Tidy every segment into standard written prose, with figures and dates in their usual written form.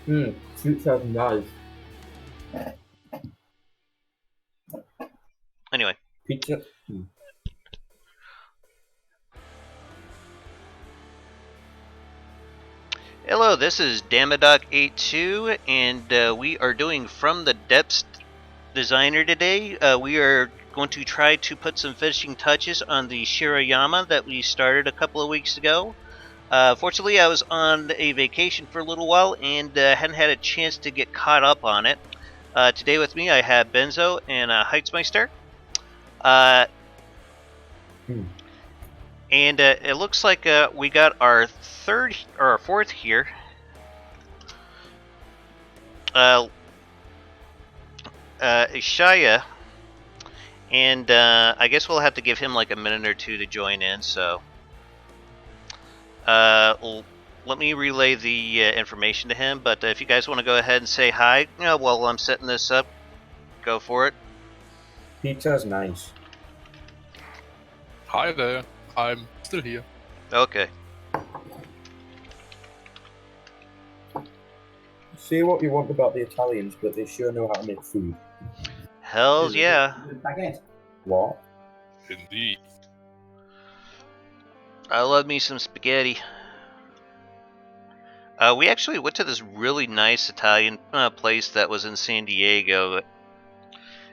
Fruit sounds nice. Anyway. Pizza. Hello, this is Damaddok 82, and we are doing From the Depths Designer today. We are going to try to put some finishing touches on the Shiroyama that we started a couple of weeks ago. Fortunately, I was on a vacation for a little while and hadn't had a chance to get caught up on it. Today with me, I have Benzo and Heitzmeister. And it looks like we got our third or our fourth here. Ishaya, and I guess we'll have to give him like a minute or two to join in. So, let me relay the information to him. But if you guys want to go ahead and say hi, while I'm setting this up, go for it. Pizza's nice. Hi there, I'm still here. Okay. Say what you want about the Italians, but they sure know how to make food. Hells yeah. What? Indeed. I love me some spaghetti. We actually went to this really nice Italian place that was in San Diego. It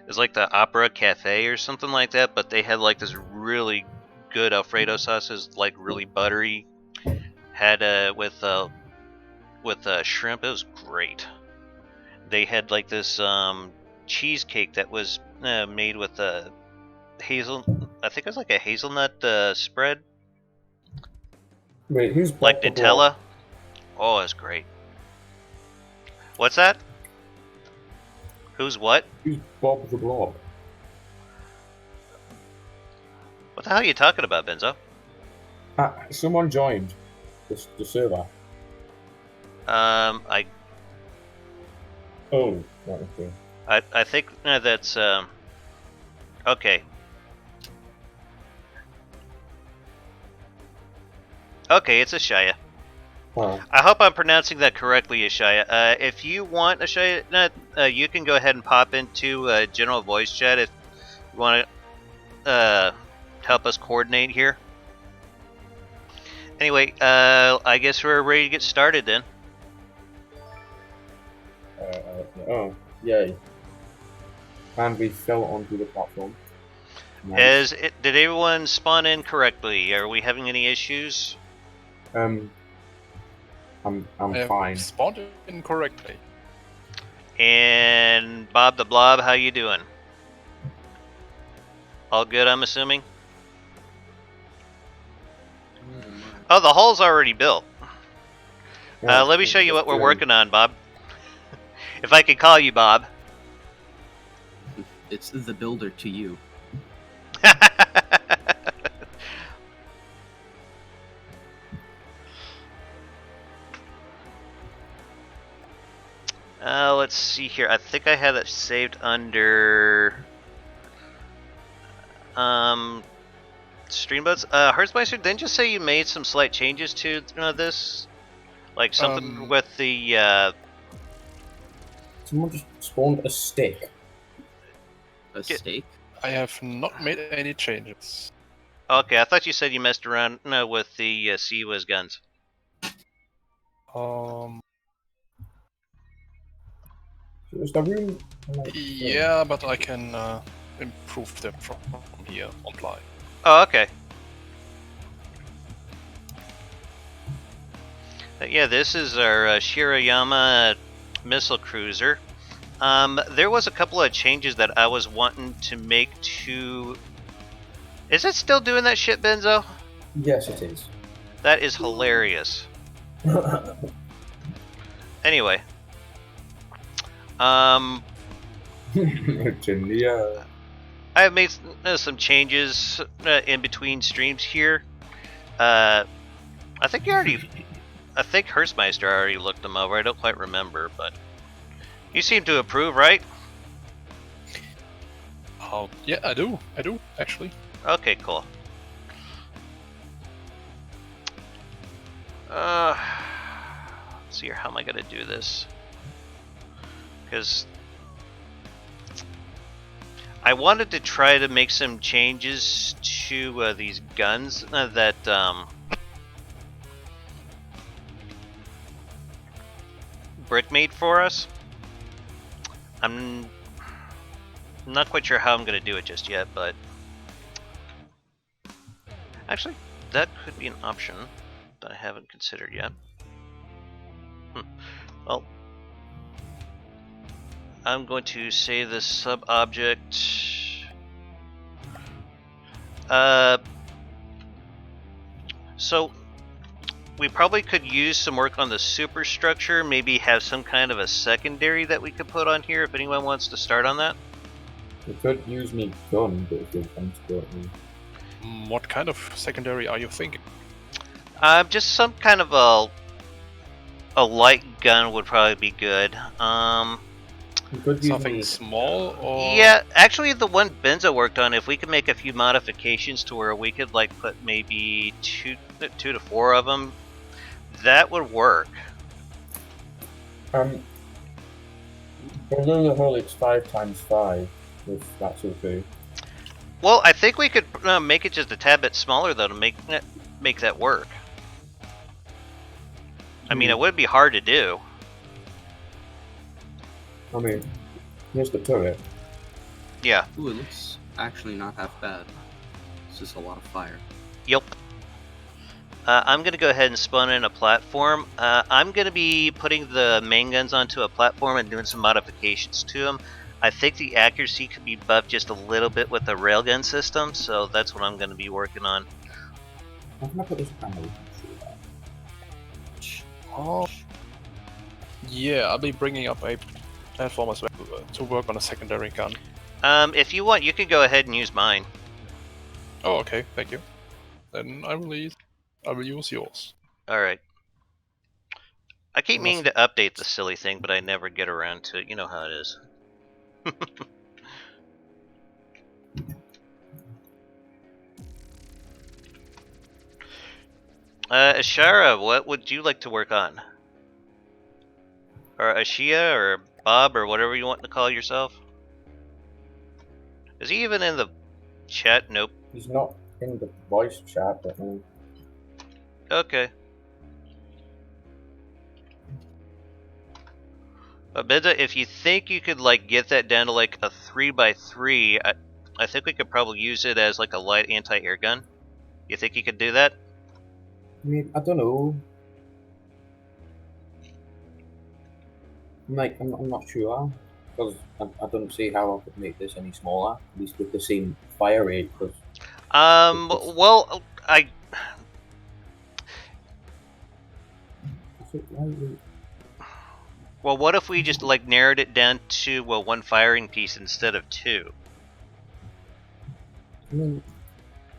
was like the Opera Cafe or something like that, but they had like this really good Alfredo sauces, like really buttery. Had with shrimp. It was great. They had like this cheesecake that was made with hazel. I think it was like a hazelnut spread. Wait, who's like Bob the Nutella? Blob? Oh, it's great. What's that? Who's what? Who's Bob the Blob? What the hell are you talking about, Benzo? Someone joined the server. I Oh, right, okay. I think that's okay. Okay, it's Ashaya. Oh. I hope I'm pronouncing that correctly, Ashaya. If you want, Ashaya, you can go ahead and pop into general voice chat if you want to help us coordinate here. Anyway, I guess we're ready to get started then. Oh, yay. And we fell onto the platform. Nice. Did everyone spawn in correctly? Are we having any issues? I'm fine. Spawned incorrectly. And Bob the Blob, how you doing? All good, I'm assuming? Oh, the hull's already built. Let me show you what we're working on, Bob. If I could call you Bob. It's the builder to you. Let's see here. I think I have it saved under Streambuds. Heartsmeister, didn't you say you made some slight changes to this? Like something with the Someone just spawned a stick. A steak? I have not made any changes. Okay, I thought you said you messed around with the CWIS guns. Is the room? Yeah, but I can improve them from here on fly. Oh, okay. Yeah, this is our Shiroyama missile cruiser. There was a couple of changes that I was wanting to make to... Is it still doing that shit, Benzo? Yes, it is. That is hilarious. Anyway. Genia. I have made some changes in between streams here. I think Hearstmeister already looked them over. I don't quite remember, but you seem to approve, right? Yeah, I do, actually. Okay, cool. Let's see here, how am I gonna do this? Because I wanted to try to make some changes to these guns that Brick made for us. I'm not quite sure how I'm going to do it just yet, but actually, that could be an option that I haven't considered yet. Well, I'm going to say this sub-object. So we probably could use some work on the superstructure, maybe have some kind of a secondary that we could put on here if anyone wants to start on that. You could use me gun, but if you're comfortable. What kind of secondary are you thinking? Just some kind of a light gun would probably be good. You could use Something me. small or? Yeah, actually the one Benzo worked on, if we could make a few modifications to where we could like put maybe two to four of them, that would work. Although the whole it's 5x5, if that's okay. Well, I think we could make it just a tad bit smaller though to make that work. I mean, it would be hard to do. I mean, here's the turret. Yeah. Ooh, it looks actually not half bad. It's just a lot of fire. Yep. I'm going to go ahead and spawn in a platform. I'm going to be putting the main guns onto a platform and doing some modifications to them. I think the accuracy could be buffed just a little bit with the railgun system, so that's what I'm going to be working on. How can I put this panel? Oh. Yeah, I'll be bringing up a platform as well to work on a secondary gun. If you want, you can go ahead and use mine. Oh, okay, thank you. Then I will use yours. Alright. I keep meaning to update the silly thing, but I never get around to it. You know how it is. Ashara, what would you like to work on? Or Ashia, or Bob, or whatever you want to call yourself? Is he even in the chat? Nope. He's not in the voice chat, but Okay. Benza, if you think you could like get that down to like a 3x3, I think we could probably use it as like a light anti-air gun. You think you could do that? I mean, I don't know. I'm not sure because I don't see how I could make this any smaller, at least with the same fire rate. Because well, well, what if we just like narrowed it down to one firing piece instead of two? I mean,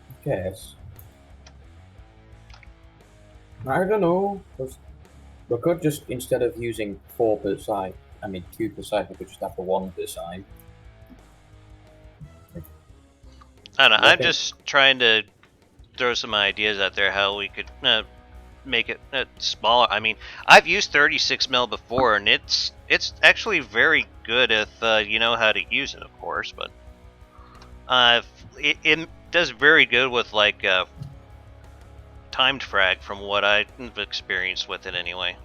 I guess. I don't know, because we could just, instead of using 4 per side, I mean 2 per side, we could just have the 1 per side. I don't know, I'm just trying to throw some ideas out there how we could make it smaller. I mean, I've used 36 mil before, and it's actually very good if you know how to use it, of course. But it does very good with like timed frag, from what I've experienced with it, anyway.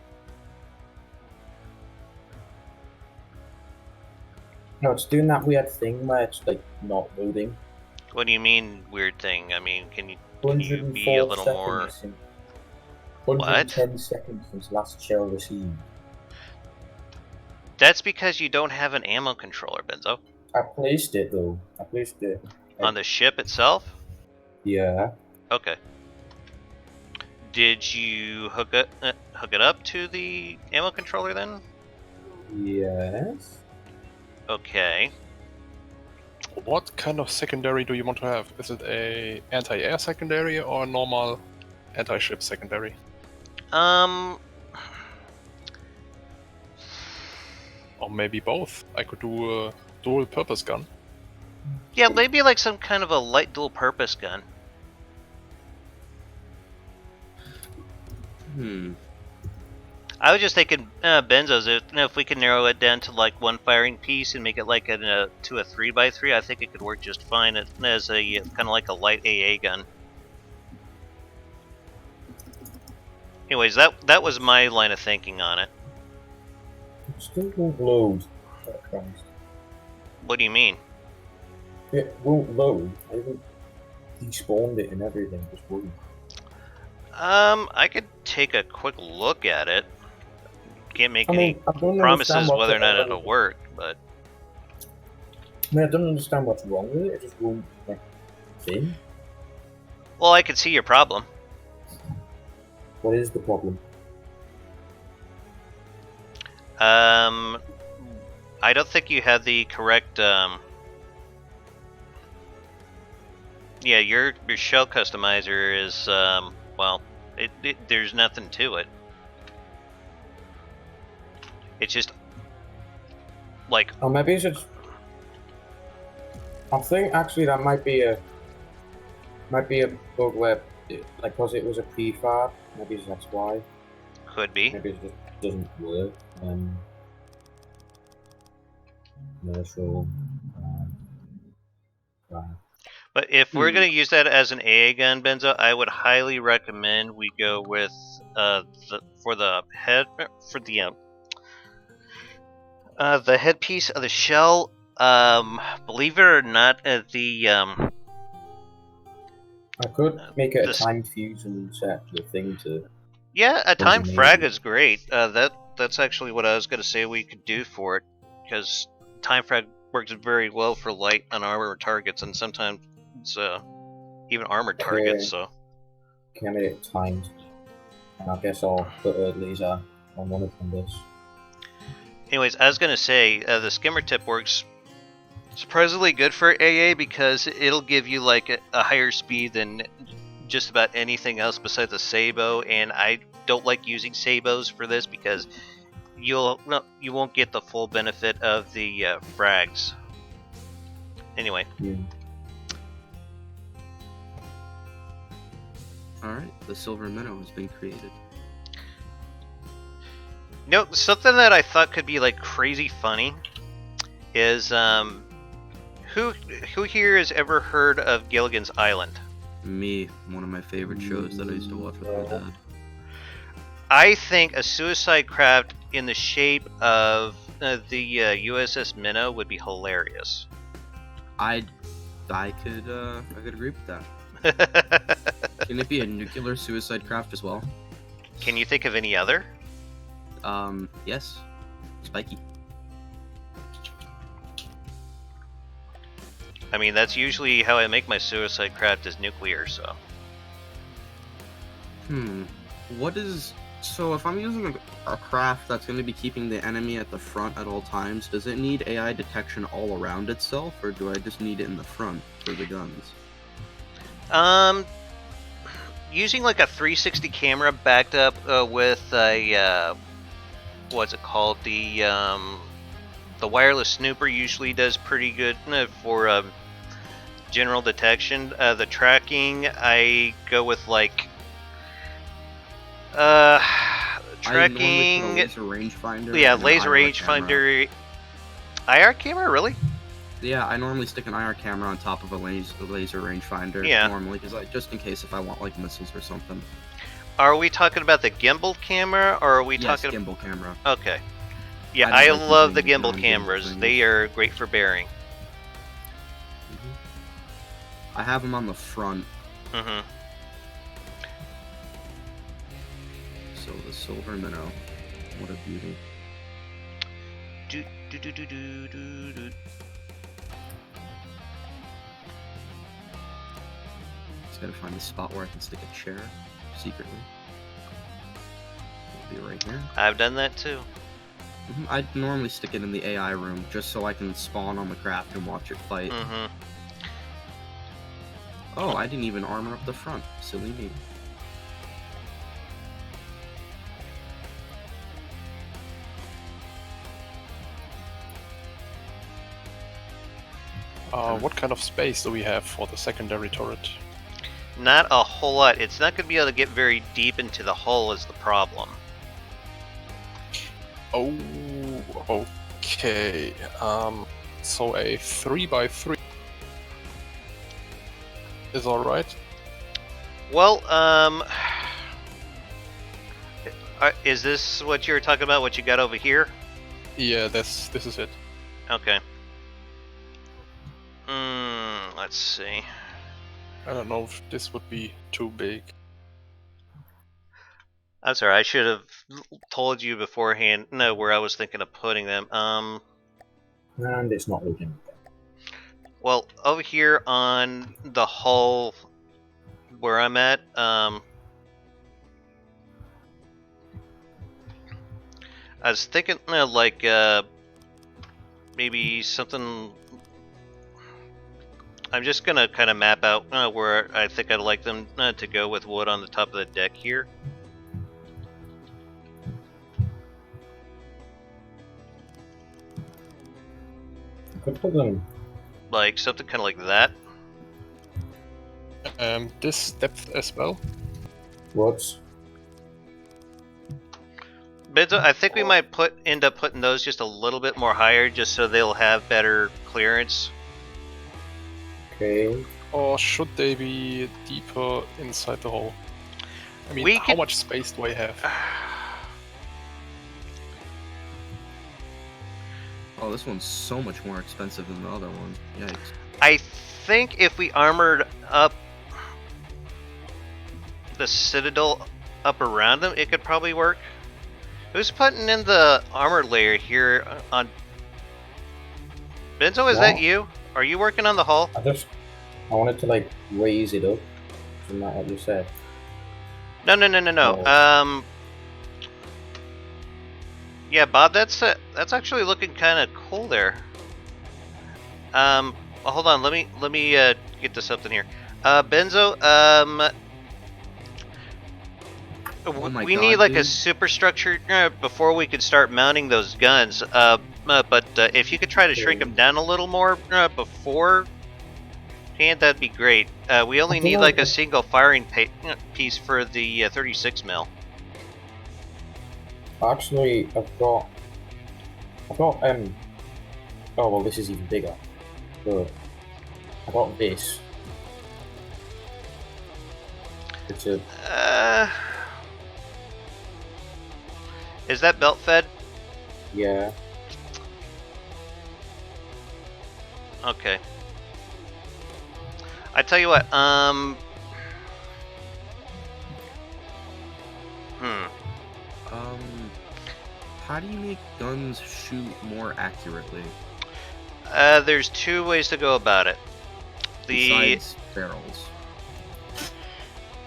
No, it's doing that weird thing where it's like not loading. What do you mean, weird thing? I mean, can you be a 104 little seconds more? since, 110 seconds since last shell received. That's because you don't have an ammo controller, Benzo. I placed it though. I placed it On the ship itself? Yeah. Okay. Did you hook it up to the ammo controller then? Yes. Okay. What kind of secondary do you want to have? Is it a anti-air secondary or a normal anti-ship secondary? Or maybe both. I could do a dual-purpose gun. Yeah, maybe like some kind of a light dual-purpose gun. I was just thinking benzos. If we can narrow it down to like one firing piece and make it like to a 3x3, I think it could work just fine as a kind of like a light AA gun. Anyways, that was my line of thinking on it. It still won't load. Oh, Christ. What do you mean? It won't load. I haven't despawned it and everything. Just won't. I could take a quick look at it. Can't make any I don't promises understand whether or not it'll work, but I don't understand what's wrong with it. It just won't like thing. well, I could see your problem. What is the problem? I don't think you have the correct. Yeah, your shell customizer is well, there's nothing to it. It's just like. Oh, maybe it's just. I think actually that might be a bug where, like, because it was a prefab. Maybe that's why. Could be. Maybe it just doesn't work. Commercial. But if we're going to use that as an AA gun, Benzo, I would highly recommend we go with for the headpiece of the shell. Believe it or not, I could make it a timed fuse and set the thing to. Yeah, a timed frag is great. That's actually what I was going to say we could do for it, because time frag works very well for light and armored targets, and sometimes even armored targets. So can I make it timed? And I guess I'll put a laser on one of them. Anyways, I was going to say the skimmer tip works surprisingly good for AA because it'll give you like a higher speed than just about anything else besides the Sabo, and I don't like using Sabos for this because you won't get the full benefit of the frags. Anyway. Yeah. Alright, the silver minnow has been created. No, something that I thought could be like crazy funny is who here has ever heard of Gilligan's Island? Me, one of my favorite shows that I used to watch with my dad. I think a suicide craft in the shape of the USS Minnow would be hilarious. I could agree with that. Can it be a nuclear suicide craft as well? Can you think of any other? Yes. Spiky. I mean, that's usually how I make my suicide craft is nuclear, so. So if I'm using a craft that's going to be keeping the enemy at the front at all times, does it need AI detection all around itself, or do I just need it in the front for the guns? Using like a 360 camera backed up with a what's it called? The wireless snooper usually does pretty good for general detection. The tracking, I go with like tracking. I laser rangefinder. Yeah, laser rangefinder. IR camera, really? Yeah, I normally stick an IR camera on top of a laser rangefinder. Yeah. Normally, because just in case if I want like missiles or something. Are we talking about the gimbal camera, or are we talking? Gimbal camera. Okay. Yeah, I I just like love the using gimbal non-gimbal cameras. things. They are great for bearing. I have them on the front. Mm-hmm. So the silver minnow, what a beauty. Do, do, do, do, do, do, do. Just gotta find a spot where I can stick a chair secretly. It'll be right here. I've done that too. I normally stick it in the AI room just so I can spawn on the craft and watch it fight. Mm-hmm. Oh, I didn't even armor up the front. Silly me. What kind of space do we have for the secondary turret? Not a whole lot. It's not going to be able to get very deep into the hull is the problem. Oh, okay. So a 3x3 is alright. Well, is this what you were talking about? What you got over here? Yeah, this is it. Okay. Let's see. I don't know if this would be too big. I'm sorry. I should have told you beforehand. No, where I was thinking of putting them. And it's not looking. Well, over here on the hull where I'm at, I was thinking like maybe something. I'm just gonna kind of map out where I think I'd like them to go with wood on the top of the deck here. I could put them. Like something kind of like that. This depth as well. What's But I think we might end up putting those just a little bit more higher, just so they'll have better clearance. okay? Or should they be deeper inside the hole? I mean, We how could- much space do I have? Oh, this one's so much more expensive than the other one. Yikes. I think if we armored up the citadel up around them, it could probably work. Who's putting in the armor layer here on... Benzo, is that What? you? Are you working on the hull? I wanted to like raise it up. Isn't that what you said? No. Oh. Yeah, Bob, that's actually looking kind of cool there. Well, hold on, let me get to something here. Benzo, Oh my we God, need like a dude. superstructure before we could start mounting those guns. But if you could try to shrink them down a little more beforehand, that'd be great. We only I feel need like like a single firing piece for the 36 mil. Actually, I've got oh well, this is even bigger. So I got this. It's a Is that belt fed? yeah. Okay. I tell you what, How do you make guns shoot more accurately? there's two ways to go about it. Besides barrels.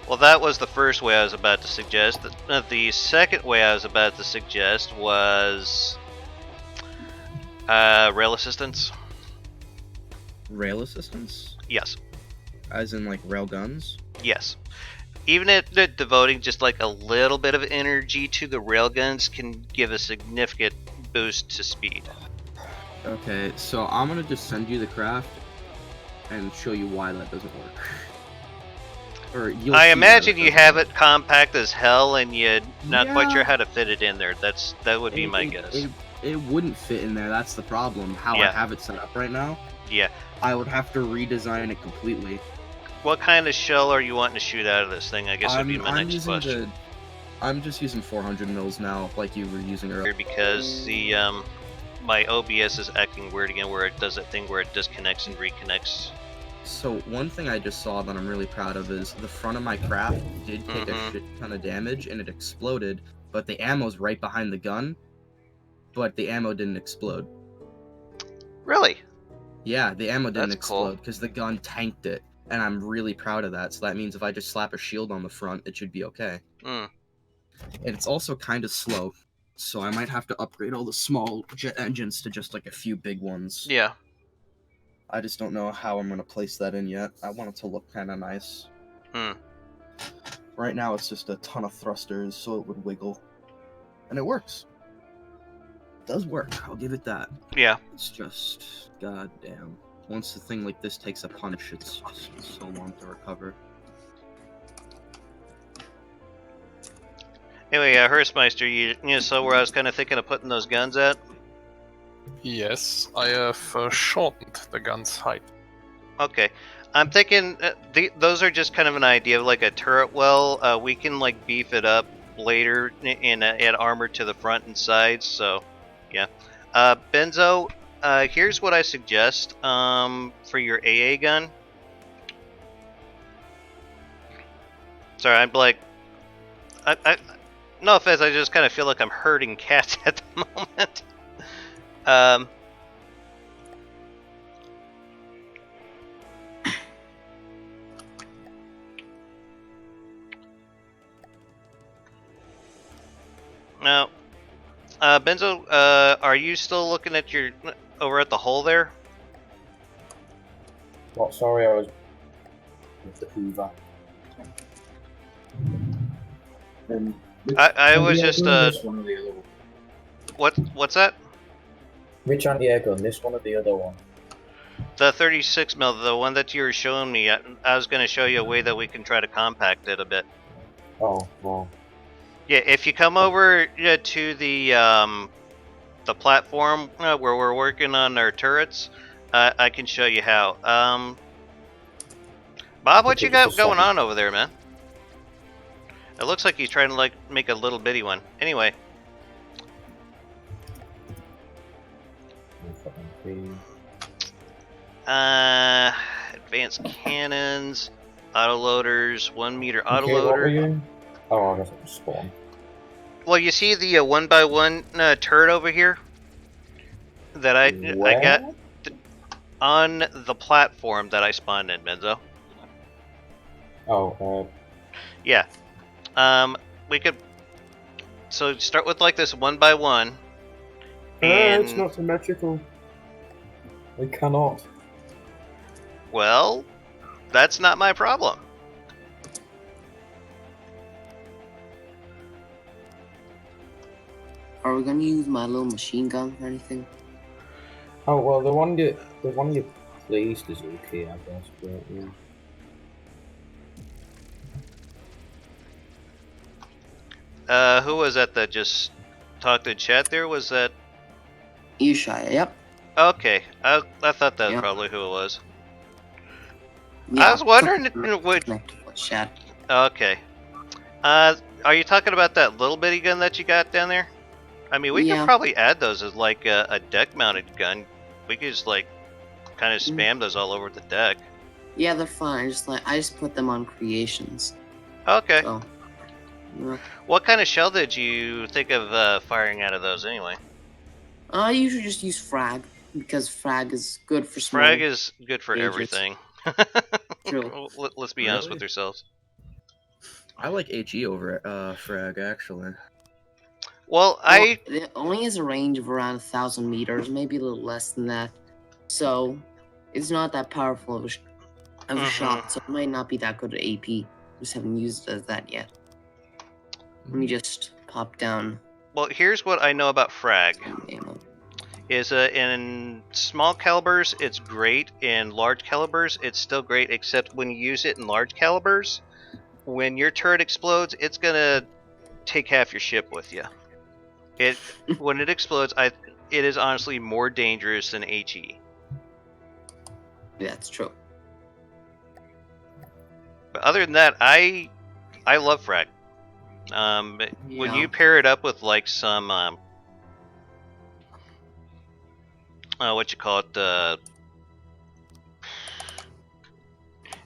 Well, that was the first way I was about to suggest. The second way I was about to suggest was rail assistance. Rail assistance? Yes. As in like rail guns? Yes. Even if devoting just like a little bit of energy to the railguns can give a significant boost to speed. Okay, so I'm gonna just send you the craft and show you why that doesn't work. Or you'll I see why imagine that you doesn't have work. it compact as hell, and you're not quite Yeah. sure how to fit it in there. That would be my guess. It wouldn't fit in there. That's the problem. How I Yeah. have it set up right now, Yeah. I would have to redesign it completely. What kind of shell are you wanting to shoot out of this thing? I guess would be my next using question. I'm just using 400 mils now, like you were using earlier. Because the my OBS is acting weird again, where it does that thing where it disconnects and reconnects. So one thing I just saw that I'm really proud of is the front of my craft did take Mhm. a shit ton of damage and it exploded, but the ammo's right behind the gun, but the ammo didn't explode. Really? Yeah, the ammo didn't That's cool. explode because the gun tanked it, and I'm really proud of that. So that means if I just slap a shield on the front, it should be okay. Mm. And it's also kind of slow, so I might have to upgrade all the small jet engines to just like a few big ones. Yeah. I just don't know how I'm gonna place that in yet. I want it to look kind of nice. Hmm. Right now it's just a ton of thrusters, so it would wiggle. And it works. It does work, I'll give it that. Yeah. It's just, goddamn. Once a thing like this takes a punch, it's just so long to recover. Anyway, Hurstmeister, you saw where I was kind of thinking of putting those guns at? Yes, I have shortened the gun's height. Okay. I'm thinking those are just kind of an idea of like a turret well. We can like beef it up later and add armor to the front and sides. So, yeah. Benzo, here's what I suggest for your AA gun. Sorry, I'm like, no offense, I just kind of feel like I'm herding cats at the moment. Now, Benzo, are you still looking at your over at the hole there? What? Sorry, I was with the Hoover. I was just This one or the other one? what's that? Which anti-air gun? This one or the other one? The 36 mil, the one that you were showing me. I was going to show you a way that we can try to compact it a bit. Oh, well. Yeah, if you come over to the platform where we're working on our turrets, I can show you how. Bob, what you got going on over there, man? It looks like he's trying to like make a little bitty one. Anyway. Advanced cannons, autoloaders, 1 meter autoloader. Okay, what were you? Oh, I guess it was spawn. Well, you see the 1x1 turret over here that I got on the platform that I spawned in, Benzo. Oh, yeah. We could so start with like this 1x1. And it's not symmetrical. We cannot. Well, that's not my problem. Are we gonna use my little machine gun or anything? Oh well, the one you placed is okay, I guess. But yeah. Who was that just talked in chat there? Was that Ishaya, yep. Okay, I thought that was probably who it was. Yeah, I was wondering which. Okay. Are you talking about that little bitty gun that you got down there? I mean, we could probably add those as like a deck-mounted gun. We could just like kind of spam those all over the deck. Yeah, they're fine. I just put them on creations. Okay. So, yeah. What kind of shell did you think of firing out of those anyway? I usually just use frag because frag is good for small. Frag is good for gauges. Everything. True. Let's be honest with ourselves. I like HE over frag actually. Well, it only has a range of around 1,000 meters, maybe a little less than that. So it's not that powerful of a shot, so it might not be that good at AP. Just haven't used it as that yet. Let me just pop down. Well, here's what I know about frag. Is in small calibers it's great, in large calibers it's still great, except when you use it in large calibers, when your turret explodes, it's gonna take half your ship with you. When it explodes, it is honestly more dangerous than HE. That's true. But other than that, I love frag. When you pair it up with like some what you call it,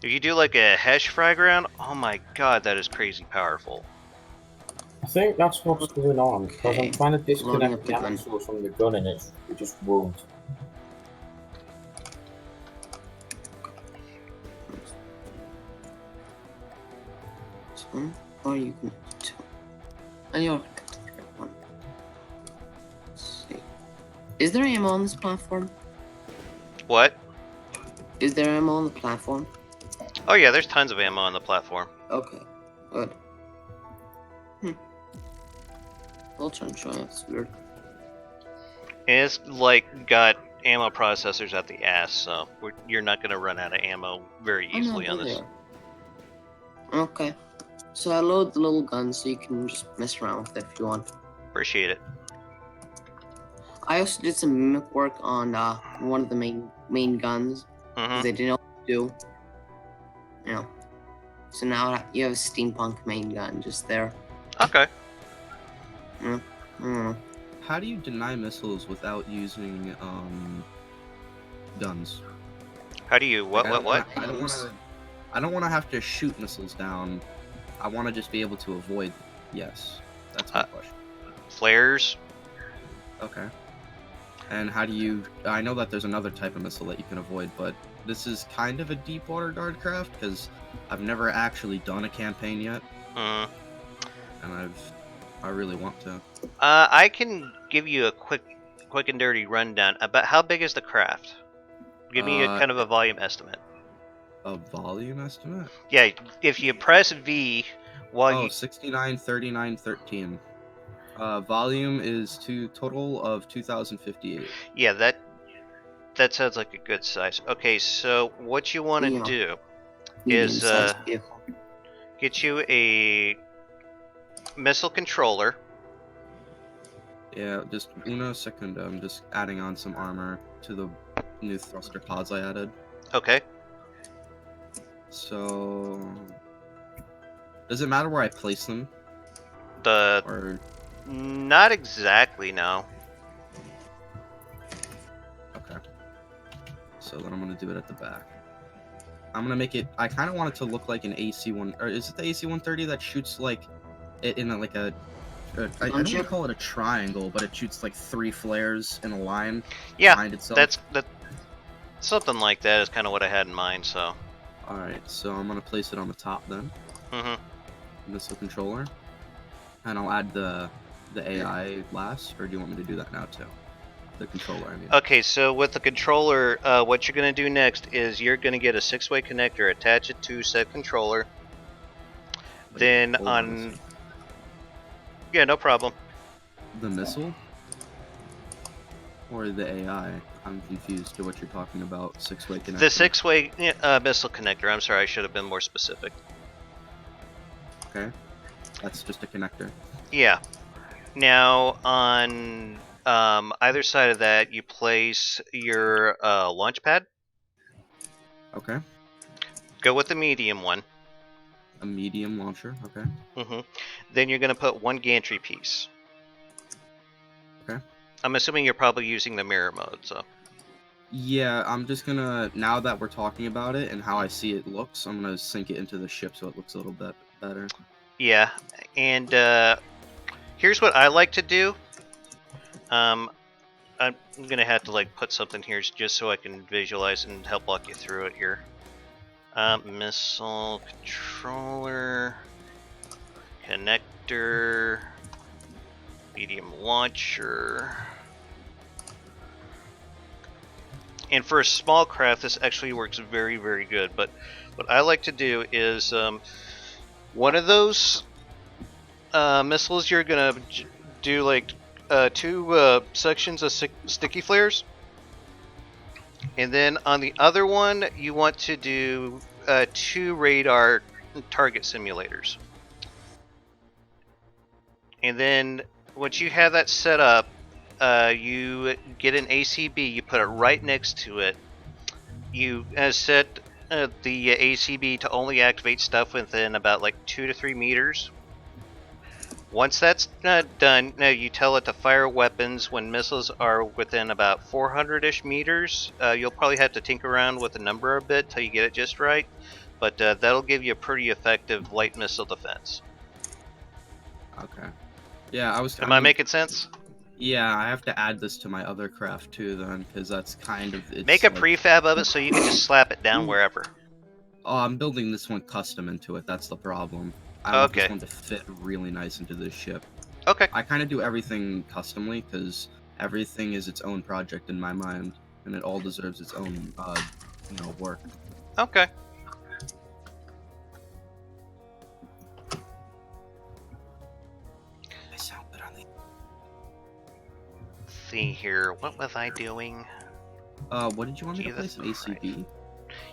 if you do like a Hesh frag round, oh my god, that is crazy powerful. I think that's what's going on, because I'm trying to disconnect the axle from the gun and it just won't. Or you can and you're Is there ammo on this platform? What? Is there ammo on the platform? Oh yeah, there's tons of ammo on the platform. Okay, good. I'll try and show you. It's weird. And it's like got ammo processors at the ass, so you're not going to run out of ammo very easily on this. Okay. So I load the little gun so you can just mess around with it if you want. Appreciate it. I also did some mimic work on one of the main guns because Mm-hmm. they didn't know what to do. You know. So now you have a steampunk main gun just there. Okay. How do you deny missiles without using guns? How do you what? Like, What? I don't want to have to shoot missiles down. I want to just be able to avoid. Yes, that's my question. Flares. Okay. And how do you? I know that there's another type of missile that you can avoid, but this is kind of a deep water guard craft because I've never actually done a campaign yet, Mm. and I really want to. I can give you a quick and dirty rundown about how big is the craft. Give me a kind of a volume estimate. A volume estimate? Yeah, if you press V while you 69, 39, 13. Volume is total of 2058. yeah, that sounds like a good size. Okay, so what you want to Yeah. do is Medium-sized vehicle. get you a missile controller. Yeah, just uno second. I'm just adding on some armor to the new thruster pods I added. Okay. So, does it matter where I place them? Or Not exactly, no. okay. So then I'm gonna do it at the back. I'm gonna make it. I kind of want it to look like an AC-1, or is it the AC-130 that shoots like it in I don't want to call it a triangle, but it shoots like 3 flares in a line behind itself. That's something like that is kind of what I had in mind. So. All right, so I'm gonna place it on the top then. Mm-hmm. Missile controller, and I'll add the AI last, or do you want me to do that now too? The controller, I mean. Okay, so with the controller, what you're going to do next is you're going to get a 6-way connector, attach it to said controller. Wait, Then hold on a second. yeah, no problem. The missile or the AI? I'm confused to what you're talking about. 6-way connector. The 6-way missile connector. I'm sorry, I should have been more specific. Okay, that's just a connector. Yeah. Now on either side of that, you place your launch pad. Okay. Go with the medium one. A medium launcher. Okay. Mm-hmm. Then you're going to put one gantry piece. Okay. I'm assuming you're probably using the mirror mode, so. Yeah, I'm just gonna, now that we're talking about it and how I see it looks, I'm gonna sync it into the ship so it looks a little bit better. Yeah, and here's what I like to do. I'm gonna have to like put something here just so I can visualize and help walk you through it here. Missile controller, connector, medium launcher. And for a small craft, this actually works very, very good. But what I like to do is one of those missiles, you're going to do like 2 sections of sticky flares. And then on the other one, you want to do 2 radar target simulators. And then once you have that set up, you get an ACB, you put it right next to it. You set the ACB to only activate stuff within about like 2 to 3 meters. Once that's done, you tell it to fire weapons when missiles are within about 400-ish meters. You'll probably have to tinker around with the number a bit till you get it just right, but that'll give you a pretty effective light missile defense. Okay. Yeah, Am I making sense? Yeah, I have to add this to my other craft too then, because that's kind of... Make a prefab of it so you can just slap it down wherever. Oh, I'm building this one custom into it, that's the problem. I want this one to fit really nice into this ship. Okay. I kind of do everything customly, because everything is its own project in my mind, and it all deserves its own, work. Okay. I sound good on the... See here, what was I doing? What did you want me to place? An ACB?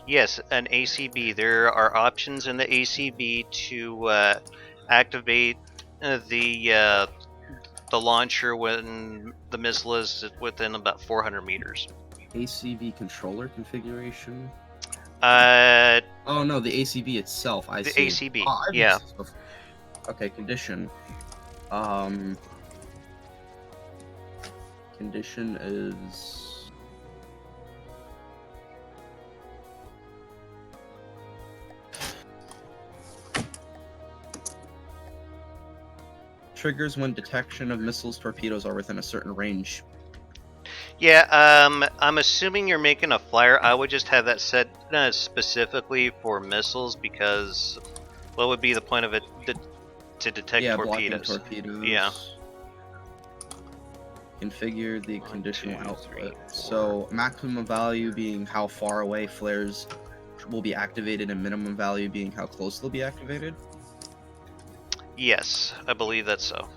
Yes, an ACB. There are options in the ACB to activate the launcher when the missile is within about 400 meters. ACV controller configuration. Uh, Oh no, the ACV itself. I the see. ACB. Oh, I've Yeah. used this before. Okay, condition. Condition is. Triggers when detection of missiles, torpedoes are within a certain range. Yeah, I'm assuming you're making a flyer. I would just have that set specifically for missiles because what would be the point of it to detect Yeah, blocking torpedoes? torpedoes. Yeah. Configure the 1, conditional 2, output. 3, 4. So maximum value being how far away flares will be activated, and minimum value being how close they'll be activated. Yes, I believe that's so.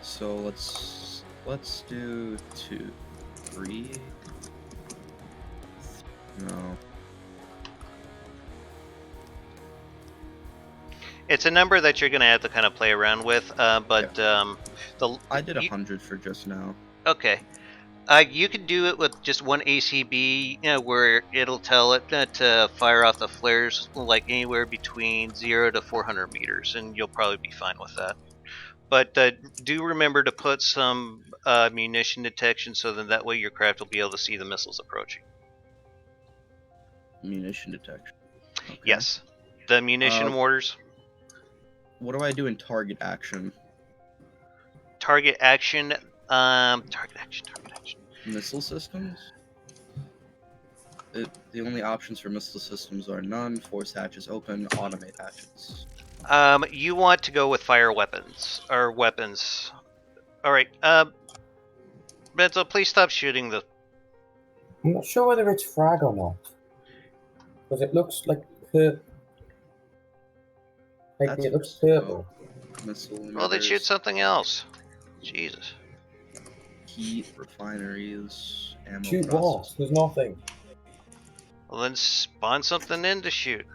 So let's do 2, 3. No. It's a number that you're going to have to kind of play around with, but I did 100 for just now. Okay. You can do it with just one ACB, where it'll tell it to fire off the flares like anywhere between 0 to 400 meters, and you'll probably be fine with that. But do remember to put some munition detection so that way your craft will be able to see the missiles approaching. Munition detection. Okay. Yes. The munition mortars. What do I do in target action? Target action. Target action. Missile systems? The only options for missile systems are none, force hatches open, automate hatches. You want to go with fire weapons or weapons. All right. Benzo, please stop shooting the. I'm not sure whether it's frag or not. Because it looks like it looks purple. Missile Well, they shoot emitters, something else. Jesus. heat refineries, ammo Shoot what? process. There's nothing. Well, then spawn something in to shoot.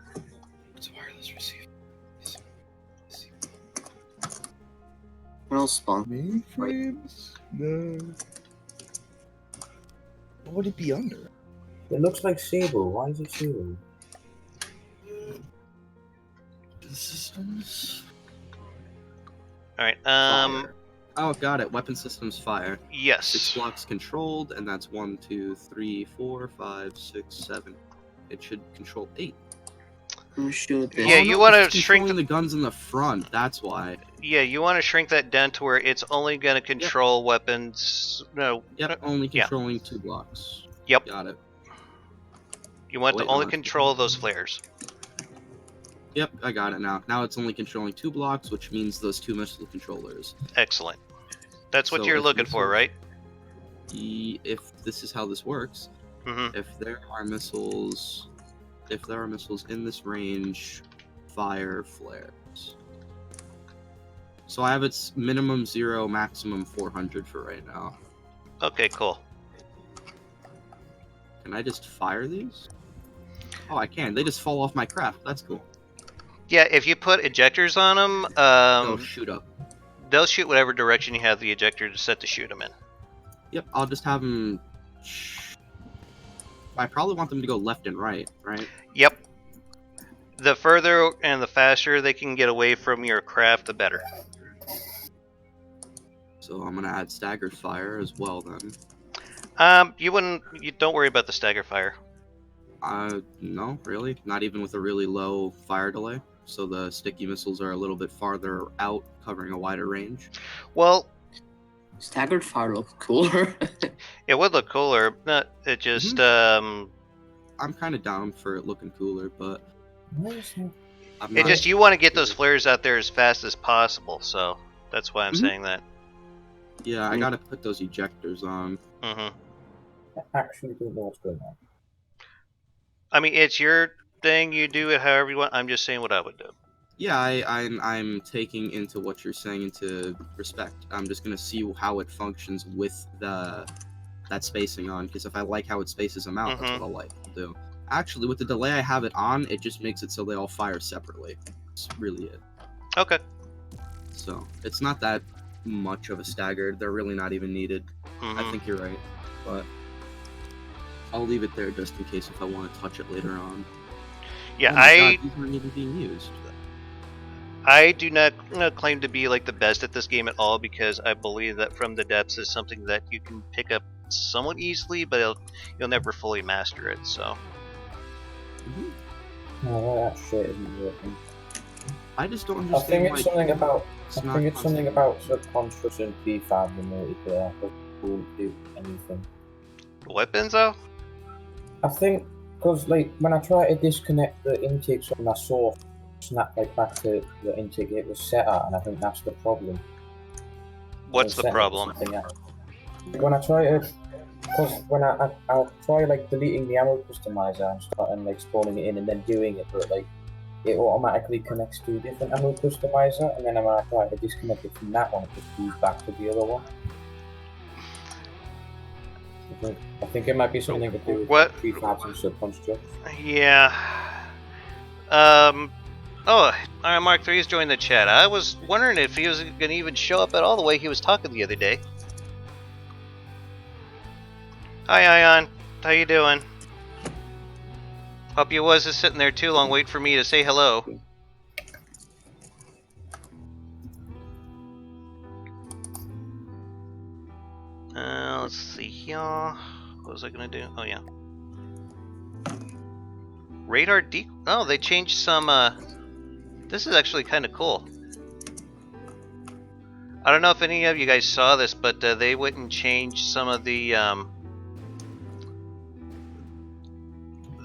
It's a wireless receiver. Real spawn. Mainframes? No. What would it be under? It looks like Sable. Why is it Sable? The systems. All right. Fire. Oh, got it. Weapon systems fire. Yes. 6 blocks controlled, and that's 1, 2, 3, 4, 5, 6, 7. It should control 8. I'm gonna shoot this. Yeah, you want to it's shrink controlling the guns in the front. That's why. Yeah, you want to shrink that down to where it's only going to control weapons. No. Yep, only controlling 2 blocks. Yep. Got it. You want to only control those flares. Yep, I got it now. Now it's only controlling 2 blocks, which means those 2 missile controllers. Excellent. That's what So you're if looking for, right? If this is how this works, Mm-hmm. if there are missiles in this range, fire flares. So I have its minimum 0, maximum 400 for right now. Okay, cool. Can I just fire these? Oh, I can. They just fall off my craft. That's cool. Yeah, if you put ejectors on them, They'll shoot up. they'll shoot whatever direction you have the ejector set to shoot them in. Yep, I'll just have them. I probably want them to go left and right, right? Yep. The further and the faster they can get away from your craft, the better. So I'm gonna add staggered fire as well then. You don't worry about the stagger fire. No, really? Not even with a really low fire delay? So the sticky missiles are a little bit farther out, covering a wider range? Well, Staggered fire looks cooler. it would look cooler. It just I'm kind of down for it looking cooler, but it just you want to get those flares out there as fast as possible, so that's why I'm saying that. Yeah, I gotta put those ejectors on. Mm-hmm. I actually don't know what's going on. I mean, it's your thing. You do it however you want. I'm just saying what I would do. Yeah, I'm taking into what you're saying into respect. I'm just gonna see how it functions with the that spacing on, because if I like how it spaces them out, that's Mhm. what I'll do. Actually, with the delay I have it on, it just makes it so they all fire separately. That's really it. Okay. So it's not that much of a stagger. They're really not even needed. I Mhm. think you're right, but I'll leave it there just in case if I want to touch it later on. Yeah, Oh my god, these aren't even being used. I do not claim to be like the best at this game at all, because I believe that From the Depths is something that you can pick up somewhat easily, but you'll never fully master it. So No, that shit isn't working. I just don't I understand think why it's something about. it's I not think it's something constantly- about subconscious and prefab and multiplayer that won't do anything. weapons, though. I think because like when I try to disconnect the intakes from my source, snap like back to the intake it was set at, and I think that's the problem. What's the Set it to problem? something else. Like, when I try to, because when I'll try like deleting the ammo customizer and starting like spawning it in and then doing it, but like it automatically connects to a different ammo customizer, and then when I try to disconnect it from that one, it just goes back to the other one. I think it might be something to do with What? prefabs and subconstructs. Yeah. Oh, Mark 3's joined the chat. I was wondering if he was going to even show up at all the way he was talking the other day. Hi, Ion. How you doing? Hope you wasn't sitting there too long waiting for me to say hello. Let's see here. What was I going to do? Oh, yeah. Radar Oh, they changed some, This is actually kind of cool. I don't know if any of you guys saw this, but they went and changed some of the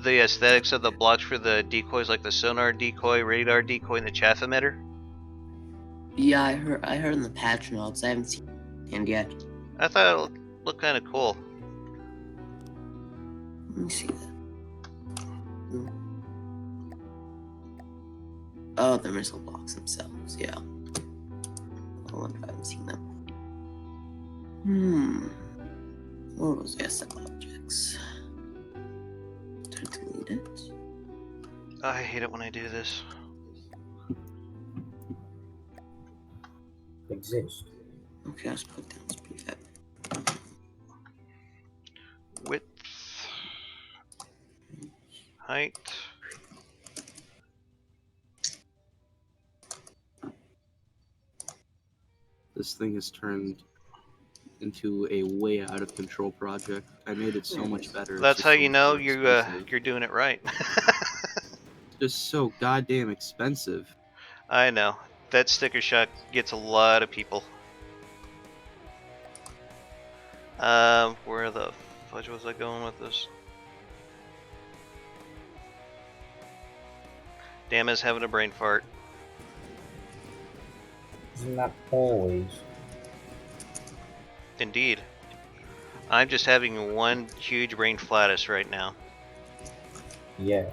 aesthetics of the blocks for the decoys, like the sonar decoy, radar decoy, and the chaff emitter. Yeah, I heard in the patch notes. I haven't seen it yet. I thought it looked kind of cool. Let me see that. Oh, the missile blocks themselves, yeah. I wonder if I haven't seen them. What was the asset objects? Did I delete it? I hate it when I do this. Exist. Okay, let's put down this prefab. Width, height. This thing has turned into a way out of control project. I made it so much better. It's That's just how so you much know more expensive. you're doing it right. It's just so goddamn expensive. I know. That sticker shock gets a lot of people. Where the fudge was I going with this? Damn is having a brain fart. Isn't that always? Indeed. I'm just having one huge brain flatus right now. Yes.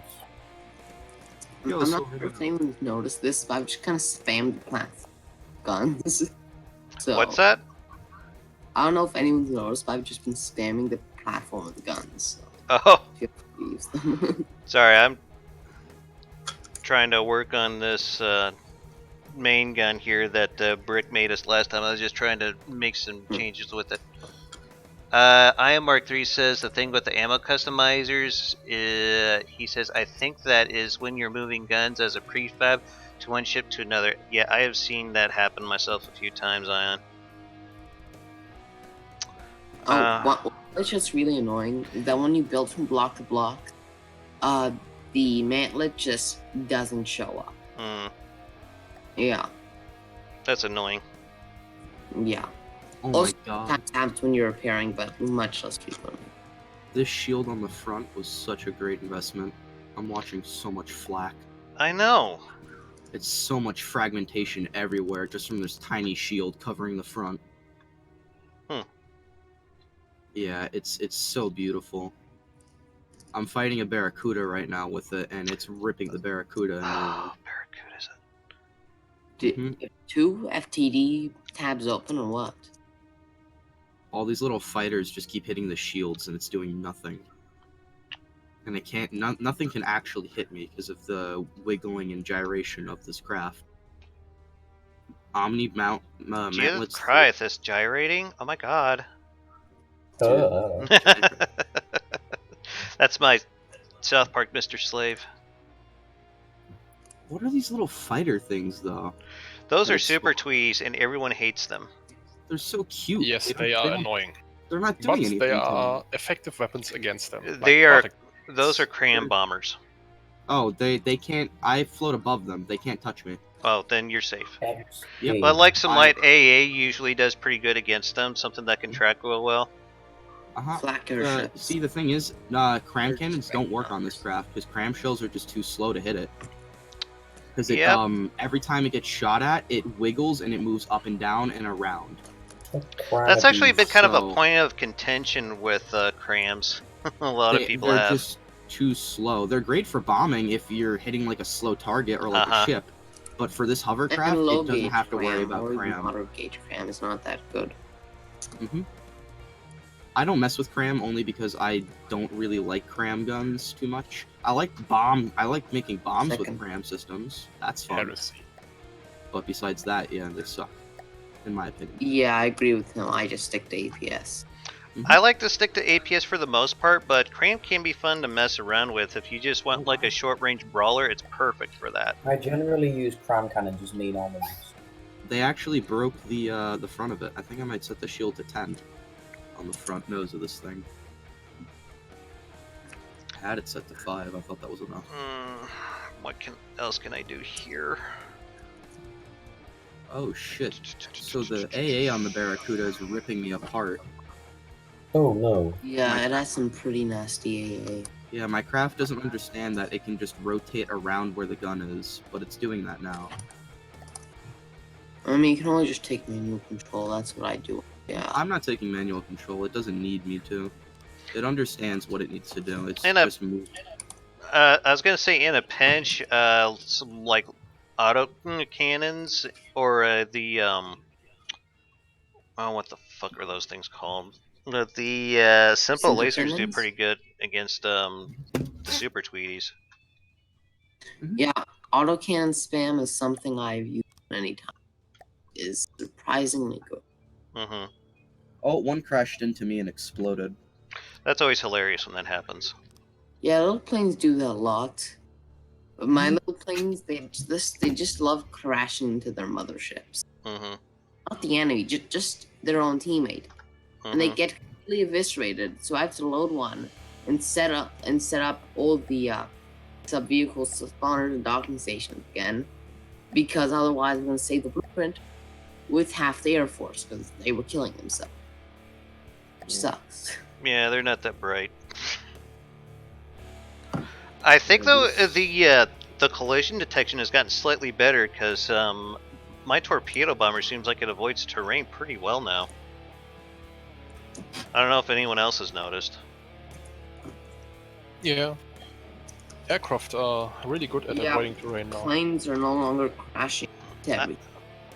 Yo, I'm so not sure if anyone's noticed this, but I've just kind of spammed the plant guns. So What's that? I don't know if anyone's noticed, but I've just been spamming the platform with the guns. So Oh, feel free to use them. sorry. I'm trying to work on this main gun here that Brick made us last time. I was just trying to make some changes with it. I am Mark 3 says the thing with the ammo customizers, he says, I think that is when you're moving guns as a prefab to one ship to another. Yeah, I have seen that happen myself a few times, Ion. What's just really annoying is that when you build from block to block, the mantlet just doesn't show up. Yeah, That's annoying. yeah. Oh my Also, god. happens when you're repairing, but much less frequently. This shield on the front was such a great investment. I'm watching so much flak. I know. It's so much fragmentation everywhere just from this tiny shield covering the front. Yeah, it's so beautiful. I'm fighting a Barracuda right now with it, and it's ripping the Barracuda. Oh, Barracuda's Do you have 2 FTD tabs open or what? All these little fighters just keep hitting the shields, and it's doing nothing. And it can't. Nothing can actually hit me because of the wiggling and gyration of this craft. Omni mount. Jesus Christ, this gyrating! Oh my god. Duh. That's my South Park Mr. Slave. What are these little fighter things, though? Those are Like super small- tweets, and everyone hates them. They're so cute. Yes, don't- they are don't- annoying, They're not but doing anything. they to are me. effective weapons against them. like They are. particle- Those are cram bombers. Oh, they can't. I float above them. They can't touch me. Well, then you're safe. Yep. But like some I- light AA usually does pretty good against them. Something that can track real well. Flak airships. See, the thing is, cram cannons don't work on this craft because cram shells are just too slow to hit it. Because it Yep. every time it gets shot at, it wiggles and it moves up and down and around. That's actually been kind of so- a point of contention with crams. A lot of people they're have. just too slow. They're great for bombing if you're hitting like a slow target or like Uh-huh. a ship. But for this hovercraft, And low it doesn't gauge have to worry cram, about or even cram. moderate gauge cram is not that good. I don't mess with cram only because I don't really like cram guns too much. I like making bombs Second. with cram systems. That's fun. Heresy. But besides that, yeah, they suck, in my opinion. Yeah, I agree with him. I just stick to APS. I like to stick to APS for the most part, but cram can be fun to mess around with. If you just want like a short range brawler, it's perfect for that. I generally use cram cannons as main armaments. They actually broke the front of it. I think I might set the shield to 10 on the front nose of this thing. I had it set to 5. I thought that was enough. What else can I do here? Oh shit! So the AA on the Barracuda is ripping me apart. Oh no. Yeah, it has some pretty nasty AA. Yeah, my craft doesn't understand that it can just rotate around where the gun is, but it's doing that now. I mean, you can only just take manual control. That's what I do. Yeah. I'm not taking manual control. It doesn't need me to. It understands what it needs to do. It's And just move. I was gonna say in a pinch, some like auto cannons or the oh, what the fuck are those things called? The simple Super lasers do cannons? pretty good against the super tweeties. Yeah, autocannon spam is something I've used many times. Is surprisingly good. Hmm Oh, one crashed into me and exploded. That's always hilarious when that happens. Yeah, little planes do that a lot. But my little planes, they just love crashing into their motherships. Hmm Not the enemy, just their own teammate. And they get completely eviscerated. So I have to load one and set up all the sub vehicles, spawners, and docking stations again, because otherwise I'm gonna save the blueprint with half the Air Force because they were killing themselves. Which sucks. Yeah, they're not that bright. I think though the collision detection has gotten slightly better because my torpedo bomber seems like it avoids terrain pretty well now. I don't know if anyone else has noticed. Yeah. Aircraft are really good at Yeah. avoiding terrain now. Planes are no longer crashing into everything.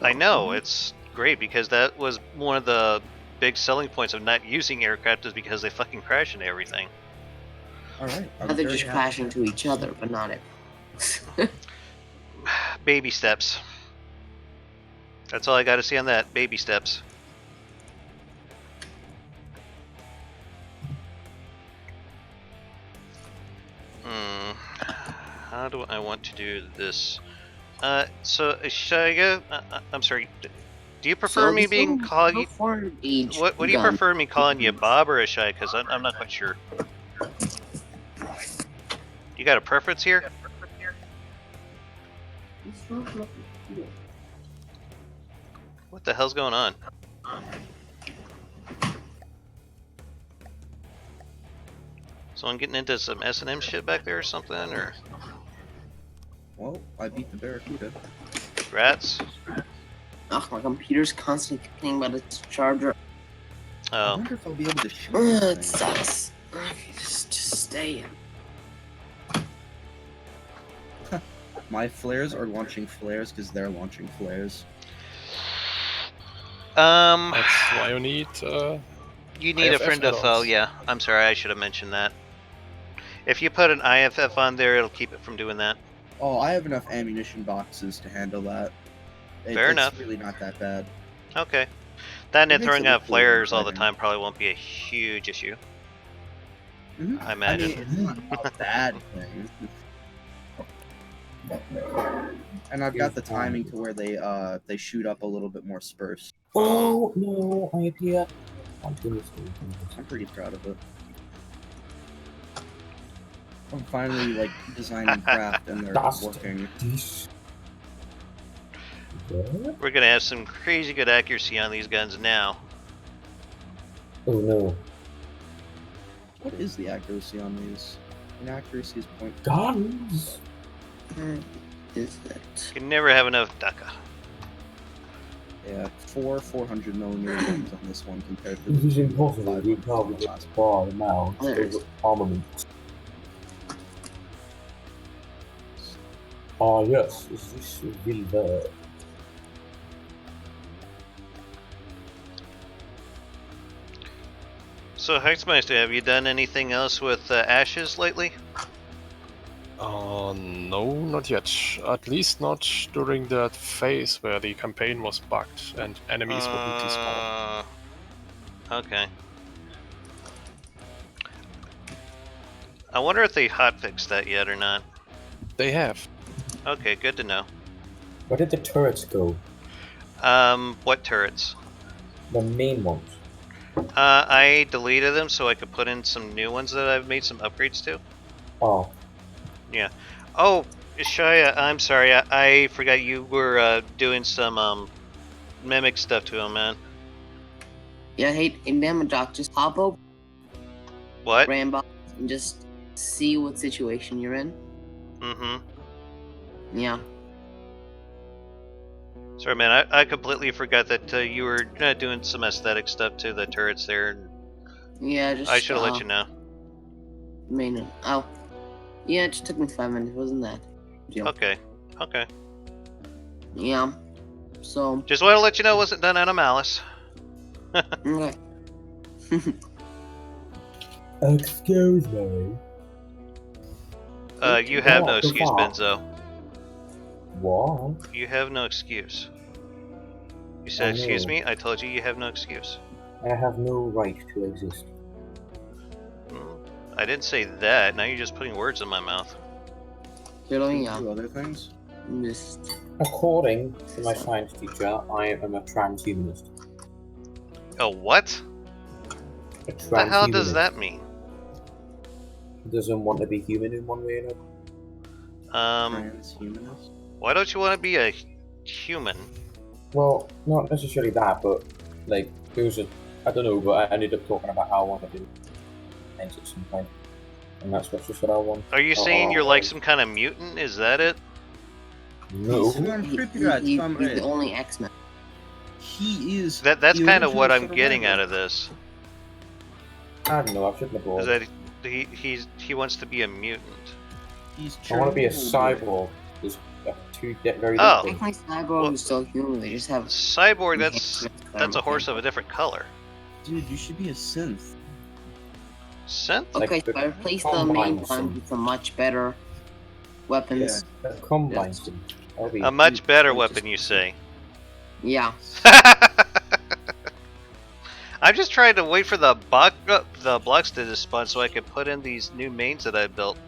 I know it's great because that was one of the big selling points of not using aircraft is because they fucking crash into everything. Alright. Now they're just crashing to each other, but not it. Baby steps. That's all I got to see on that. Baby steps. How do I want to do this? So should I go? I'm sorry. Do you prefer So me this being little- called? little foreign gauge What do you gun. prefer me calling you, Bob or Ashai? Because I'm not quite sure. You got a preference here? What the hell's going on? Someone getting into some S&M shit back there or something? Or Well, I beat the Barracuda. rats? Ugh, my computer's constantly complaining about its charger. I Oh, wonder if I'll be able to shoot Ugh, this it thing. sucks. Okay, just stay in. My flares are launching flares because they're launching flares. That's why you need You need a IFF friend of foe, add-ons. yeah. I'm sorry, I should have mentioned that. If you put an IFF on there, it'll keep it from doing that. Oh, I have enough ammunition boxes to handle that. Fair enough. It's really not that bad. Okay. That and It then makes throwing it look out cooler than flares all the fighting. time probably won't be a huge issue. Mhm. I imagine. mean, it's not a bad thing. And I've got the timing to where they shoot up a little bit more spurs. Oh no, I appear. Continuously. I'm pretty proud of it. I'm finally like designing craft and they're Dust. working. This. What? We're gonna have some crazy good accuracy on these guns now. Oh no. What is the accuracy on these? Inaccuracy is point. Guns. Where is it? You can never have enough Daka. Yeah, 400 millimeter guns on this one compared to This is the impossible. You can't get far now. There's- Armament. Ah yes, is this Vilver? So, Hexmeister, have you done anything else with Ashes lately? No, not yet. At least not during that phase where the campaign was bugged and enemies wouldn't despawn. Okay. I wonder if they hotfixed that yet or not. They have. Okay, good to know. Where did the turrets go? What turrets? The main ones. I deleted them so I could put in some new ones that I've made some upgrades to. Oh, Yeah. Oh, Shia, I'm sorry. I forgot you were doing some mimic stuff to him, man. Yeah, hey, in Damaddok, just hop over What? Rambo and just see what situation you're in. Mm-hmm. Yeah. Sorry, man. I completely forgot that you were doing some aesthetic stuff to the turrets there. And Yeah, just. I should have let you know. Oh. Yeah, it just took me 5 minutes, wasn't that? Deal. Okay. Okay. Yeah. So. Just want to let you know it wasn't done out of malice. Okay. excuse me. You have no What the excuse, fuck? Benzo. What? You have no excuse. You said, I excuse know. me? I told you you have no excuse. I have no right to exist. I didn't say that. Now you're just putting words in my mouth. Yeah. Two other things. Just. According to my science teacher, I am a transhumanist. Oh, what? A What the hell does transhumanist. that mean? Doesn't want to be human in one way or another. Transhumanist. Why don't you want to be a human? Well, not necessarily that, but like it was I don't know, but I ended up talking about how I want to do things at some point, and that's just what I want. Are you saying you're like some kind of mutant? Is that it? No. He's the only X-Men. He is. That's the kind of original what I'm sort of getting rebel. out of this. I don't know. I shouldn't have Is brought. that he wants to be a mutant. He's I want to be a Chernobyl. cyborg. There's two very Oh. different. Technically, Cyborg is still human. They just have. Cyborg, that's enhancements a horse of a different color. Dude, you should be a synth. Synth? Like Okay, the so I replaced the combine main one synth. with some much better weapons. A combine Yes. synth. That'll be A much better just- weapon, you say? Yeah. I'm just trying to wait for the blocks to despawn so I can put in these new mains that I built.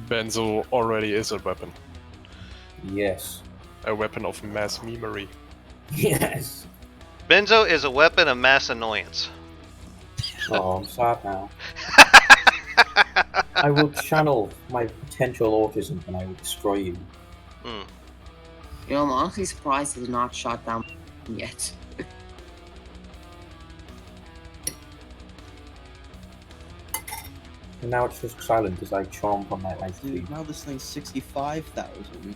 Benzo already is a weapon. yes. A weapon of mass memory. Yes. Benzo is a weapon of mass annoyance. Oh, I'm sad now. I will channel my potential autism and I will destroy you. Hmm. You know, I'm honestly surprised it's not shot down yet. And now it's just silent as I chomp on my ice Dude, cream. now this thing's 65,000.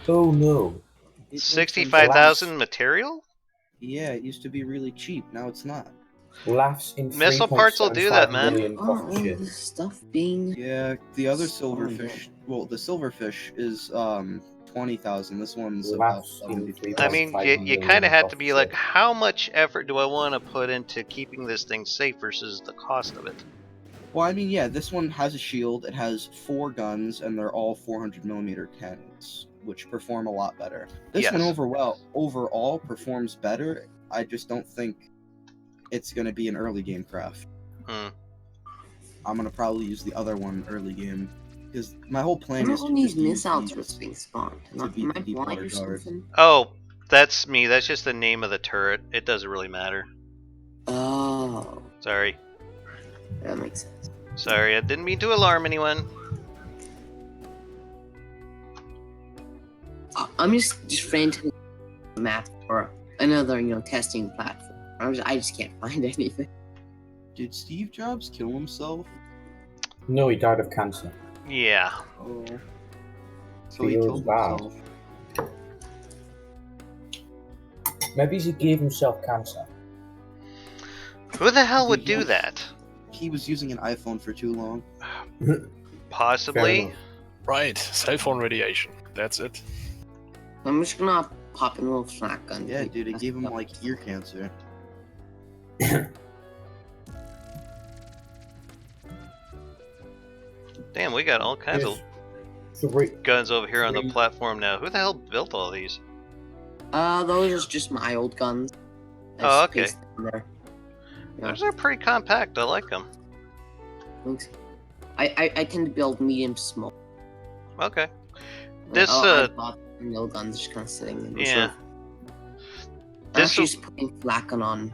Oh no. It went from- 65,000 material? Yeah, it used to be really cheap. Now it's not. Laughs in Missile parts will do that, man. million Oh, cost shit. this stuff being. Yeah, the other So silverfish. Well, the silverfish is 20,000. This one's Well, about that's 73. I mean, you kind of have to be like, how much effort do I want to put into keeping this thing safe versus the cost of it? Well, I mean, yeah, this one has a shield. It has 4 guns, and they're all 400mm cannons, which perform a lot better. This one Yes. overall performs better. I just don't think it's going to be an early game craft. Hmm. I'm going to probably use the other one early game, because my whole I plan don't is know to these just use missiles these what's being spawned. to Am beat I the blind Deepwater or Guard. something? Oh, that's me. That's just the name of the turret. It doesn't really matter. Oh, Sorry. that makes sense. Sorry, I didn't mean to alarm anyone. I'm just frantically on the map for another, testing platform. I just can't find anything. Did Steve Jobs kill himself? No, he died of cancer. Yeah. Oh. So he Feels killed bad. himself. Maybe he gave himself cancer. Who the hell would Dude, do yeah. that? He was using an iPhone for too long. Possibly. enough. Right, cell phone radiation. That's it. I'm just gonna pop in a little shotgun. Yeah, dude, it gave him like ear cancer. Damn, we got all kinds of So guns over here on the Three. platform now. Who the hell built all these? Those are just my old guns. I Oh, just okay. pasted them there. Yeah, Those are pretty compact. I like them. thanks. I tend to build medium to small. Okay. This, I bought mill guns just kind of sitting in yeah. reserve. I'm This actually just putting flak on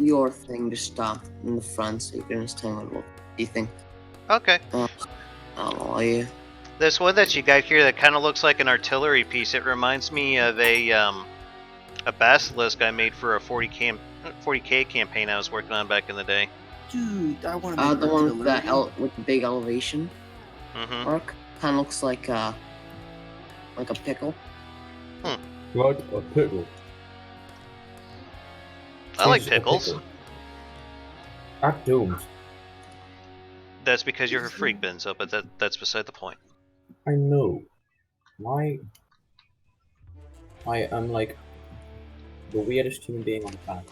your thing just in the front so you can just tell me what you think. Okay. Oh, yeah. This one that you got here that kind of looks like an artillery piece. It reminds me of a basilisk I made for a 40K campaign I was working on back in the day. Dude, I want to make The one with artillery. with the big elevation Mm-hmm. arc kind of looks like a pickle. Like a pickle. I like Tastes like a pickles. pickle. At doomed. That's because you're a freak, Benzo, but that's beside the point. I know. Why? I am like the weirdest human being on the planet.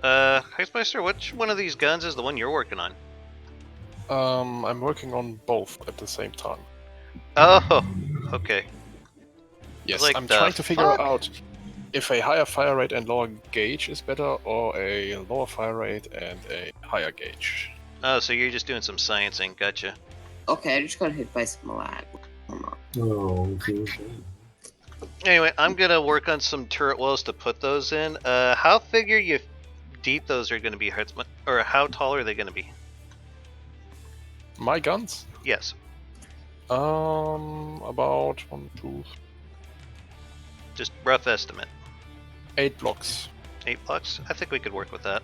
Heismeister, which one of these guns is the one you're working on? I'm working on both at the same time. Oh, okay. Yes, Like I'm the trying to figure fuck? out if a higher fire rate and lower gauge is better, or a lower fire rate and a higher gauge. Oh, so you're just doing some sciencing. Gotcha. Okay, I just got hit by some lag. Oh, Anyway, I'm gonna work on some turret walls to put those in. How figure you deep those are gonna be, or how tall are they gonna be? My guns? Yes. About 1, 2, Just rough estimate. 8 blocks. 8 blocks? I think we could work with that.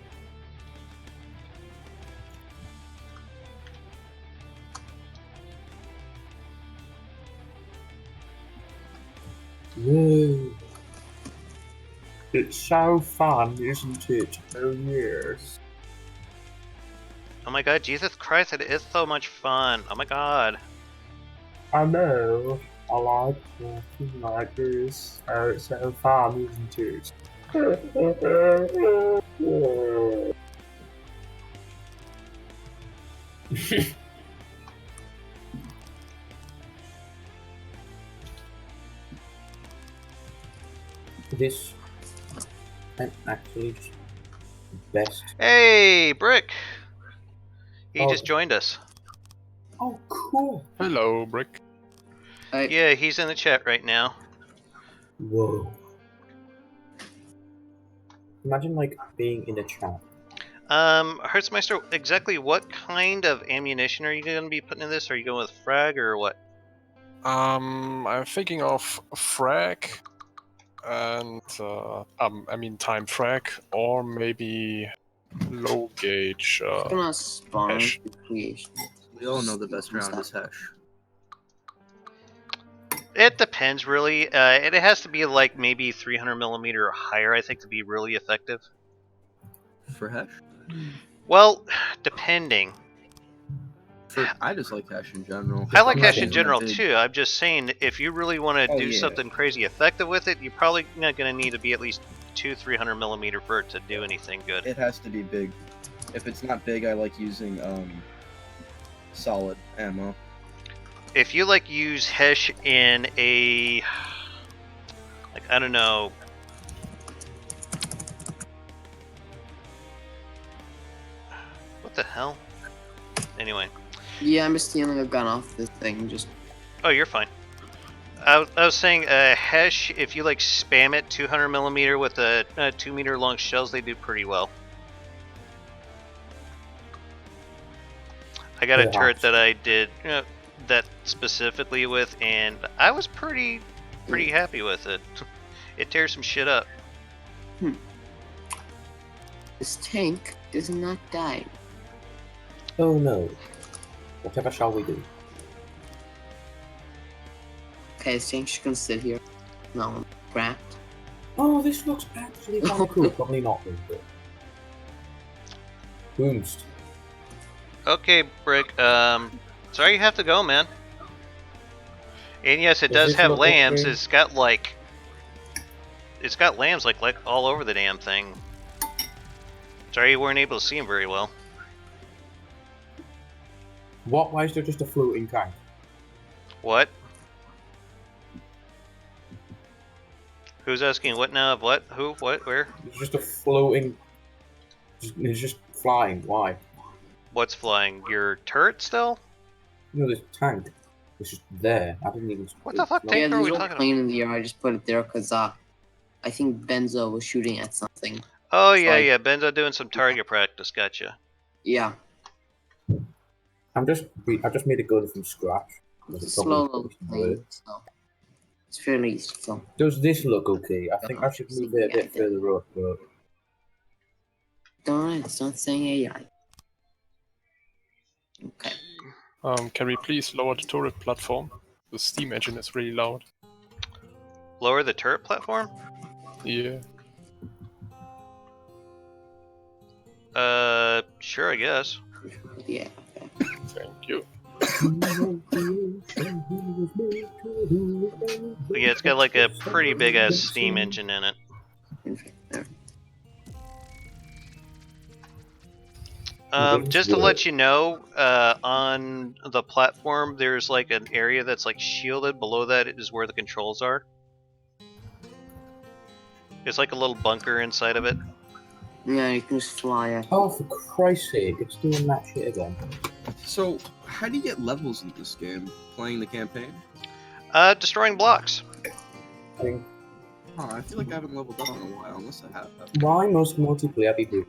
Whoa. It's so fun, isn't it? Oh yes. Oh my god, Jesus Christ, it is so much fun. Oh my god. I know. I like walking like this. Oh, it's so fun, isn't it? This I'm actually just the best. Hey, Brick! He Oh. just joined us. Oh, cool. Hello, Brick. Yeah, he's in the chat right now. Whoa. Imagine like being in a chat. Hertzmeister, exactly what kind of ammunition are you going to be putting in this? Are you going with frag or what? I'm thinking of frag and time frag, or maybe low gauge. I'm gonna spawn hash. creation. We all know the best round is hash. It depends, really. It has to be like maybe 300mm or higher, I think, to be really effective. For hash? Well, depending. I just like hash in general. I like Just hash in imagine general big- too. I'm just saying, if you really want to Oh, do yeah. something crazy effective with it, you're probably not going to need to be at least 200-300 millimeter for it to do anything good. It has to be big. If it's not big, I like using solid ammo. If you like use hash in a, like, I don't know, what the hell? Anyway. Yeah, I'm just stealing a gun off this thing. Just Oh, you're fine. I was saying, hash, if you like spam it 200 millimeter with a 2 meter long shells, they do pretty well. I got a Yeah. turret that I did that specifically with, and I was pretty happy with it. It tears some shit up. this tank does not die. Oh no. Whatever shall we do? Okay, this tank just gonna sit here. No, crap. Oh, this looks actually kind of cool. Probably not though, but... Boomst. Okay, Brick. Sorry you have to go, man. And yes, it Does does this have look lambs. okay? It's got lambs like all over the damn thing. Sorry you weren't able to see them very well. What? Why is there just a floating tank? What? Who's asking what now? What? Who? What? Where? It's just a floating... It's just flying. Why? What's flying? Your turret still? You know, this tank. It's just there. I didn't even... What the fuck it's tank Yeah, are there's we no talking plane in the air. I just put it there because I think Benzo was shooting at something. Oh yeah, Sorry. yeah. Benzo doing some target practice. Gotcha. Yeah, I just made a gun from scratch. it's a It slow probably little plane, so it's fairly easy to film. Does this look okay? I think I should move it a bit Yeah, further up, but... Darn it, it's not saying AI. Okay. Can we please lower the turret platform? The steam engine is really loud. Lower the turret platform? Yeah. Sure, I guess. Yeah. Thank you. But yeah, it's got like a pretty big ass steam engine in it. There. Just to let you know, on the platform, there's like an area that's like shielded. Below that is where the controls are. It's like a little bunker inside of it. Yeah, you can just fly it. Oh, for Christ's sake, it's doing that shit again. So, how do you get levels in this game? Playing the campaign? Destroying blocks. I think, Oh, I feel like I haven't leveled up in a while, unless I have. why must multiplayer be good?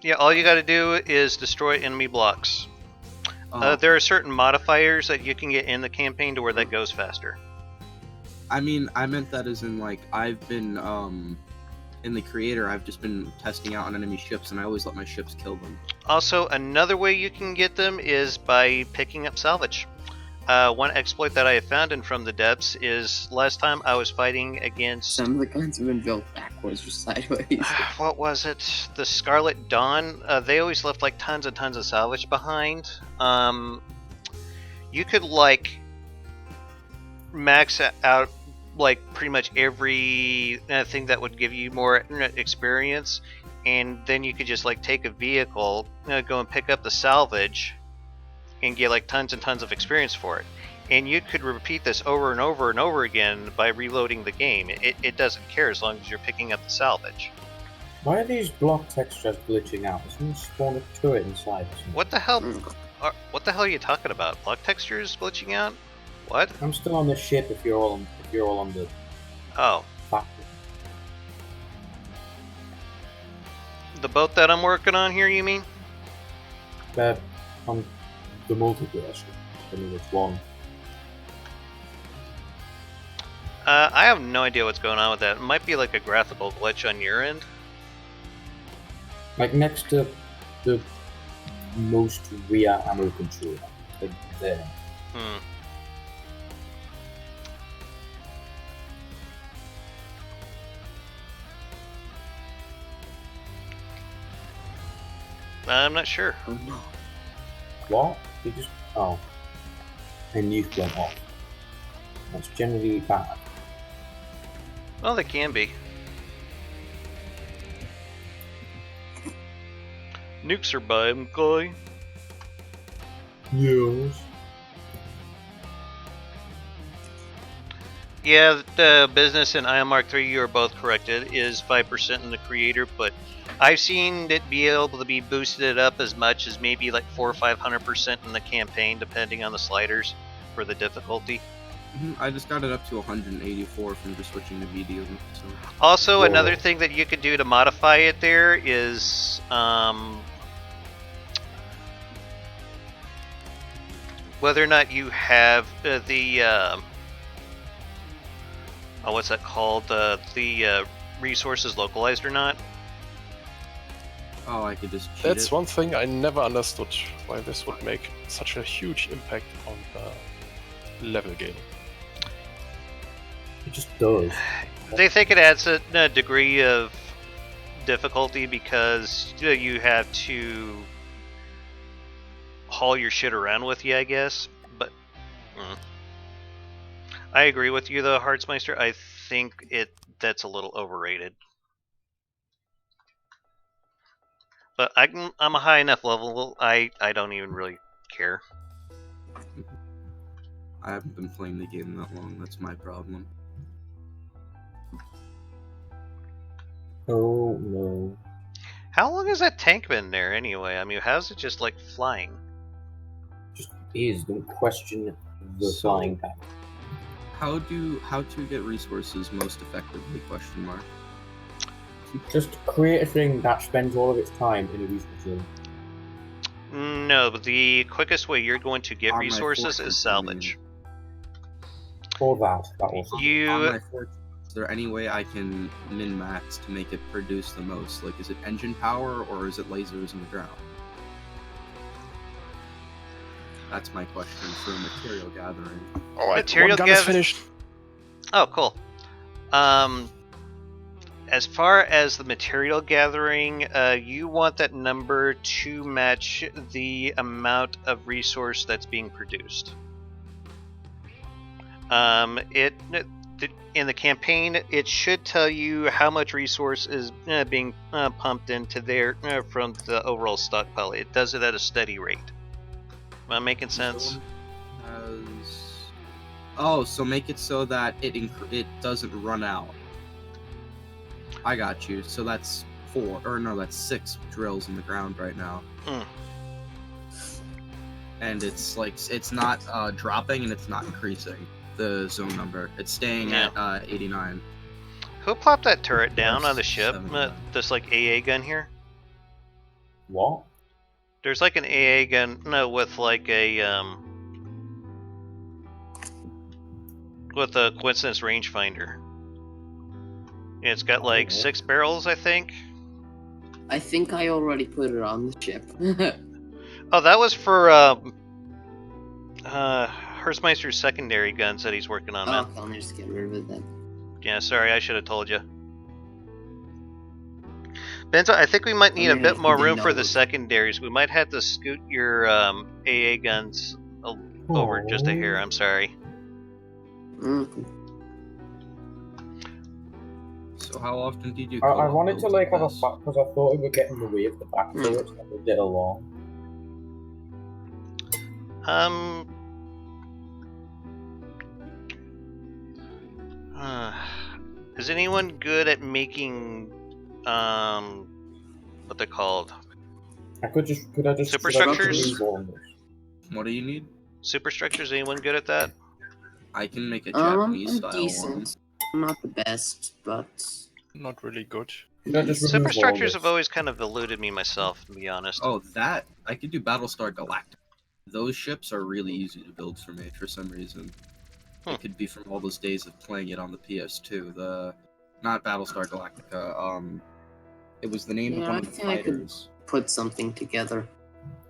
Yeah, all you gotta do is destroy enemy blocks. There are certain modifiers that you can get in the campaign to where that goes faster. I mean, I meant that as in, like, I've been, in the creator, I've just been testing out on enemy ships, and I always let my ships kill them. Also, another way you can get them is by picking up salvage. One exploit that I have found in From the Depths is last time I was fighting against... Some of the guns have been built backwards or sideways. What was it? The Scarlet Dawn? They always left like tons and tons of salvage behind. You could like max out like pretty much every thing that would give you more experience, and then you could just like take a vehicle, go and pick up the salvage, and get like tons and tons of experience for it. And you could repeat this over and over and over again by reloading the game. It doesn't care as long as you're picking up the salvage. Why are these block textures glitching out? There's no spawn a turret inside. Or something. What the hell? What the hell are you talking about? Block textures glitching out? What? I'm still on the ship if you're all on the Oh, factory. the boat that I'm working on here, you mean? On the multiplayer ship. I mean, it's one. I have no idea what's going on with that. It might be like a graphical glitch on your end. Like next to the most rear ammo controller. Like there. I'm not sure. Oh no. What? They just and nuke went off. That's generally bad. Well, they can be. Nukes are by McCoy. Yes. Yeah, the business and Ion Mark III, you are both correct. It is 5% in the creator, but I've seen it be able to be boosted up as much as maybe like 400 or 500% in the campaign, depending on the sliders for the difficulty. I just got it up to 184 from just switching to medium. So. Also, Whoa. another thing that you could do to modify it there is whether or not you have what's that called? The resources localized or not. Oh, I could just cheat That's it. one thing I never understood, why this would make such a huge impact on level gain. It just does. They think it adds a degree of difficulty because you have to haul your shit around with you, I guess. But I agree with you, though, Heartsmeister. I think that's a little overrated. But I'm a high enough level. I don't even really care. I haven't been playing the game that long. That's my problem. Oh no. How long has that tank been there anyway? I mean, how's it just like flying? Just is. Don't question the So- flying tank. How to get resources most effectively? Question mark. Just create a thing that spends all of its time in a resource room. No, but the quickest way you're going to get On my resources fortress, is salvage. Or that also. On You my fortress, is there any way I can min-max to make it produce the most? Like, is it engine power or is it lasers in the ground? That's my question for material gathering. Alright, Material one gun is gather- finished. Oh, cool. As far as the material gathering, you want that number to match the amount of resource that's being produced. In the campaign, it should tell you how much resource is being pumped into there from the overall stockpile. It does it at a steady rate. Am I making sense? Oh, so make it so that it doesn't run out. I got you. So that's 6 drills in the ground right now. And it's like it's not dropping and it's not increasing the zone number. It's staying at 89. Who plopped that turret down on the That's ship? 79. This like AA gun here? What? There's like an AA gun with like a with a coincidence rangefinder. Yeah, it's got like 6 barrels, I think. I think I already put it on the ship. Oh, that was for Hearstmeister's secondary guns that he's working on, man. Okay, let me just get rid of it then. Yeah, sorry, I should have told you. Benzo, I think we might need a mean, bit if more we room didn't for know the it. secondaries. We might have to scoot your AA guns over just a hair. I'm sorry. So how often did you? I wanted to like have a this? back because I thought it would get in the way of the back turrets and we did along. Is anyone good at making what they're called? Could I just Superstructures? remove all of those? What do you need? Superstructures? Anyone good at that? I can make a I'm Japanese style decent. one. I'm not the best, but Not really good. Could I just remove all of Superstructures this? have always kind of eluded me myself, to be honest. Oh, that I could do Battlestar Galactica. Those ships are really easy to build for me for some reason. It could be from all those days of playing it on the PS2. Not Battlestar Galactica. It was the name of one I of the think I could fighters. put something together.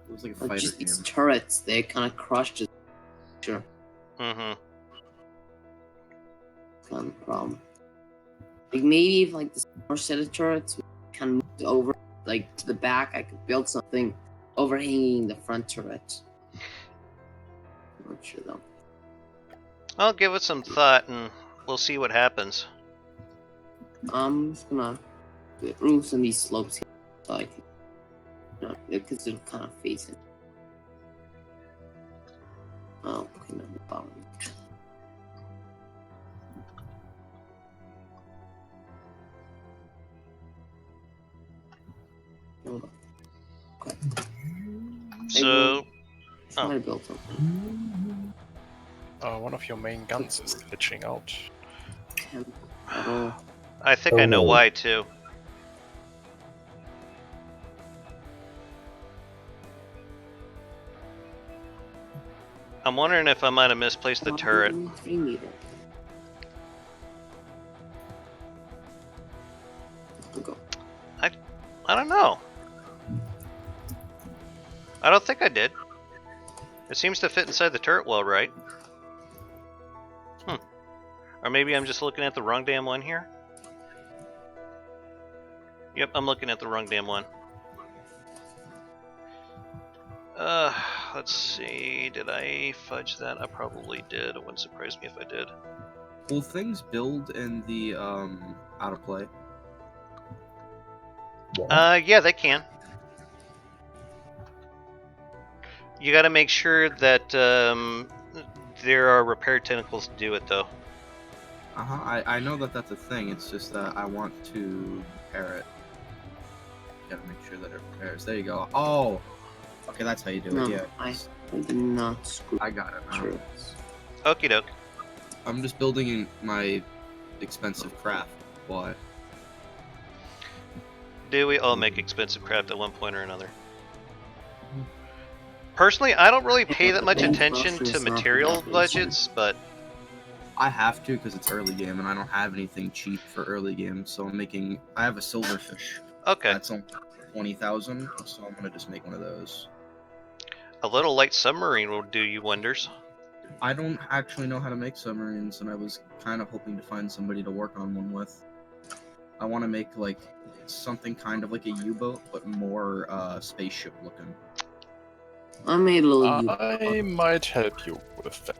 It was like a Like fighter just game. these turrets, they kind of crushed it. Sure, Mm-hmm. kind of the problem. Like maybe if like this more set of turrets kind of moved over like to the back, I could build something overhanging the front turret. not sure though. I'll give it some thought and we'll see what happens. I'm just gonna loosen these slopes here so I can, because it'll kind of face it. Oh, okay, no, the bottom. Hold on. Okay. So, Try to build something. One of your main guns is glitching out. I think I know why too. I'm wondering if I might have misplaced the turret. 3 meters. Go. I don't know. I don't think I did. It seems to fit inside the turret well, right? Or maybe I'm just looking at the wrong damn one here? Yep, I'm looking at the wrong damn one. Let's see. Did I fudge that? I probably did. It wouldn't surprise me if I did. Will things build in the out of play? Yeah, they can. You gotta make sure that there are repair tentacles to do it, though. I know that that's a thing. It's just that I want to repair it. Gotta make sure that it repairs. There you go. Oh, okay, that's how you do it. Yeah. I did not screw. I got it now. True. Okie doke. I'm just building in my expensive craft. Why? Do we all make expensive craft at one point or another? Personally, I don't really pay that much attention to material budgets, but I have to because it's early game and I don't have anything cheap for early game. So I have a silverfish. okay. That's only 20,000, so I'm gonna just make one of those. A little light submarine will do you wonders. I don't actually know how to make submarines, and I was kind of hoping to find somebody to work on one with. I want to make like something kind of like a U-boat, but more spaceship looking. I made a little. I might help you with that.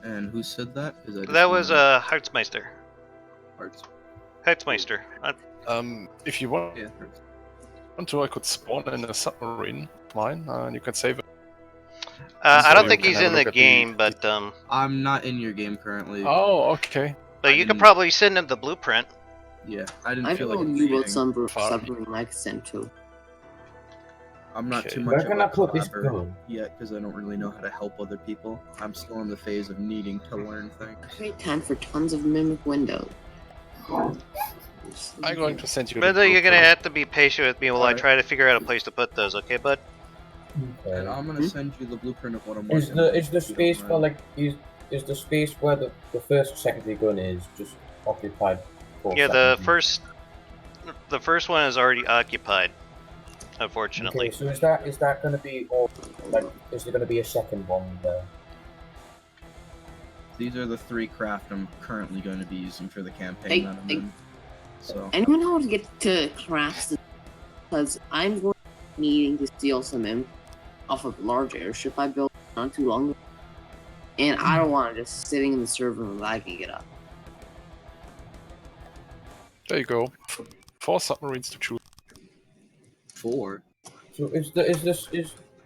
And who said that? That was Hartzmeister. Hearts. Hartzmeister. If you want Yeah. to, I could spawn in a submarine of mine, and you can save it. I So don't you think can he's have a in the look at the- game, but I'm not in your game currently. Oh, okay. you could probably send him the blueprint. Yeah, I didn't I feel don't like know you wrote cheating. submarine like sent to. I'm not Okay. too Where much of can a I put this collabor gun? yet because I don't really know how to help other people. I'm still in the phase of needing to learn things. Great time for tons of mimic windows. I'm going to send you. But the you're gonna blueprint. have to be patient with me while I Alright. try to figure out a place to put those, okay, bud? And I'm gonna send you the blueprint of what I'm Is working the on, is the if you don't space for mind. like is the space where the first secondary gun is just occupied? For Yeah, the secondary? first one is already occupied, unfortunately. Okay, so is that going to be all like? Is there going to be a second one there? These are the 3 craft I'm currently going to be using for the campaign that I'm in. So Anyone know how to get to crafts? Because I'm going to be needing to steal some imp off of a large airship I built not too long ago. And I don't want it just sitting in the server until I can get up. There you go. 4 submarines to choose. 4. So is this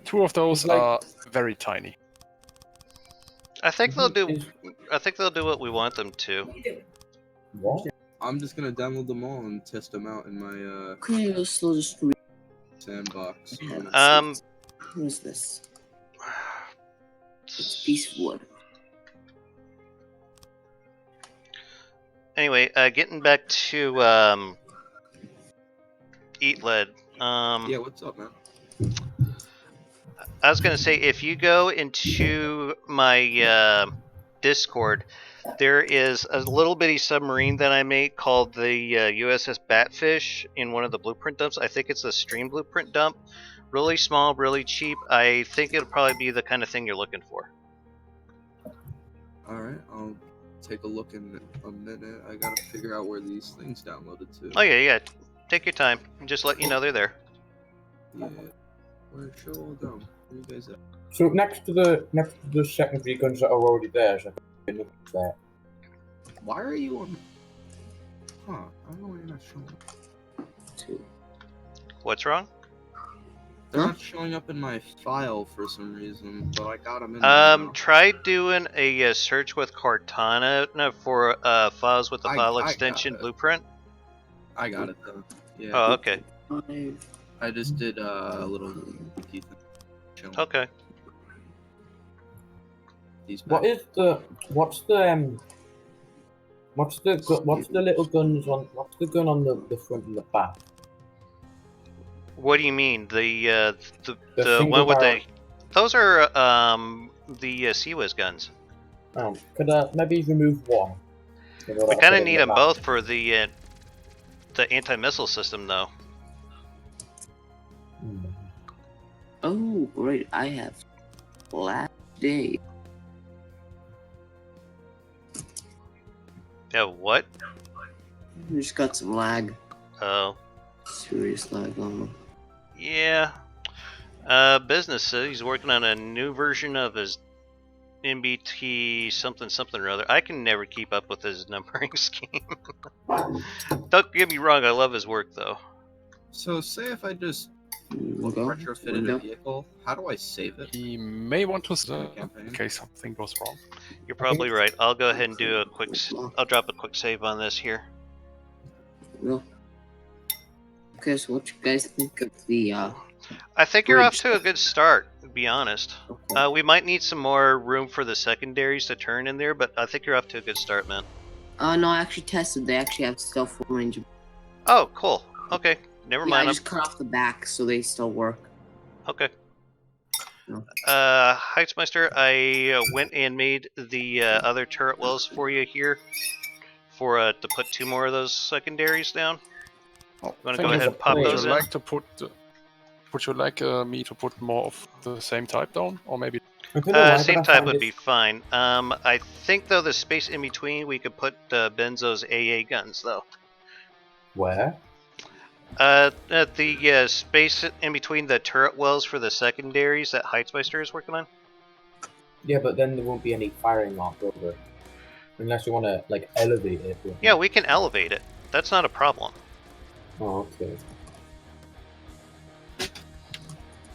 2 of those Like- are very tiny. I think they'll do. is I think they'll do what we want them to. what? I'm just gonna download them all and test them out in my Okay, let's still just read. sandbox. What is this? It's a piece of wood. Anyway, getting back to Eat Lead. Yeah, what's up, man? I was gonna say, if you go into my Discord, there is a little bitty submarine that I made called the USS Batfish in one of the blueprint dumps. I think it's a stream blueprint dump. Really small, really cheap. I think it'll probably be the kind of thing you're looking for. Alright, I'll take a look in a minute. I gotta figure out where these things downloaded to. Oh yeah. Take your time. Just let you know they're there. Yeah. Where show all down? You guys are... So next to the secondary guns that are already there, so I look at that. Why are you on... Huh, I don't know why you're not showing up. Two. What's wrong? They're Huh? not showing up in my file for some reason, but I got them in there now. Try doing a search with Cortana for files with the file I got extension it. Blueprint. I got it though. Yeah. Oh, okay. I just did a little teeth. Okay. These What back. is the what's the little guns on what's the gun on the front and the back? What do you mean? The single one with barrel. those are the Siwas guns. Could maybe remove one? We kind of need them both for the anti-missile system, though. Oh, great! I have last day. Yeah, what? We just got some lag. Oh. Serious lag on. Yeah. Business says he's working on a new version of his MBT something or other. I can never keep up with his numbering scheme. Don't get me wrong, I love his work though. So say if I just We'll go. retrofitted a vehicle, how do I save it? He may want to campaign. in case something goes wrong. You're probably right. I'll go ahead and do a quick. I'll drop a quick save on this here. Well. Okay, so what you guys think of the I think you're off bridge? to a good start, to be honest. Okay. We might need some more room for the secondaries to turn in there, but I think you're off to a good start, man. No, I actually tested. They actually have stealth range. Oh, cool. Okay, never Yeah, mind. I just cut off the back so they still work. Okay. No. Heitzmeister, I went and made the other turret wells for you here for to put 2 more of those secondaries down. Oh, Wanna go ahead and pop would those you in? like to put? Would you like me to put more of the same type down, or maybe? Same type would be fine. I think though the space in between we could put Benzo's AA guns though. Where? At the space in between the turret wells for the secondaries that Heitzmeister is working on. Yeah, but then there won't be any firing mark over it. Unless you want to, like, elevate it. Yeah, we can elevate it. That's not a problem. Oh, okay.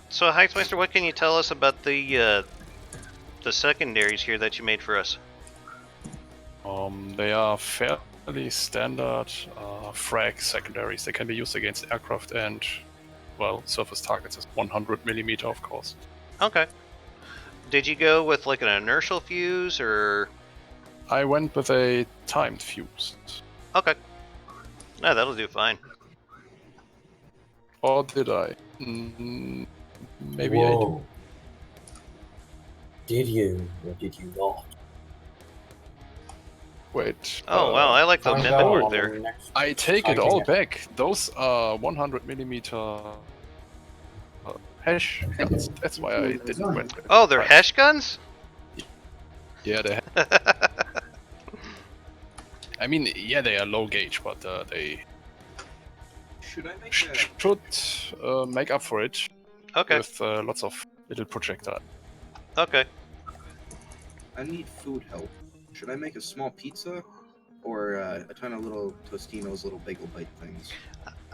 So, Heitzmeister, what can you tell us about the secondaries here that you made for us? They are fairly standard frag secondaries. They can be used against aircraft and, well, surface targets. Is 100mm, of course. Okay. Did you go with like an inertial fuse or? I went with a timed fuse. Okay. No, that'll do fine. Or did I? Maybe Whoa. Did you or did you not? Wait. Oh wow, I like the Find amendment out work on the there. next I take it fighting all it. back. Those are 100mm hash guns. That's why I didn't went with it. Oh, they're Hesh guns? Yeah, they. I mean, yeah, they are low gauge, but they Should I make should make up for it Okay. with lots of little projectile. Okay. I need food help. Should I make a small pizza? Or a ton of little Tostinos, little bagel bite things?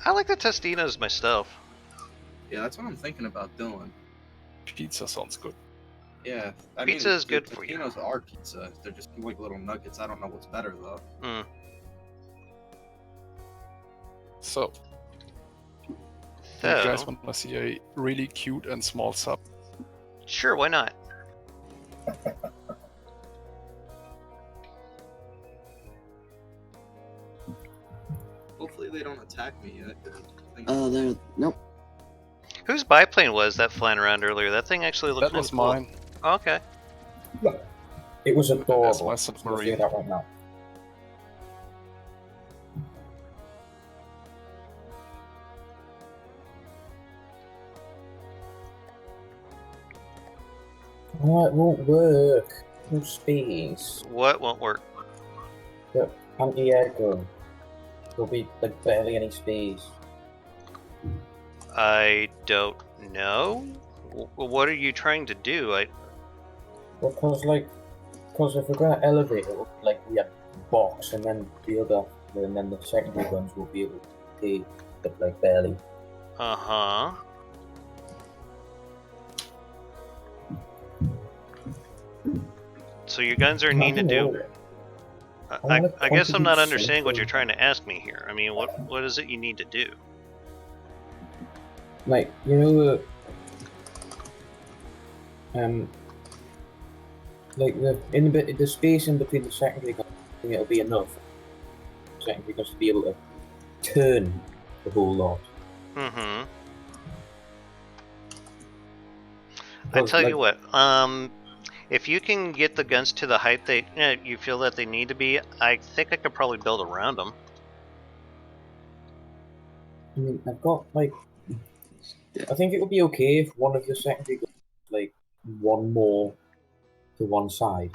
I like the Tostinos myself. Yeah, that's what I'm thinking about doing. Pizza sounds good. Yeah, Pizza is good for you. Tostinos are pizza. They're just like little nuggets. I don't know what's better though. Hmm. So, So, you guys want to see a really cute and small sub? sure, why not? Hopefully they don't attack me yet. There. Nope. Whose biplane was that flying around earlier? That thing actually looked That was cool. mine. Okay. It was adorable. That's my I'll say submarine. that right now. Oh, it won't work. No space. What won't work? The anti-air gun. There'll be like barely any space. I don't know. What are you trying to do? Because if we're gonna elevate it, like we have box, and then the secondary guns will be able to take it like barely. Uh-huh. So your guns are needing to do... I guess I'm not understanding what you're trying to ask me here. I mean, what is it you need to do? Like, you know, like the space in between the secondary guns, I think it'll be enough for secondary guns to be able to turn the whole lot. Mm-hmm. I tell you what, if you can get the guns to the height you feel that they need to be, I think I could probably build around them. I mean, I've got like, I think it would be okay if one of the secondary guns like one more to one side,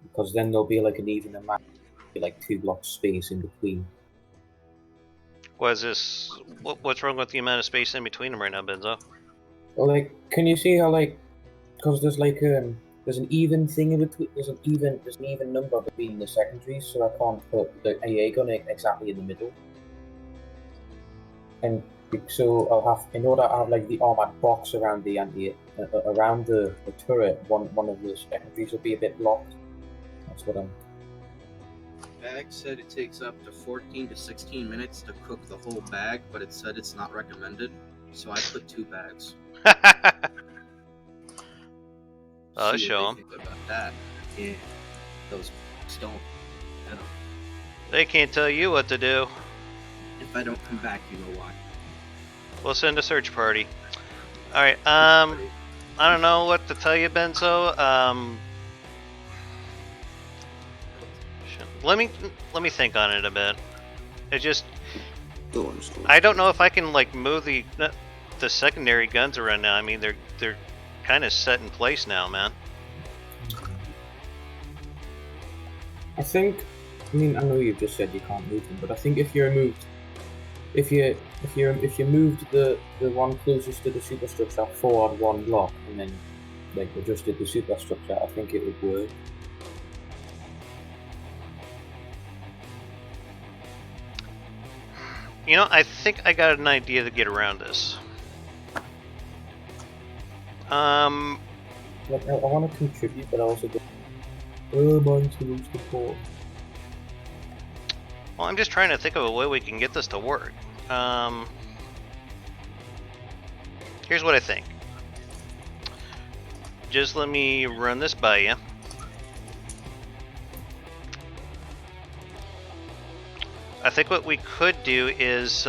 because then there'll be like an even amount, like 2 blocks space in between. What's wrong with the amount of space in between them right now, Benzo? Well, like, can you see how like, because there's like there's an even thing in between, there's an even number between the secondaries, so I can't put the AA gun exactly in the middle. And so I'll have, in order to have like the armored box around the around the turret, one of the secondaries will be a bit blocked. That's what I'm. Bag said it takes up to 14 to 16 minutes to cook the whole bag, but it said it's not recommended, so I put 2 bags. I'll See show what them. they think about that. Yeah, those don't. I don't. They can't tell you what to do. If I don't come back, you know why. We'll send a search party. Alright, I don't know what to tell you, Benzo. Let me think on it a bit. It just... I don't know if I can like move the secondary guns around now. I mean, they're kind of set in place now, man. I think. I mean, I know you've just said you can't move them, but I think if you moved the one closest to the superstructure forward 1 block and then like adjusted the superstructure, I think it would work. You know, I think I got an idea to get around this. Like, I want to contribute, but I also don't. Mine to lose the port. Well, I'm just trying to think of a way we can get this to work. Here's what I think. Just let me run this by you. I think what we could do is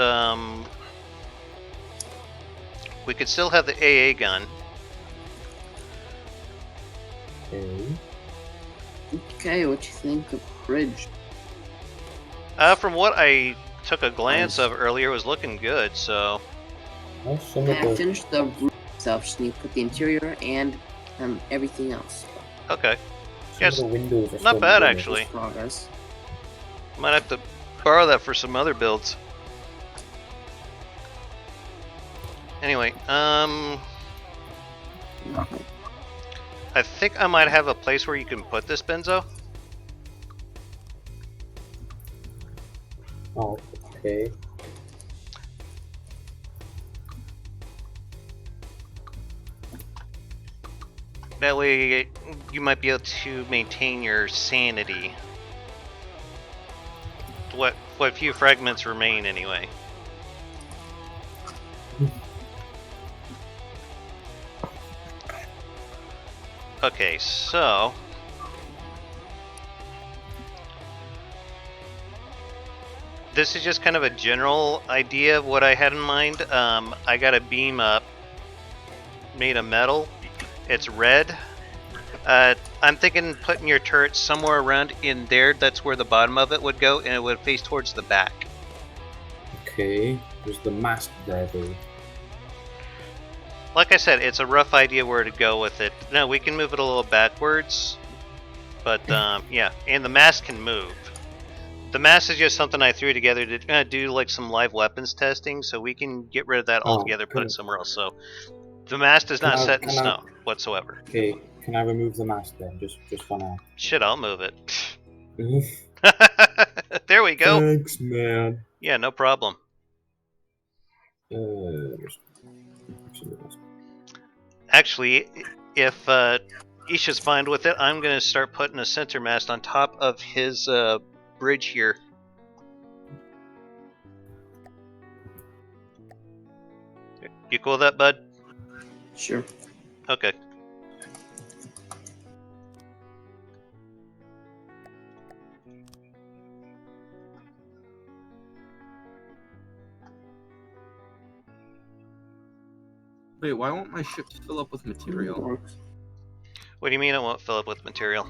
we could still have the AA gun. Okay, what you think of bridge? From what I took a glance of earlier, it was looking good. So I finished the roof stuff, just need to put the interior and everything else. Okay. Yes, the windows are not still bad moving. actually. Progress. Might have to borrow that for some other builds. Anyway, I think I might have a place where you can put this, Benzo. Oh, okay. That way, you might be able to maintain your sanity. What few fragments remain, anyway. Okay, so this is just kind of a general idea of what I had in mind. I got a beam up made of metal. It's red. I'm thinking putting your turret somewhere around in there. That's where the bottom of it would go, and it would face towards the back. Okay, there's the mast there though. Like I said, it's a rough idea where to go with it. No, we can move it a little backwards, but yeah, and the mast can move. The mast is just something I threw together to do like some live weapons testing, so we can get rid of that altogether, put it somewhere else. So The mast is not set in Can I- stone whatsoever. Okay, can I remove the mast then? Just for now. Shit, I'll move it. There we go. Thanks, man. Yeah, no problem. Actually, if Isha's fine with it, I'm going to start putting a center mast on top of his bridge here. You cool with that, bud? Sure. Okay. Wait, why won't my ships fill up with material? What do you mean it won't fill up with material?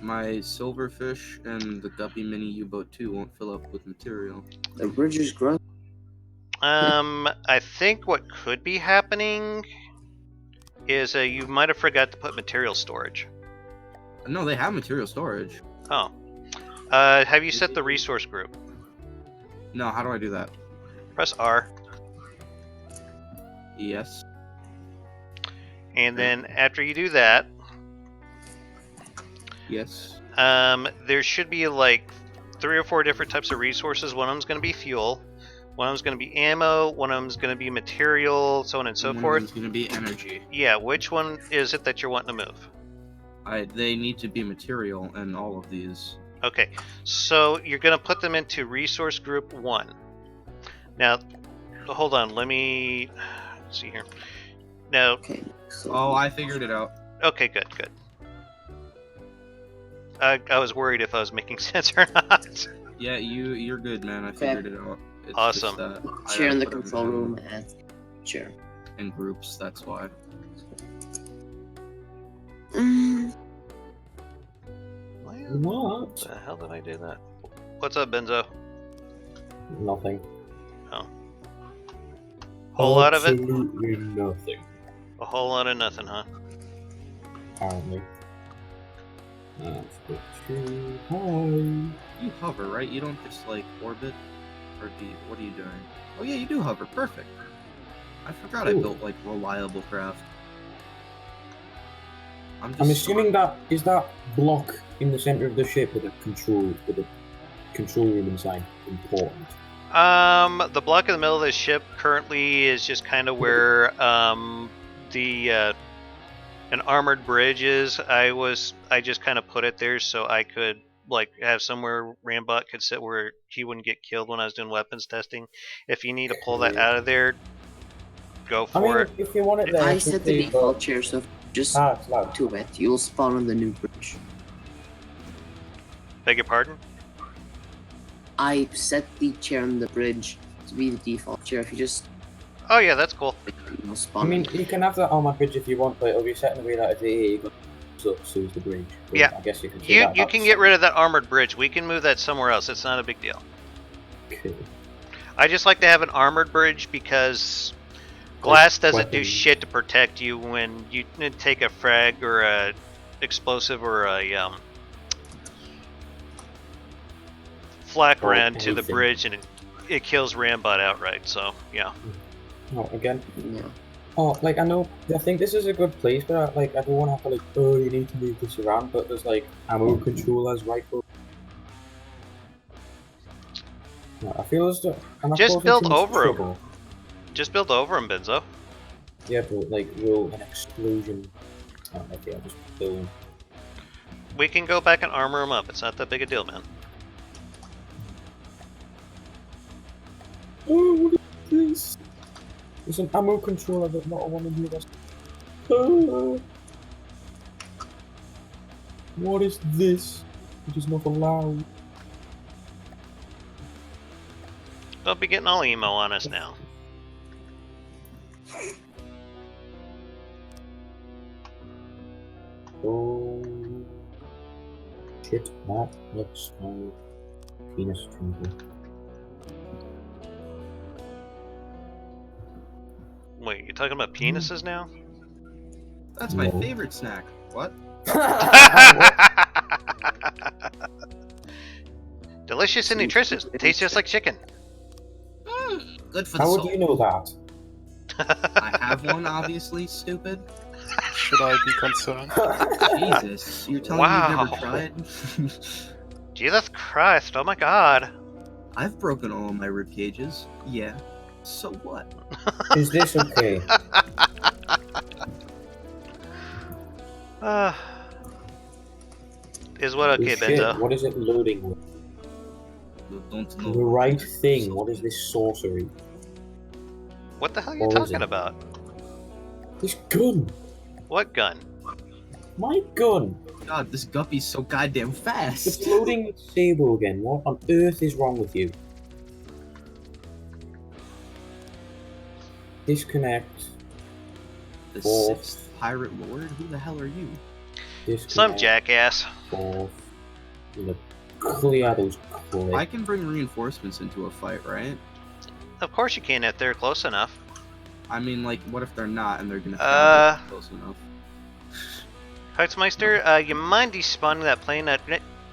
My silverfish and the Guppy Mini U-Boat 2 won't fill up with material. The bridge is growing. I think what could be happening is you might have forgot to put material storage. No, they have material storage. Oh. Have you set the resource group? No, how do I do that? Press R. Yes. And then after you do that, Yes. there should be like 3 or 4 different types of resources. One of them's going to be fuel. One of them's going to be ammo. One of them's going to be material, so on and so One of forth. them's gonna be energy. Yeah, which one is it that you're wanting to move? They need to be material in all of these. Okay, so you're going to put them into resource group 1. Now, hold on, let me see here. Now, Okay. So Oh, I figured it out. okay, good. I was worried if I was making sense or not. Yeah, you're good, man. I Okay. figured it out. It's Awesome. Just that I chair gotta in the put 'em control room and chair. in groups. That's why. What? The hell did I do that? What's up, Benzo? Nothing. Whole lot of it? Absolutely nothing. A whole lot of nothing, huh? Apparently. That's a bit too high. You hover, right? You don't just like orbit, or what are you doing? Oh yeah, you do hover. Perfect. I forgot I Cool. built like reliable craft. I'm I'm assuming that is that block in the center of the ship with a control room inside important. The block in the middle of the ship currently is just kind of where an armored bridge is. I just kind of put it there so I could like have somewhere Rambot could sit where he wouldn't get killed when I was doing weapons testing. If you need to pull that out of there, go I mean, for it. if you want it there, I it's set the okay, default but- chair, so just it's loud. to it, you'll spawn on the new bridge. Beg your pardon? I set the chair on the bridge to be the default chair. If you just Oh yeah, that's cool. you'll I spawn. mean, you can have that on my bridge if you want, but it'll be set in a way that if it so is the bridge. So Yeah. I guess you can say You that. you can get rid of that armored bridge. We can move that somewhere else. It's not a big deal. Okay. I just like to have an armored bridge because glass doesn't do weapons. shit to protect you when you take a frag or a explosive or a flak Or round to the anything. bridge and it kills Rambot outright. So yeah. No, again. Yeah. Oh, like I know. I think this is a good place, but I don't want to have to like. Oh, you need to move this around. But there's like ammo controllers right. No, I feel as though. am I Just causing build too much over 'em. trouble? Just build over him, Benzo. Yeah, but like, will an explosion? Oh, okay, I'll just build. We can go back and armor him up. It's not that big a deal, man. Oh, what is this? It's an ammo controller, but not a one of the rest. Oh. What is this? It is not allowed. Don't be getting all emo on us now. Oh. Shit, that looks like penis twinkle. Wait, you talking about penises now? That's my No. favorite snack. What? Delicious and nutritious. Tastes just like chicken. Good for the How would soul. you know that? I have one, obviously, stupid. Should I be concerned? Jesus, you're telling me you've never tried? Jesus Christ! Oh my God! I've broken all of my rib cages. Yeah. So what? Is this okay? Is what okay, This shit, Benzo? what is it loading with? Don't The know. right thing, what is this sorcery? What the hell are you Or is talking it? about? This gun! What gun? My gun! God, this guppy's so goddamn It's fast. loading with Sable again. What on earth is wrong with you? Disconnect. The Fourth. sixth pirate lord? Who the hell are you? Disconnect. Some jackass. Fourth. I'm gonna clear those clips. I can bring reinforcements into a fight, right? Of course you can if they're close enough. I mean, like, what if they're not and they're gonna fail close enough? Huxmeister, you mind despawning that plane?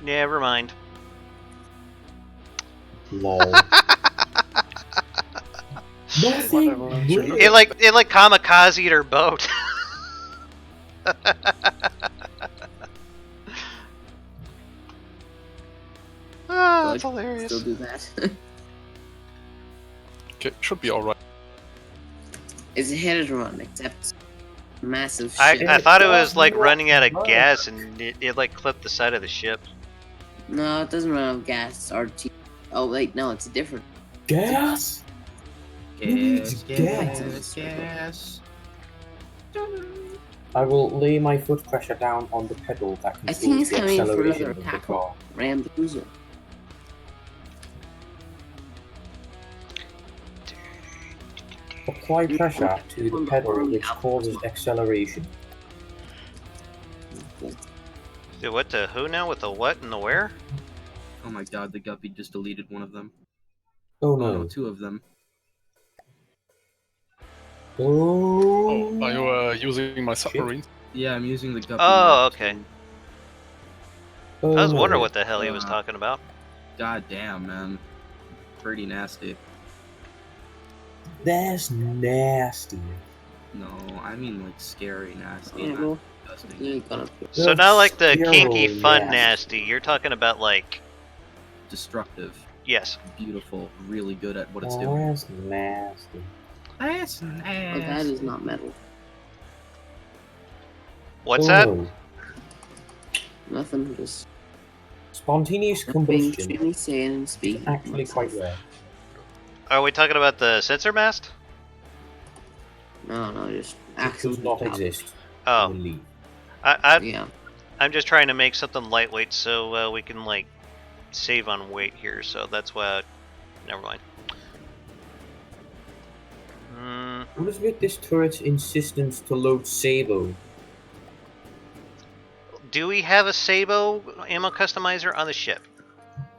Never mind. Lol. Nothing. Whatever. Really? It like kamikaze their boat. Ah, that's But hilarious. Still do that. Okay, should be alright. It's a hit and run, except massive I ship. thought it was like It does running out of not gas and it like clipped the side of the ship. No, it doesn't run out of gas. RT. Oh wait, no, it's a different. Gas? Gas, Gas. gas. I will lay my foot pressure down on the pedal that I think controls he's the coming in for acceleration another of the attack. car. Ram the cruiser. Apply pressure to the pedal which causes acceleration. Dude, what the who now with the what and the where? Oh my god, the guppy just deleted one of them. Oh Oh no, no. two of them. Oh. Are you using my submarine? Yeah, I'm using the guppy. Oh, map okay. to- I was no. wondering what the hell he was talking about. God damn, man. Pretty nasty. That's nasty. No, I mean like scary nasty. Yeah, Not well, disgusting. you ain't gonna. So not like the That's kinky sterile fun nasty. nasty. You're talking about like Destructive. yes. Beautiful. Really good at what it's doing. That's nasty. That's Oh, that is not metal. What's Oh, that? no. Nothing. Just Spontaneous being combustion extremely sane and is speaking. actually quite rare. Are we talking about the sensor mast? No, just It axles. does not on top. exist. Oh, Believe. Yeah. I'm just trying to make something lightweight so we can like save on weight here. So that's why. Never mind. What is with this turret's insistence to load Sabo? Do we have a Sabo ammo customizer on the ship?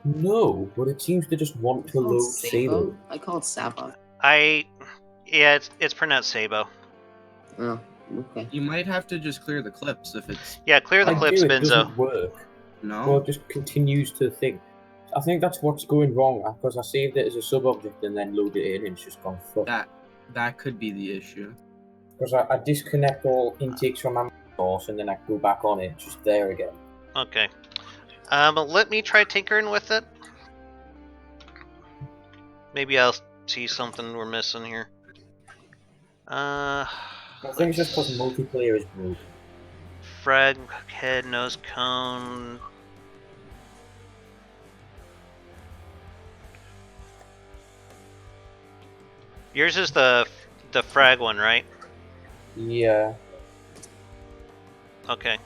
No, but it seems to just want to load Sabo. I call it Sabo. Yeah, it's pronounced Sabo. Oh, okay. You might have to just clear the clips if it's Yeah, clear the I clips, do, it Benzo. doesn't work. no. Well, it just continues to think. I think that's what's going wrong, because I saved it as a sub-object and then loaded it in and it's just gone fuck. That could be the issue. Because I disconnect all intakes from my source and then I go back on it, it's just there again. Okay. Let me try tinkering with it. Maybe I'll see something we're missing here. I think it's just because multiplayer is broken. Frag head nose cone. Yours is the frag one, right? Yeah. Okay.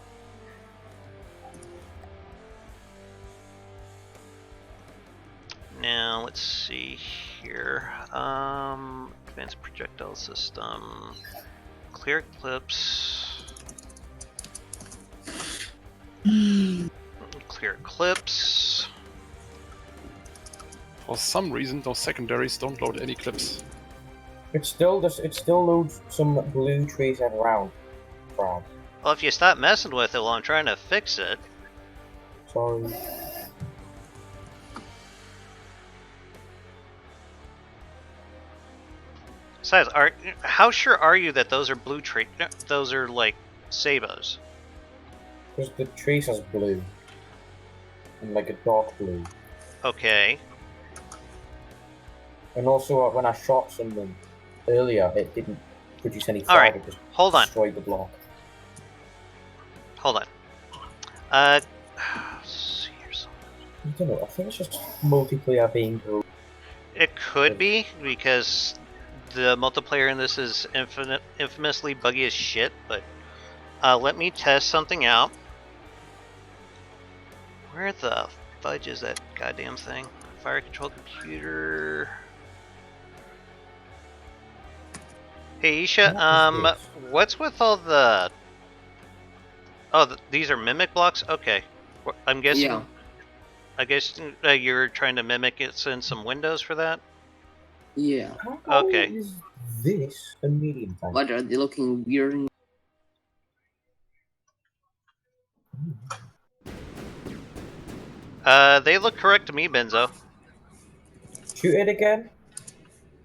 Now let's see here. Advanced projectile system. Clear clips. Clear clips. For some reason, those secondaries don't load any clips. It still loads some blue tracer round from. Well, if you stop messing with it while I'm trying to fix it. Sorry. Besides, how sure are you that those are those are like sabos? Because the tracer's blue. And like a dark blue. Okay. And also, when I shot someone earlier, it didn't produce any All right, fire. It just hold on. destroyed the block. Hold on. Let's see here something. I don't know. I think it's just multiplayer being broken. It could be because the multiplayer in this is infamously buggy as shit. But let me test something out. Where the fudge is that goddamn thing? Fire control computer. Hey Isha, What is what's with all the? Oh, these are mimic blocks. Okay, I'm guessing. Yeah. I guess you're trying to mimic it in some windows for that. Yeah. How Okay. is this a medium tank? What are they looking weird? They look correct to me, Benzo. Shoot it again?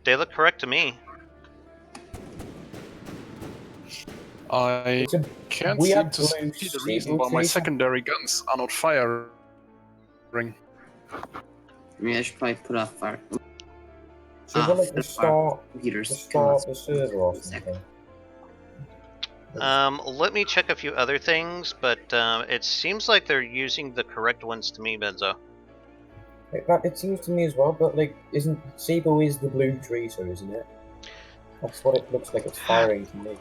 They look correct to me. I It's a can't weird seem to blue see the reason Sable why my tracer. secondary guns are not firing. Maybe I should probably put off fire. So we'll like the start computers. the server or something. Let me check a few other things, but it seems like they're using the correct ones to me, Benzo. It seems to me as well, but like, isn't Sable is the blue tracer, isn't it? That's what it looks like it's firing to me.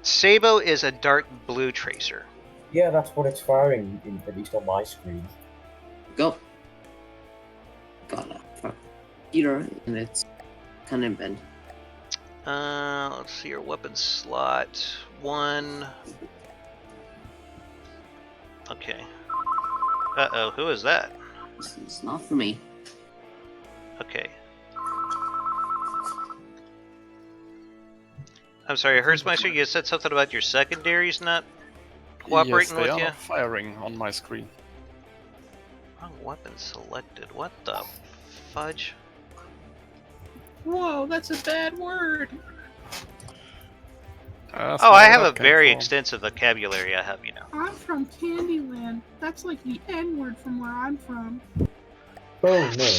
Sabo is a dark blue tracer. Yeah, that's what it's firing, at least on my screen. Go. Got a computer, and it's kind of bent. Let's see your weapon slot. 1. Okay. Uh-oh, who is that? It's not for me. Okay. I'm sorry, Hertzmeister, you said something about your secondaries not cooperating yes, they with are you? not firing on my screen. Wrong weapon selected. What the fudge? Whoa, that's a bad word. That's Oh, not I where have that a came very from. extensive vocabulary, I have, you know. I'm from Candyland. That's like the N word from where I'm from. Oh no.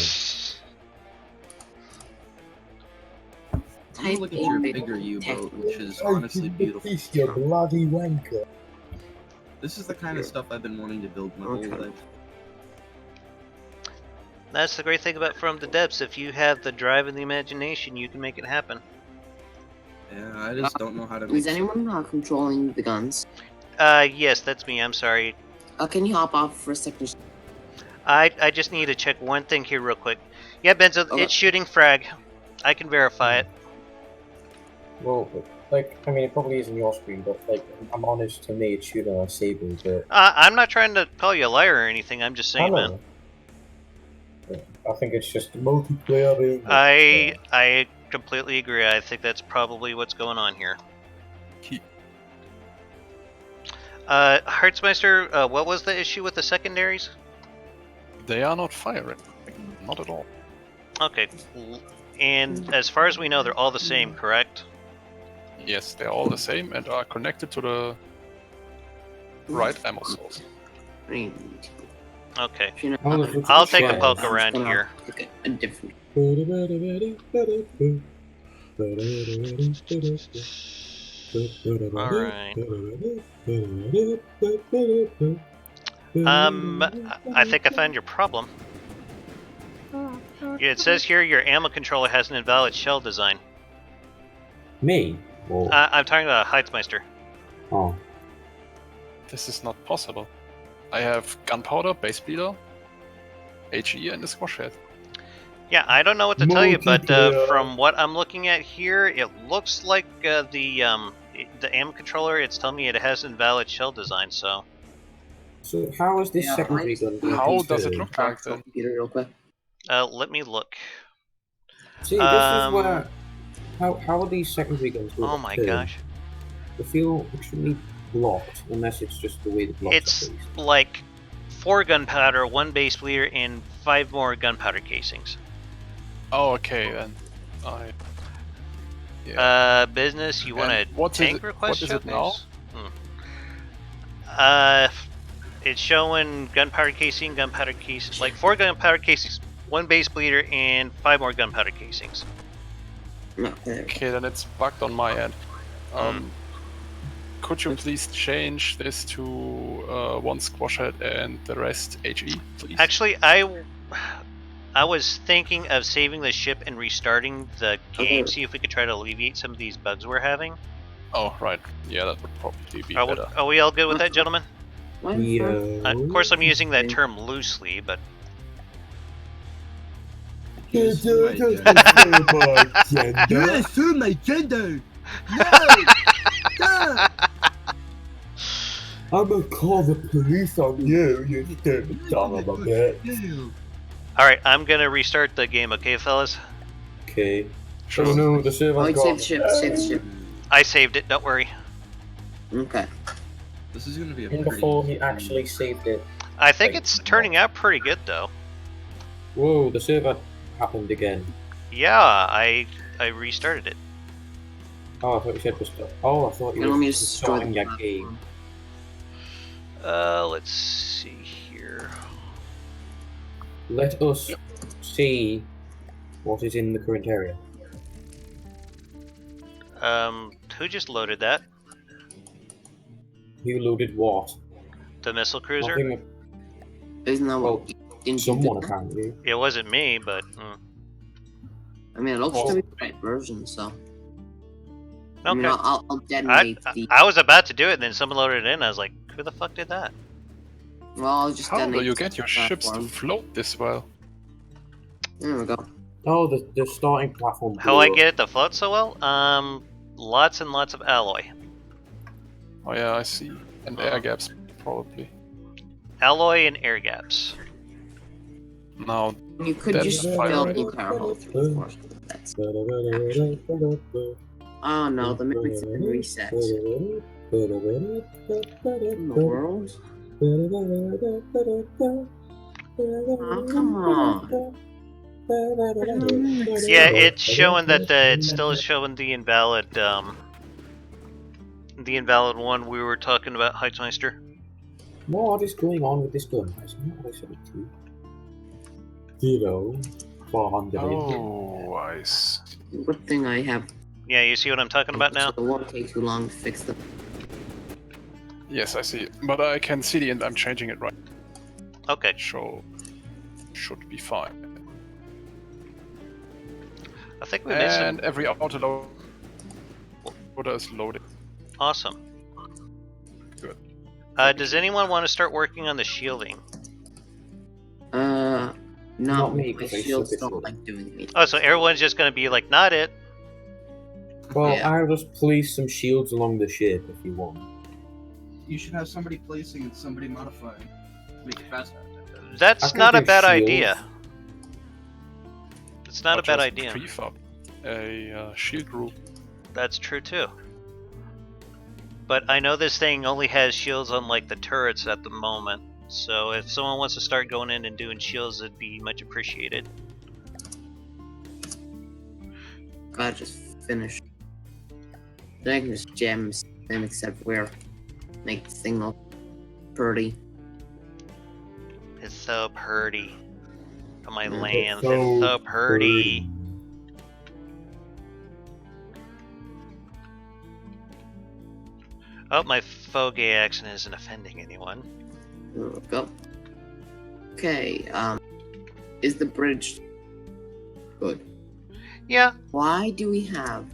I'm gonna look at your bigger U-boat, which is honestly beautiful. You bloody wanker. This is the kind of stuff I've been wanting to build my whole life. That's the great thing about From the Depths. If you have the drive and the imagination, you can make it happen. Yeah, I just don't know how to. Is anyone controlling the guns? Yes, that's me. I'm sorry. Can you hop off for a second? I just need to check one thing here real quick. Yeah, Benzo, Okay. it's shooting frag. I can verify it. Well, like, I mean, it probably is on your screen, but like, I'm honest, to me, it's shooting on Sable, but I'm not trying to call you a liar or anything. I'm just I saying, don't man. know. I think it's just multiplayer being. I completely agree. I think that's probably what's going on here. Hertzmeister, what was the issue with the secondaries? They are not firing. Not at all. Okay. And as far as we know, they're all the same, correct? Yes, they're all the same and are connected to the right ammo source. Okay. Oh, I'll take a yeah. poke around here. Okay, a different. Alright. I think I found your problem. It says here your ammo controller has an invalid shell design. Me? Or... I'm talking about Heitzmeister. oh. This is not possible. I have gunpowder, base bleeder, HE, and a squash head. Yeah, I don't know what to tell you, but from what I'm looking at here, it looks like the ammo controller. It's telling me it has invalid shell design. So how is this Yeah, secondary gun? How does it look like then? Computer real quick. let me look. See, this is where. How are these secondary guns? Oh my gosh! They feel extremely blocked, unless it's just the way the blocks It's are placed. like 4 gunpowder, 1 base bleeder, and 5 more gunpowder casings. Oh, okay then. Business. You want And a what is tank it- request? what is it now? showcase? It's showing gunpowder casing, like 4 gunpowder casings, 1 base bleeder, and 5 more gunpowder casings. Okay. Okay, then it's bugged on my end. Could you please change this to 1 squash head and the rest HE, please? Actually, I was thinking of saving the ship and restarting the game, see if we could try to alleviate some of these bugs we're having. Oh, right. Yeah, that would probably be better. Are we all good with that, gentlemen? Of course, I'm using that term loosely, but You assume my gender. No. Stop. I'm gonna call the police on you, you stupid son of a bitch. all right, I'm gonna restart the game. Okay, fellas. Okay. Sure. Oh no, the server's Save gone. the ship, save the ship. I saved it. Don't worry. Okay. This is gonna be a In pretty before he actually saved it. I think it's turning out pretty good, though. Whoa, the server happened again. Yeah, I restarted it. Oh, I thought you said was. Oh, I thought You want me you to were destroy starting the your game. Let's see here. Let us see what is in the current area. Who just loaded that? Who loaded what? The missile cruiser? Nothing. Isn't that Well, what you someone did? apparently. It wasn't me, but I mean, it looks to be the right version, so. I mean, okay. I'll detonate the. I was about to do it, and then someone loaded it in. I was like, "Who the fuck did that?" Well, I'll just How detonate. do you get your ships to platform. float this well? There we go. Oh, the starting platform. How I get it to float so well? Lots and lots of alloy. Oh yeah, I see. And air gaps, probably. Alloy and air gaps. Now, You could That's just fire fill rate. the power hole through the force. That's. Oh no, the mimics have been reset. In the world? Oh, come on. Yeah, it's showing that it's still showing the invalid one we were talking about, Heitzmeister. What is going on with this gun? It's not what I said it to. 0, 400. oh, I see. Good thing I have. Yeah, you see what I'm talking about now? So it won't take too long to fix them. Yes, I see. But I can see the end. I'm changing it right. Okay. So, should be fine. I think we missed And some. every auto loader is loaded. Awesome. Good. Does anyone want to start working on the shielding? Not Not me, my 'cause I shields suck at don't it. like doing anything. Oh, so everyone's just gonna be like, not it. Well, Yeah. I'll just place some shields along the ship if you want. You should have somebody placing and somebody modifying. Make it faster. I That's can not a do bad shields. idea. It's not Or a bad just idea. Prefab a shield group. That's true too. But I know this thing only has shields on like the turrets at the moment. So if someone wants to start going in and doing shields, it'd be much appreciated. I just finished. Then I can just jam them except where make this thing look pretty. It's so pretty. On my Yeah. land, it's so pretty. Oh, my faux gay accent isn't offending anyone. There we go. Okay, is the bridge good? Yeah. Why do we have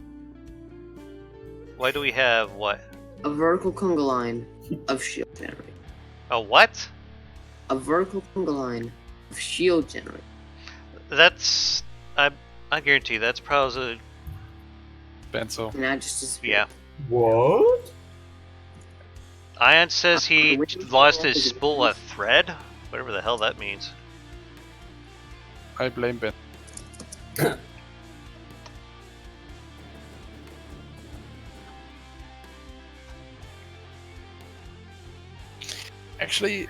Why do we have what? a vertical conga line of shield generator? A what? A vertical conga line of shield generator. That's I guarantee that's probably Benzo. And I just disappeared. yeah. What? Ion says he Which lost one his is it? spool of thread. Whatever the hell that means. I blame Ben. Actually,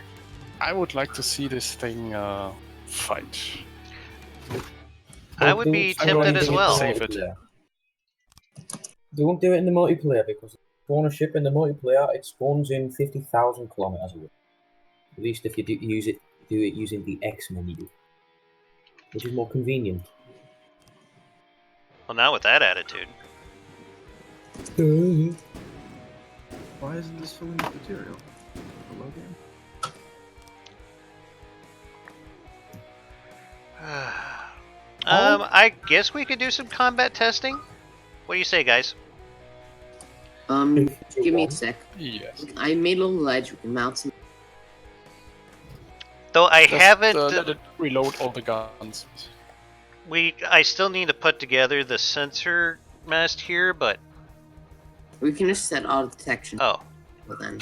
I would like to see this thing fight. I would be tempted as well. Save it. Yeah. Don't do it in the multiplayer because spawn a ship in the multiplayer, it spawns in 50,000 kilometers away. At least if you do it using the X menu, which is more convenient. Well, not with that attitude. Why isn't this filling with material? Hello, game. I guess we could do some combat testing. What do you say, guys? Give me a sec. Yes. I made a little ledge. We can mount some. Though I Just, haven't. let it reload all the guns. I still need to put together the sensor mast here, but We can just set auto detection. oh. Well then,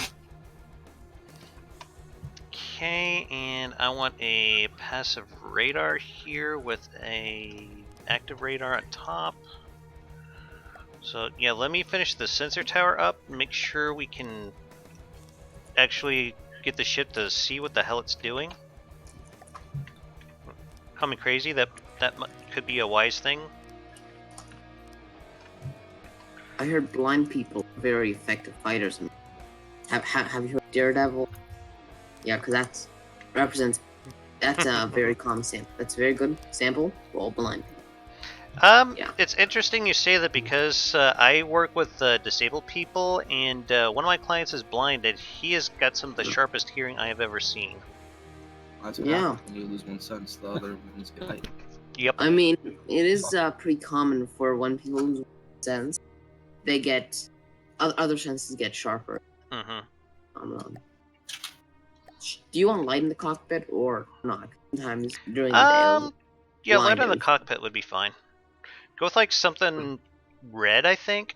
Okay, and I want a passive radar here with a active radar on top. So yeah, let me finish the sensor tower up and make sure we can actually get the ship to see what the hell it's doing. Call me crazy, that could be a wise thing. I heard blind people are very effective fighters. Have you heard Daredevil? Yeah, because that's a very common sample. That's a very good sample for all blind people. Yeah. It's interesting you say that because I work with disabled people, and one of my clients is blind, and he has got some of the sharpest hearing I have ever seen. That's what Yeah. happens when you lose one sense. The other ones get heightened. Yep. I mean, it is pretty common for when people lose sense, they get other senses get sharper. Mm-hmm. Do you want light in the cockpit or not? Sometimes during the day. Yeah, light blind on the out. cockpit would be fine. Go with like something red, I think.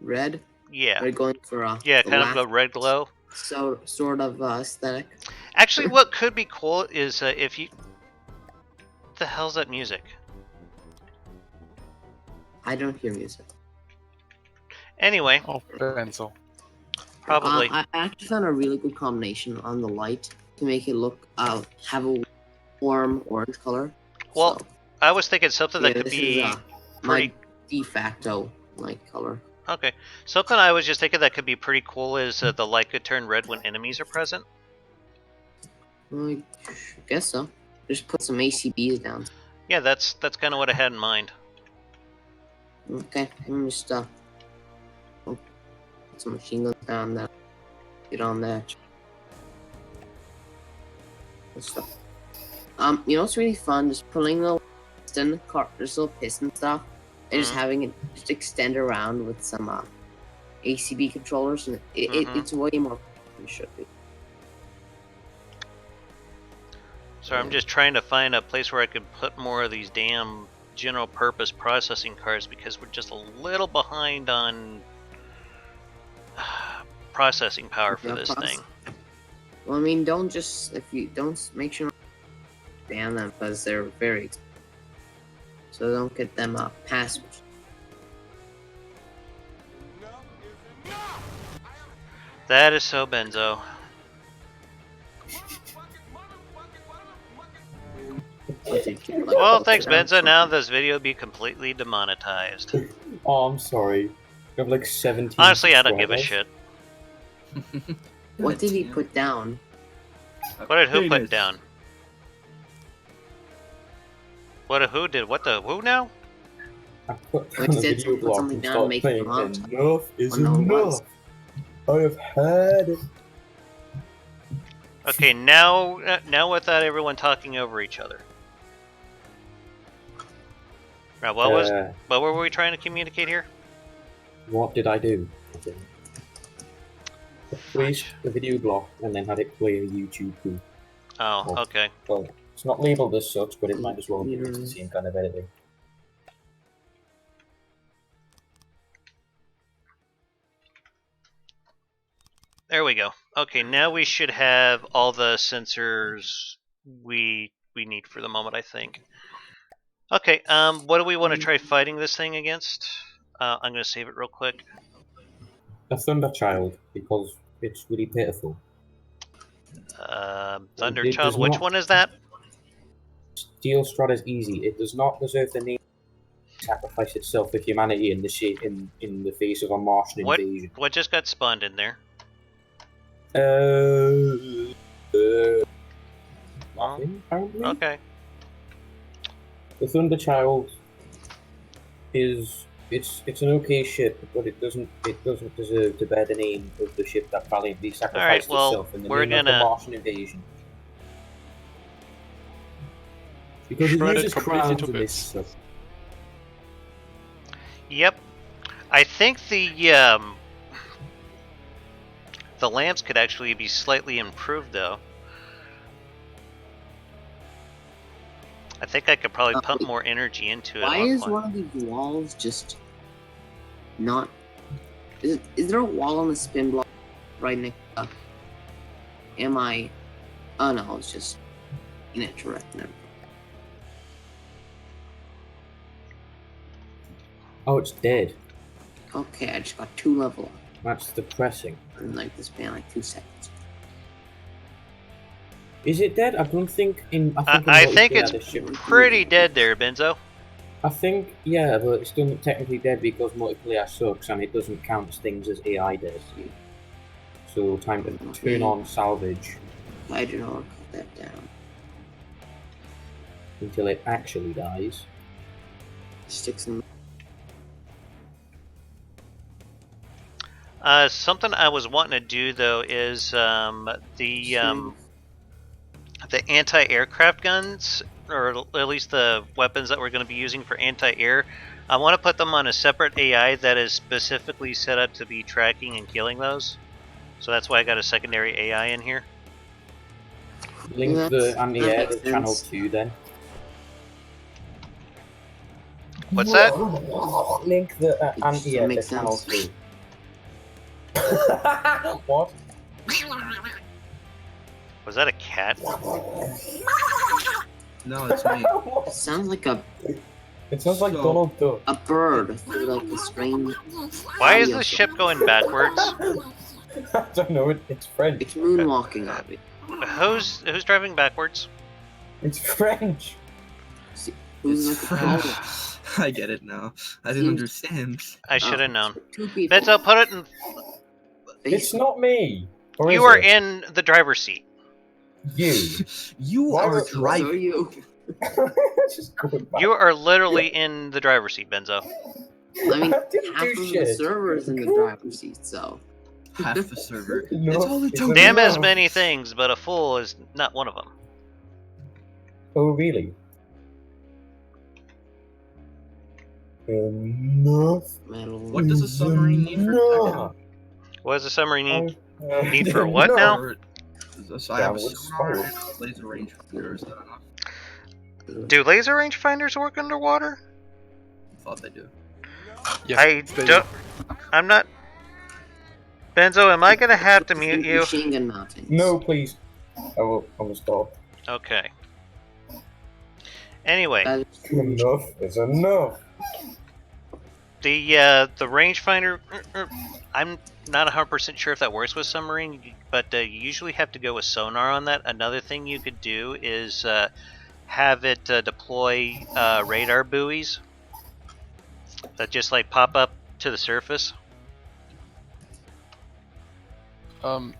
Red. Yeah. We're going for Yeah, kind of a red glow. So sort of aesthetic. Actually, what could be cool is if you. What the hell's that music? I don't hear music. Anyway, Oh, Benzo. probably. I actually found a really good combination on the light to make it look have a warm orange color. Well, so, I was thinking something that yeah, could this be is pretty. my de facto light color. Okay, something I was just thinking that could be pretty cool is the light could turn red when enemies are present. I guess so. Just put some ACBs down. Yeah, that's kind of what I had in mind. Okay, I'm just put some machine guns down there. Get on that. Good stuff. You know what's really fun? Just pulling the piston, this little piston stuff, and just having it just extend around with some ACB controllers, and it's way more than it should be. So I'm just trying to find a place where I could put more of these damn general purpose processing cards because we're just a little behind on processing power for this thing. Well, I mean, don't make sure to ban them because they're very expensive. So don't get them passwords. That is so benzo. Well, thanks, Benzo. Now this video will be completely demonetized. Oh, I'm sorry. You have like 17. Honestly, I don't give a shit. What did he put down? What did who put down? What did who did? What the who now? I put Well, down he a said video put block something and down start and make playing. it montage. Enough is Oh, no, it was. enough. I have had it. Okay, now without everyone talking over each other. Now, what were we trying to communicate here? What did I do? I placed the video block and then had it play a YouTube clip. Oh, okay. Well, it's not labelled as such, but it might as well be. It's the same kind of editing. There we go. Okay, now we should have all the sensors we need for the moment, I think. Okay, what do we want to try fighting this thing against? I'm going to save it real quick. A Thunder Child, because it's really pitiful. Thunder It Child, does which not- one is that? Steel Strata's easy. It does not deserve the name sacrifice itself for humanity in the face of a Martian invasion. What just got spawned in there? Nothing, apparently. Okay. The Thunderchild is it's an okay ship, but it doesn't deserve to bear the name of the ship that valiantly sacrificed well, itself in the we're name of the gonna- Martian invasion. Because it Shred it uses completely crowns to and this bits. stuff. Yep. I think the lamps could actually be slightly improved, though. I think I could probably pump more energy into it. Why at is point. one of these walls just not? Is there a wall on the spin block right next up? Am I? Oh no, it's just incorrect now. Oh, it's dead. Okay, I just got 2 level up That's depressing. in like the span like 2 seconds. Is it dead? I don't think in. I think multiplayer it's this ship. pretty dead there, Benzo. I think, yeah, but it's still technically dead because multiplayer sucks and it doesn't count as things as AI does. So time to turn on salvage I do not cut that down. until it actually dies. Sticks in. Something I was wanting to do though is the anti-aircraft guns, or at least the weapons that we're going to be using for anti-air. I want to put them on a separate AI that is specifically set up to be tracking and killing those. So that's why I got a secondary AI in here. Link That the anti-air makes to channel sense. 2 then. What's that? Link the anti-air to makes channel sense. 2. What? Was that a cat? No, it's me. It sounds like a It sounds like So- Donald Duck. bird with like a strange. Why is audio the sound. ship going backwards? I don't know, it's French. It's moonwalking at me. Who's driving backwards? It's French. Who's It's like a French. dog? I get it now. I didn't understand. I should have known. 2 people. Benzo, put it in. It's not me. Or You is are it? in the driver's seat. You. You Why are would- So are driving. you? Just going back. You are literally in the driver's seat, Benzo. I mean, didn't half do of the shit. servers in the driver's seat, so. Half the server. No, It's only it's two a- Damn No. as many things, but a fool is not one of them. Oh, really? Enough. Metal. What does a submarine need for Enough. What does the submarine need? Oh, Need for what now? Or- So I have a Downward sonar spiral. and a laser rangefinder. Is that enough? Do laser rangefinders work underwater? Thought they do. Yes, I they- don't. I'm not. Benzo, am I gonna have to mute you? Machine gun mounting. No, please. I will. I'm gonna stop. Okay. Anyway, That is Enough is enough. the rangefinder. I'm not 100% sure if that works with submarine, but you usually have to go with sonar on that. Another thing you could do is have it deploy radar buoys that just like pop up to the surface.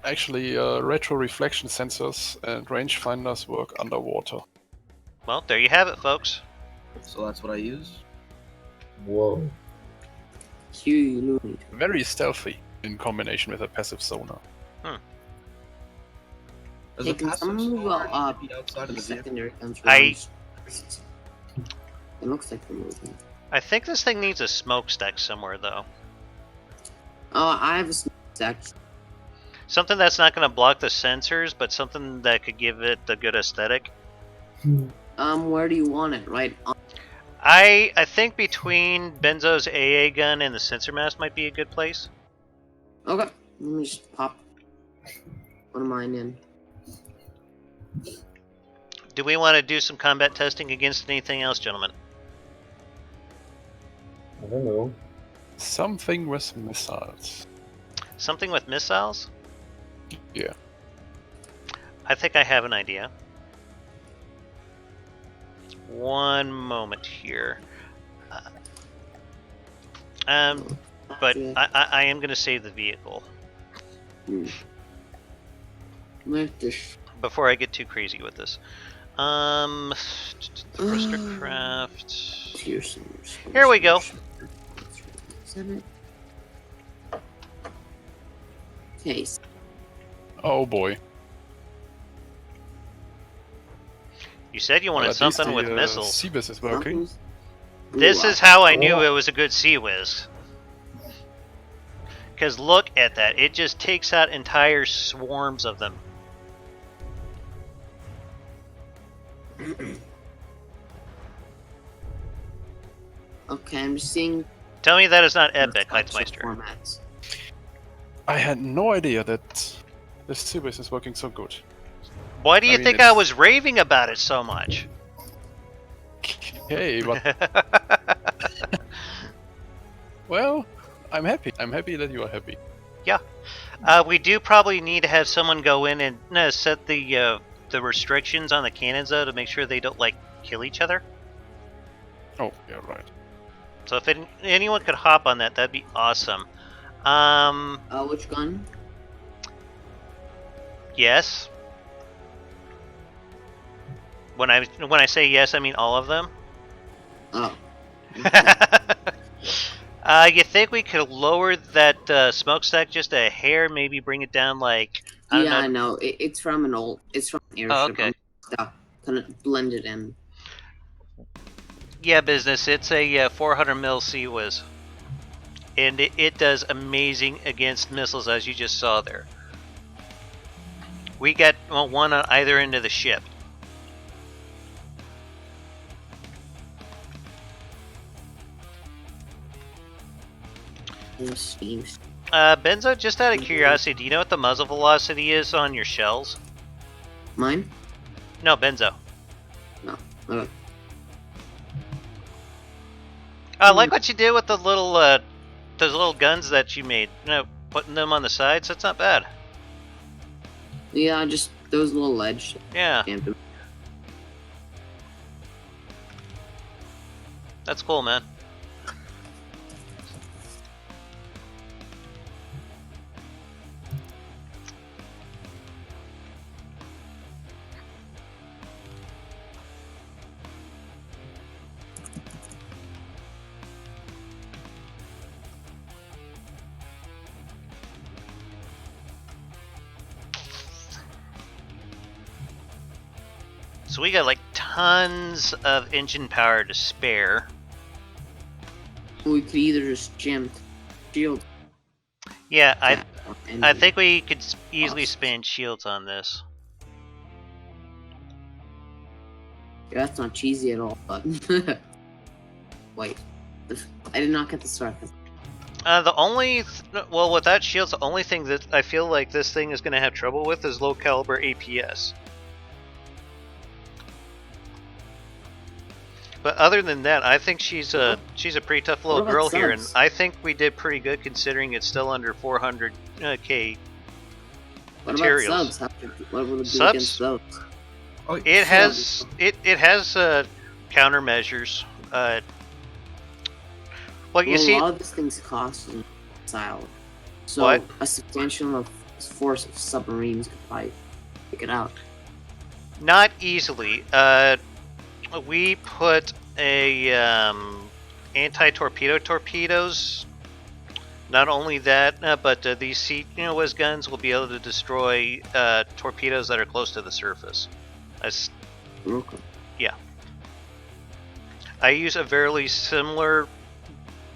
Actually, retro reflection sensors and rangefinders work underwater. Well, there you have it, folks. So that's what I use. Whoa. huge. Very stealthy in combination with a passive sonar. Does Hey, a can passive someone move sonar up need to be outside of the the vehicle? secondary comes I- around? It looks like we're moving. I think this thing needs a smokestack somewhere, though. Oh, I have a stack. Something that's not going to block the sensors, but something that could give it a good aesthetic. Where do you want it? Right on. I think between Benzo's AA gun and the sensor mast might be a good place. Okay, let me just pop one of mine in. Do we want to do some combat testing against anything else, gentlemen? I don't know. Something with missiles. Something with missiles? Yeah. I think I have an idea. One moment here. But I am going to save the vehicle Let this. before I get too crazy with this. Thruster craft. Here's some. Here we go. Is that it? Okay. Oh boy. You said you wanted Well, at least something the, with missiles. Seabus is working. This is how I knew it was a good Sea Whiz. Because look at that. It just takes out entire swarms of them. Okay, I'm just seeing. Tell me that is not epic, Heitzmeister. Formats. I had no idea that the Seabus is working so good. Why do you I mean, think I was raving about it so much? Okay, but well, I'm happy. I'm happy that you are happy. We do probably need to have someone go in and set the restrictions on the cannons though to make sure they don't like kill each other. Oh, yeah, right. So if anyone could hop on that, that'd be awesome. Which gun? Yes. When I say yes, I mean all of them. Oh. You think we could lower that smokestack just a hair? Maybe bring it down like I don't know. I know. It's from an old. It's from an airship. Oh, okay. Kind of blended in. Yeah, business. It's a 400 mil Sea Whiz, and it does amazing against missiles, as you just saw there. We got one on either end of the ship. Benzo, just out of curiosity, do you know what the muzzle velocity is on your shells? Mine? No, Benzo. No. I like what you did with the little, those little guns that you made. You know, putting them on the sides. That's not bad. Yeah, just those little ledge. Yeah, Stamped. that's cool, man. So we got like tons of engine power to spare. We could either just jam shield. Yeah, I Engine. think we could easily span shields on this. Yeah, that's not cheesy at all, but wait. I did not get the start. The only well, without shields, the only thing that I feel like this thing is going to have trouble with is low caliber APS. But other than that, I think she's a pretty tough little What about girl here, and subs? I think we did pretty good considering it's still under 400k. What Materials. about subs? What would it do Subs? against those? Oh, It has countermeasures. Well, you Well, see, a lot of these things cost in style. So What? a substantial force of submarines could probably pick it out. not easily. We put a anti-torpedo torpedoes. Not only that, but these whiz guns will be able to destroy torpedoes that are close to the surface. Okay. I use a fairly similar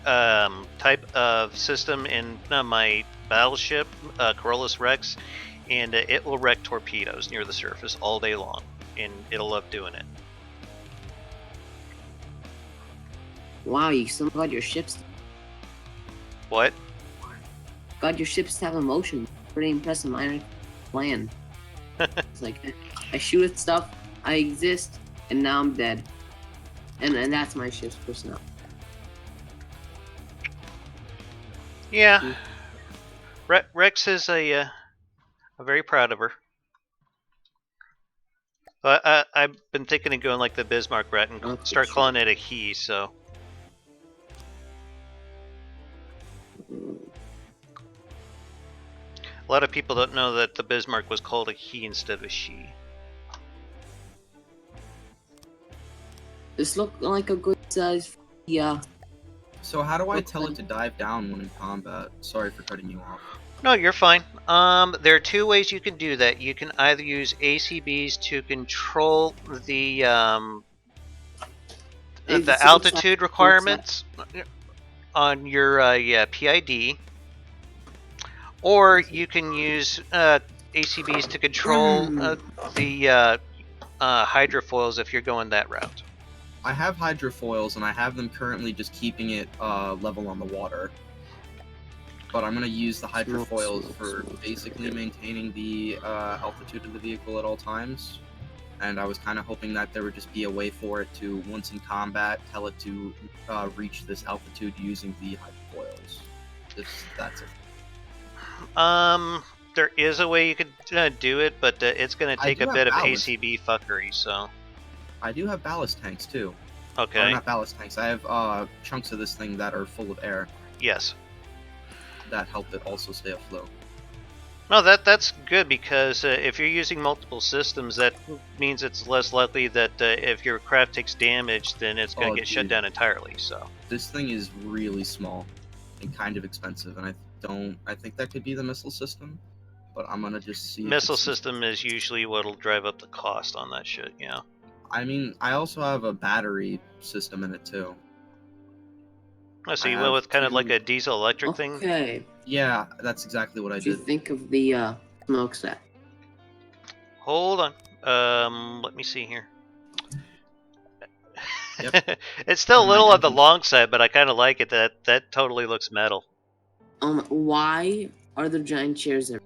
type of system in my battleship, Corollas Rex, and it will wreck torpedoes near the surface all day long, and it'll love doing it. Wow, you still got your ships. What? Got your ships to have emotion. Pretty impressive minor plan. It's like I shoot at stuff, I exist, and now I'm dead. And that's my ship's personnel. Yeah. Rex is I'm very proud of her. But I've been thinking of going like the Bismarck rat and Oh, start sure. calling it a he, so. lot of people don't know that the Bismarck was called a he instead of a she. This looked like a good size. Yeah. So how do I tell it to dive down when in combat? Sorry for cutting you off. No, you're fine. There are two ways you can do that. You can either use ACBs to control the altitude requirements on your PID, or you can use ACBs to control the hydrofoils if you're going that route. I have hydrofoils, and I have them currently just keeping it level on the water. But I'm going to use the hydrofoils for basically maintaining the altitude of the vehicle at all times. And I was kind of hoping that there would just be a way for it to, once in combat, tell it to reach this altitude using the hydrofoils. That's it. There is a way you could do it, but it's going to take a bit of ACB fuckery, so... I do have ballast tanks, too. Okay. Or not ballast tanks, I have chunks of this thing that are full of air. Yes. That help it also stay afloat. No, that's good, because if you're using multiple systems, that means it's less likely that if your craft takes damage, then it's going to get shut down entirely, so... This thing is really small and kind of expensive, and I think that could be the missile system, but I'm gonna just see. Missile system is usually what'll drive up the cost on that shit, yeah. I mean, I also have a battery system in it too. Oh, so you went with kind of like a diesel electric thing? Okay. Yeah, that's exactly what I What do you did. think of the smokestack? Hold on. Let me see here. Yep. It's still a little on the long side, but I kind of like it. That totally looks metal. Why are there giant chairs there?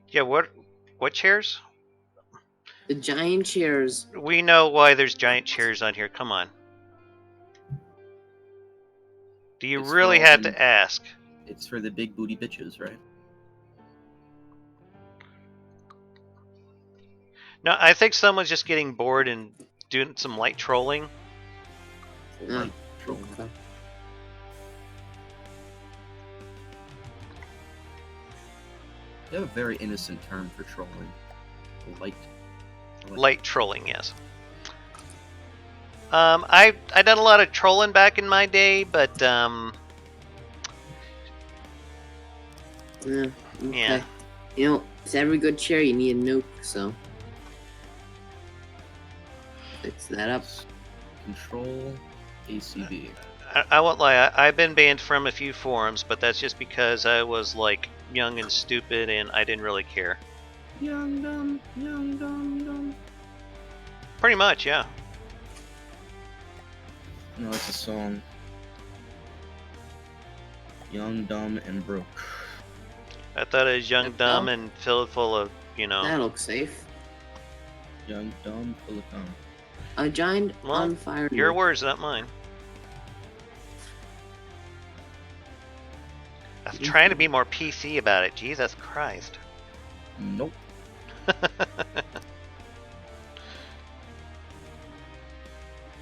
Yeah, what chairs? The giant chairs. We know why there's giant chairs on here. Come on. Do you really have to ask? It's for the big booty bitches, right? No, I think someone's just getting bored and doing some light trolling. Light trolling. Okay. You have a very innocent term for trolling. Light trolling, yes. I done a lot of trolling back in my day, but Yeah. Okay. Yeah. You know, it's every good chair you need a nuke, so fix that up. Control ACB. I won't lie. I've been banned from a few forums, but that's just because I was like young and stupid, and I didn't really care. Young, dumb, young, dumb, dumb. Pretty much, yeah. No, it's a song. Young, dumb, and broke. I thought it was young, dumb, and filled full of, you know. That looks safe. Young, dumb, full of cum. A giant Well, on fire. Your nuke. words, not mine. I'm trying to be more PC about it. Jesus Christ. Nope.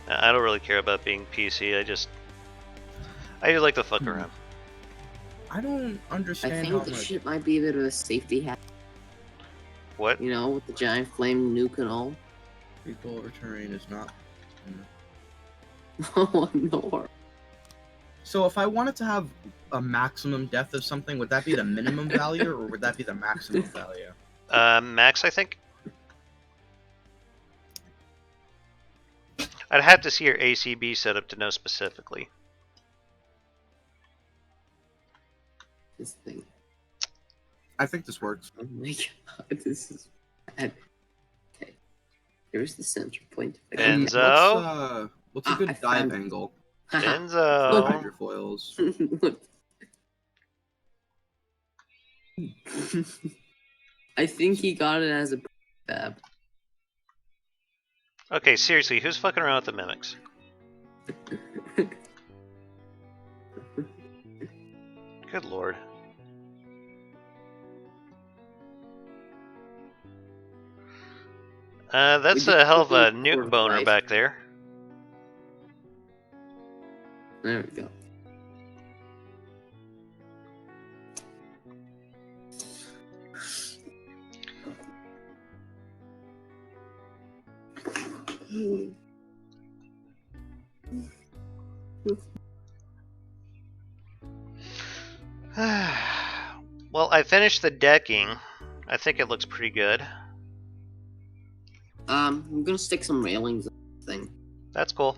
I don't really care about being PC. I just like to fuck around. I don't I understand how think this much. shit might be a bit of a safety hack. What? You know, with the giant flame nuke and all. Recoil over terrain is not. Oh no. So if I wanted to have a maximum depth of something, would that be the minimum value or would that be the maximum value? Max, I think. I'd have to see your ACB setup to know specifically. This thing. I think this works. Oh my god, this is bad. Okay. Here's the center point. And Enzo? what's a good I dive found- angle for Enzo. hydrofoils? I think he got it as a fab. Okay, seriously, who's fucking around with the mimics? Good lord. That's We did a hell of a quickly nuke forward boner life. back there. There we go. Well, I finished the decking. I think it looks pretty good. I'm gonna stick some railings on the thing. That's cool.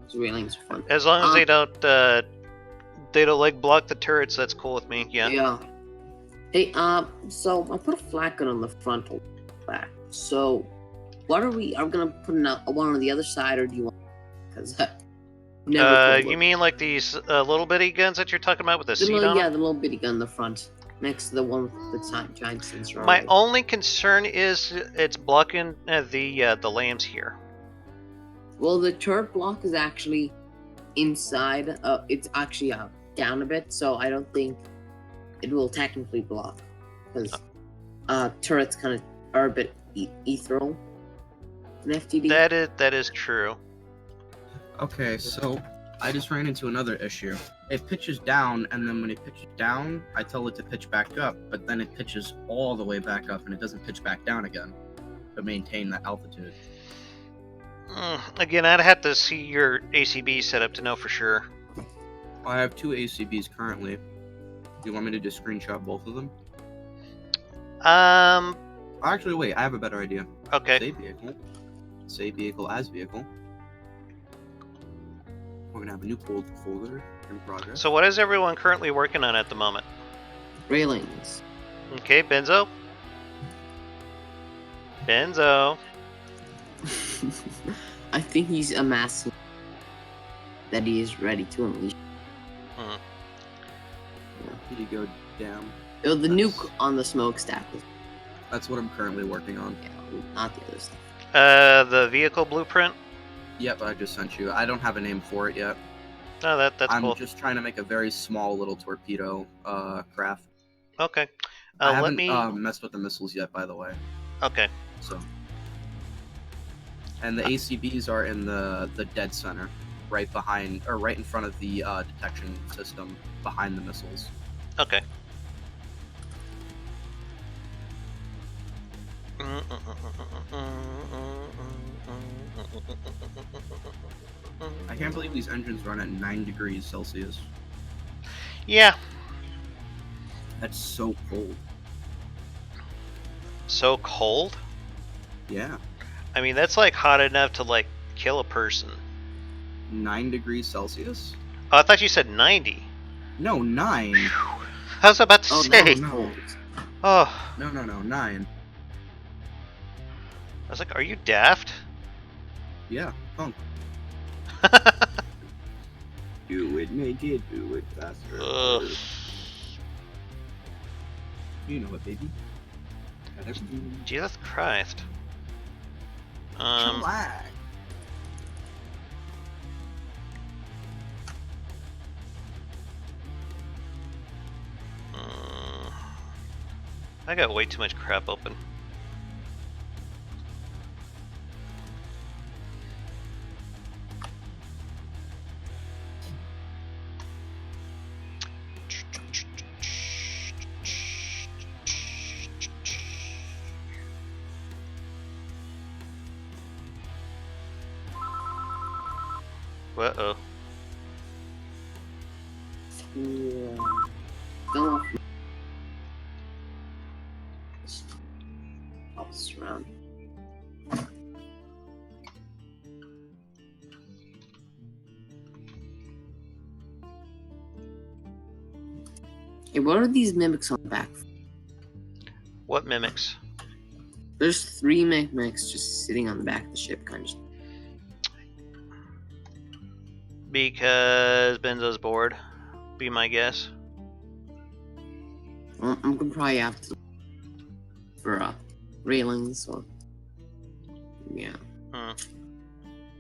Those railings are fun. As long as they don't like block the turrets, that's cool with me. Yeah. Yeah. Hey, so I put a flat gun on the frontal back. So, what are we gonna put one on the other side, or do you want? Because You mean like these little bitty guns that you're talking about with the seat on yeah, them? the little bitty gun in the front, next to the one with the giant sensor. My only concern is it's blocking the lambs here. Well, the turret block is actually inside. It's actually down a bit, so I don't think it will technically block, because turrets kind of are a bit ethereal in FTD. That is true. Okay, so I just ran into another issue. It pitches down, and then when it pitches down, I tell it to pitch back up, but then it pitches all the way back up, and it doesn't pitch back down again to maintain that altitude. Again, I'd have to see your ACB setup to know for sure. I have 2 ACBs currently. Do you want me to just screenshot both of them? Actually, wait, I have a better idea. Okay. Save vehicle. Save vehicle as vehicle. We're gonna have a new folder in progress. So what is everyone currently working on at the moment? Railings. Okay, Benzo. I think he's amassing that he is ready to unleash. Here you go, damn. Oh, the nuke on the smokestack. That's what I'm currently working on. Yeah, not the other stuff. The vehicle blueprint? Yep, I just sent you. I don't have a name for it yet. No, that's I'm cool. just trying to make a very small little torpedo craft. Okay. I Let haven't me... messed with the missiles yet, by the way. Okay. So, and the ACBs are in the dead center, right behind, or right in front of the detection system, behind the missiles. Okay. I can't believe these engines run at 9 degrees Celsius. Yeah. That's so cold. So cold? Yeah. I mean, that's like hot enough to like kill a person. 9 degrees Celsius? Oh, I thought you said 90. No, 9. I was about to say. No. Oh. No, 9. I was like, are you daft? Yeah, punk. Do it, make it, do it faster. Ugh. You know it, baby. Got everything. Jesus Christ. Chillax. I got way too much crap open. Uh-oh. Yeah. Go. Pop this around. Hey, what are these mimics on the back? What mimics? There's 3 mimics just sitting on the back of the ship, kind of. Because Benzo's bored. Be my guess. Well, I'm gonna probably have to for railings or yeah.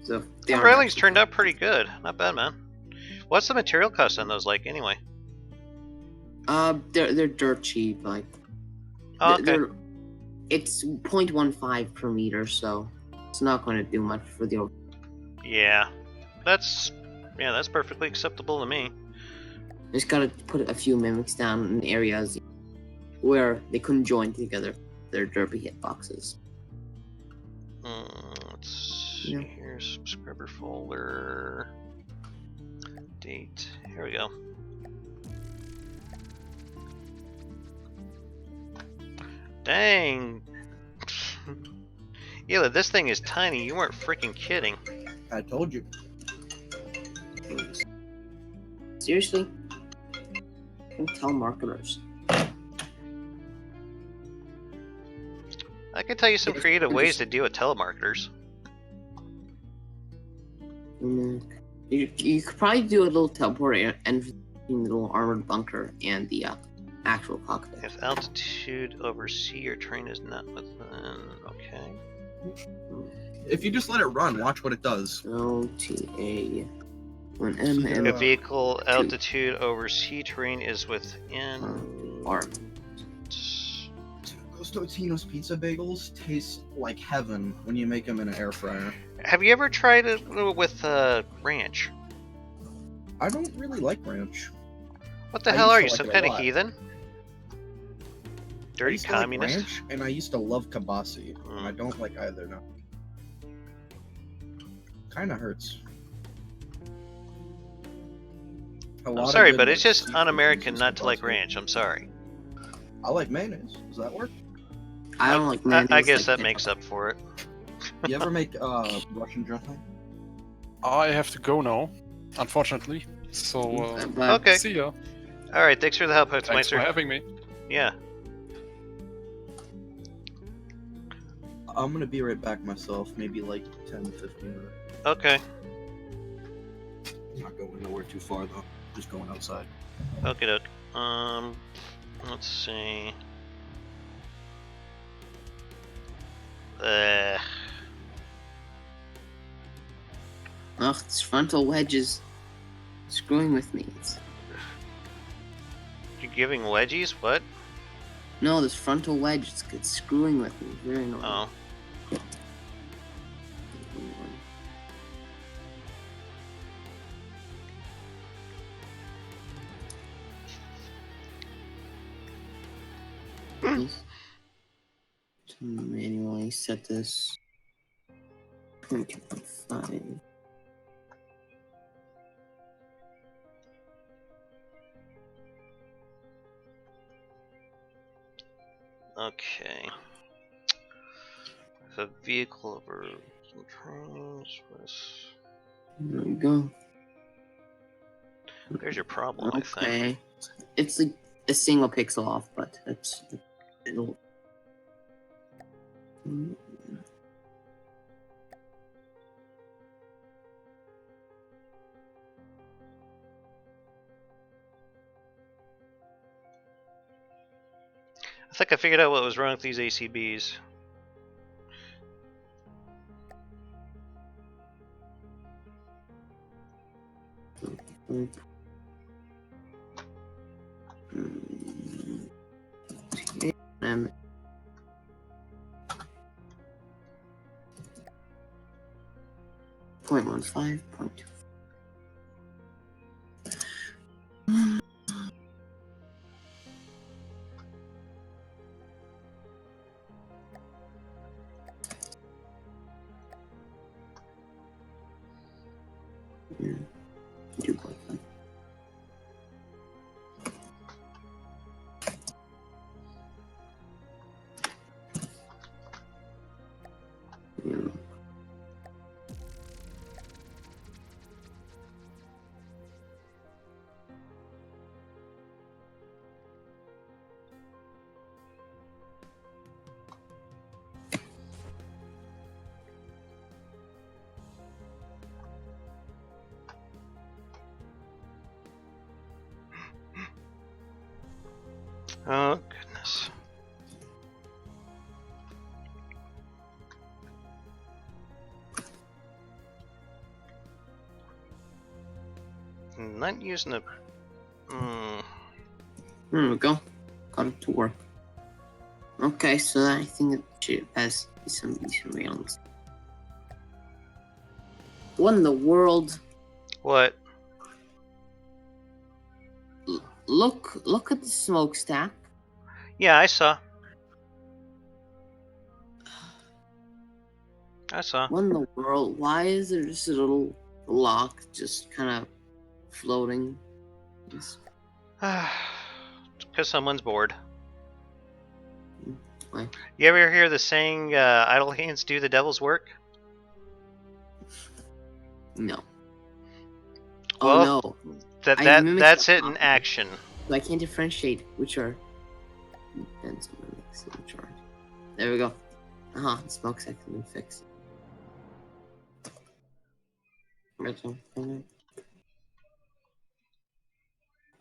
So The railings turned out pretty good. Not bad, man. What's the material cost on those like anyway? They're dirt cheap. Like, Oh, okay. It's 0.15 per meter, so it's not going to do much for the. Yeah, that's perfectly acceptable to me. Just gotta put a few mimics down in areas where they couldn't join together their derpy hitboxes. Let's see, Yeah. here's subscriber folder. Date. Here we go. Dang. Yeah, this thing is tiny. You weren't freaking kidding. I told you. Seriously? Telemarketers. I can tell you some Yes, creative I'm ways just- to deal with telemarketers. You could probably do a little teleport and the little armored bunker and the actual cockpit. If altitude over sea or terrain is not within. Okay. If you just let it run, watch what it does. LTA. When If MM vehicle altitude over sea terrain is within. R. Those Totino's pizza bagels taste like heaven when you make them in an air fryer. Have you ever tried it with ranch? I don't really like ranch. What the I hell are you, used to some like it a kind of lot. heathen? I Dirty used to like communist? ranch, and I used to love kibasi. And I don't like either now. Kinda hurts. I'm sorry, but it's just un-American not to like ranch. I'm sorry. I like mayonnaise. Does that work? I don't like I mayonnaise. guess like that makes up for it. You ever make Russian dressing? I have to go now, unfortunately. So, But Okay. see ya. Alright, thanks for the help, Thanks for Meister. having me. Yeah. I'm gonna be right back myself. Maybe like 10-15 minutes. Okay. I'm not going nowhere too far though. Just going outside. Okay, doke. Let's see. ugh, this frontal wedge is screwing with me. You're giving wedgies? What? No, this frontal wedge it's screwing with me. Very annoying. Oh. To manually set this 20.5. Okay. If a vehicle over some trains was... There we go. There's your problem, I think. Okay. It's like a single pixel off, but it'll. I think I figured out what was wrong with these ACBs. And 0.15, 0.2. Yeah. 2.5. Yeah. Oh, goodness. Not using a... There we go. Got it to work. Okay, so I think it should has some decent railings. What in the world? What? Look at the smokestack. Yeah, I saw. I saw. What in the world? Why is there just a little lock just kind of floating? Because someone's bored. Why? You ever hear the saying, idle hands do the devil's work? No. Well, Oh no. I mimicked that's the it in copy. action. So I can't differentiate which are dense mimics and which aren't. There we go. The smoke sec's been fixed.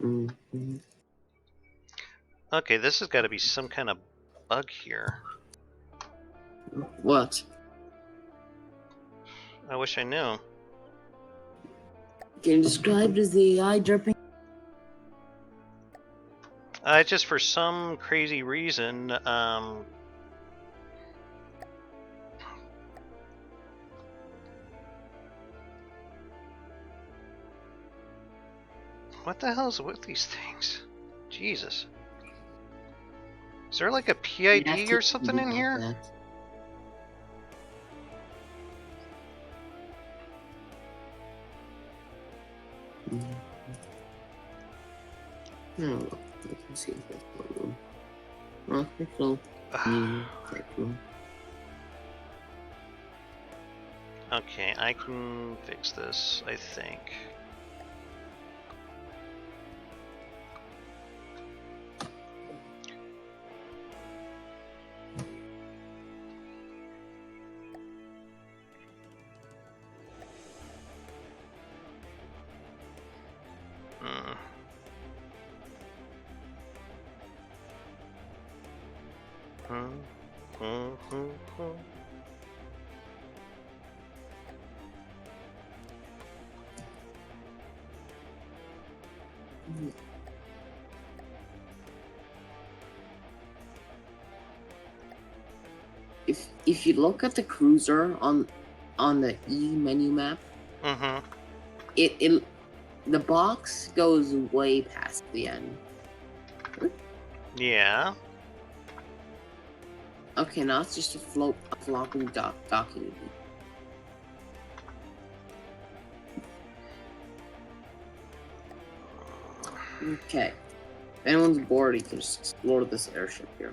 Mm-hmm. Okay, this has got to be some kind of bug here. What? I wish I knew. Can you describe it as the AI dripping? Just for some crazy reason, what the hell is with these things? Jesus. Is there like a PID or something in here? That. No, I can see if that's one room. Well, control. Type room. Okay, I can fix this, I think. If you look at the cruiser on the E menu map, it the box goes way past the end. Yeah. Okay, now it's just a flopping docking. Okay. If anyone's bored, you can just explore this airship here.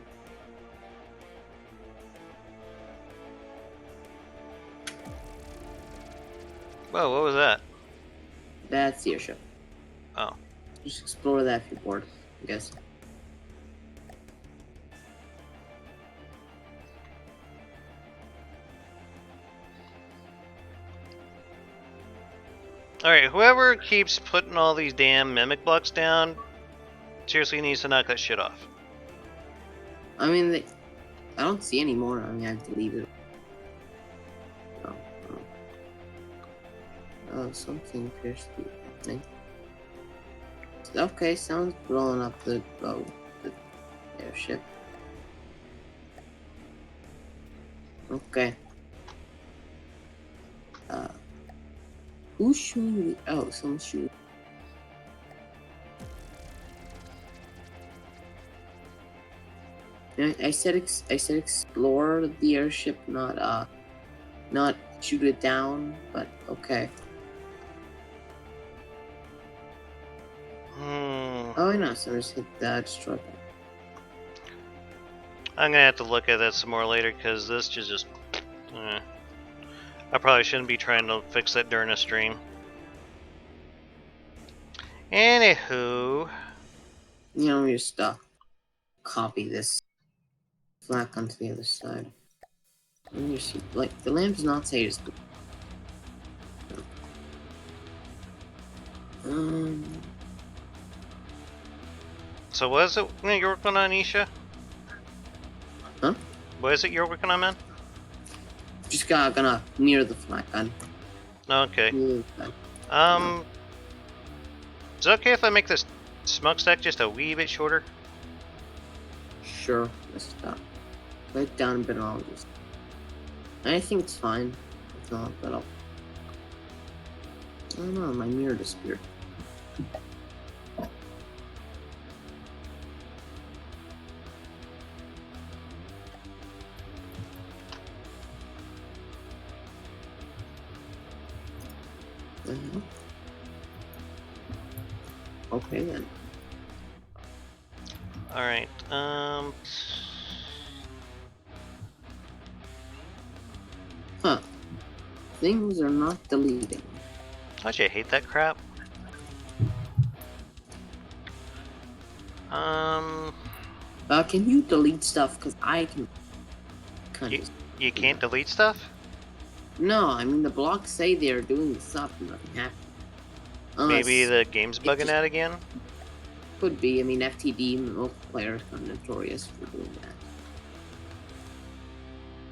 Whoa, what was that? That's the airship. Oh. Just explore that if you're bored, I guess. Alright, whoever keeps putting all these damn mimic blocks down seriously needs to knock that shit off. I mean, I don't see any more. I mean, I've deleted. Oh, something appears to be happening. Okay, someone's blowing up the airship. Okay. Who's shooting? Oh, someone's shooting. I said explore the airship, not shoot it down. But okay. Oh, I know. Someone just hit that destroy. I'm gonna have to look at that some more later because this just. I probably shouldn't be trying to fix that during a stream. Anywho. You know, just copy this flag onto the other side. And you see, like, the lamp does not say it's. So what is it you're working on, Isha? Huh? What is it you're working on, man? Just gonna near the flag gun. Okay. Is it okay if I make this smokestack just a wee bit shorter? Sure, let's stop. Right down a bit, I'll just. I think it's fine. It's not, but I don't know, my mirror disappeared. hell? Okay then. All right. Huh. Things are not deleting. Don't you hate that crap? Can you delete stuff? Cause I can. Kind You can't delete stuff? No, I mean the blocks say they are doing the stuff and nothing happened. Unless Maybe the game's bugging just- out again? could be. I mean FTD multiplayer is kind of notorious for doing that.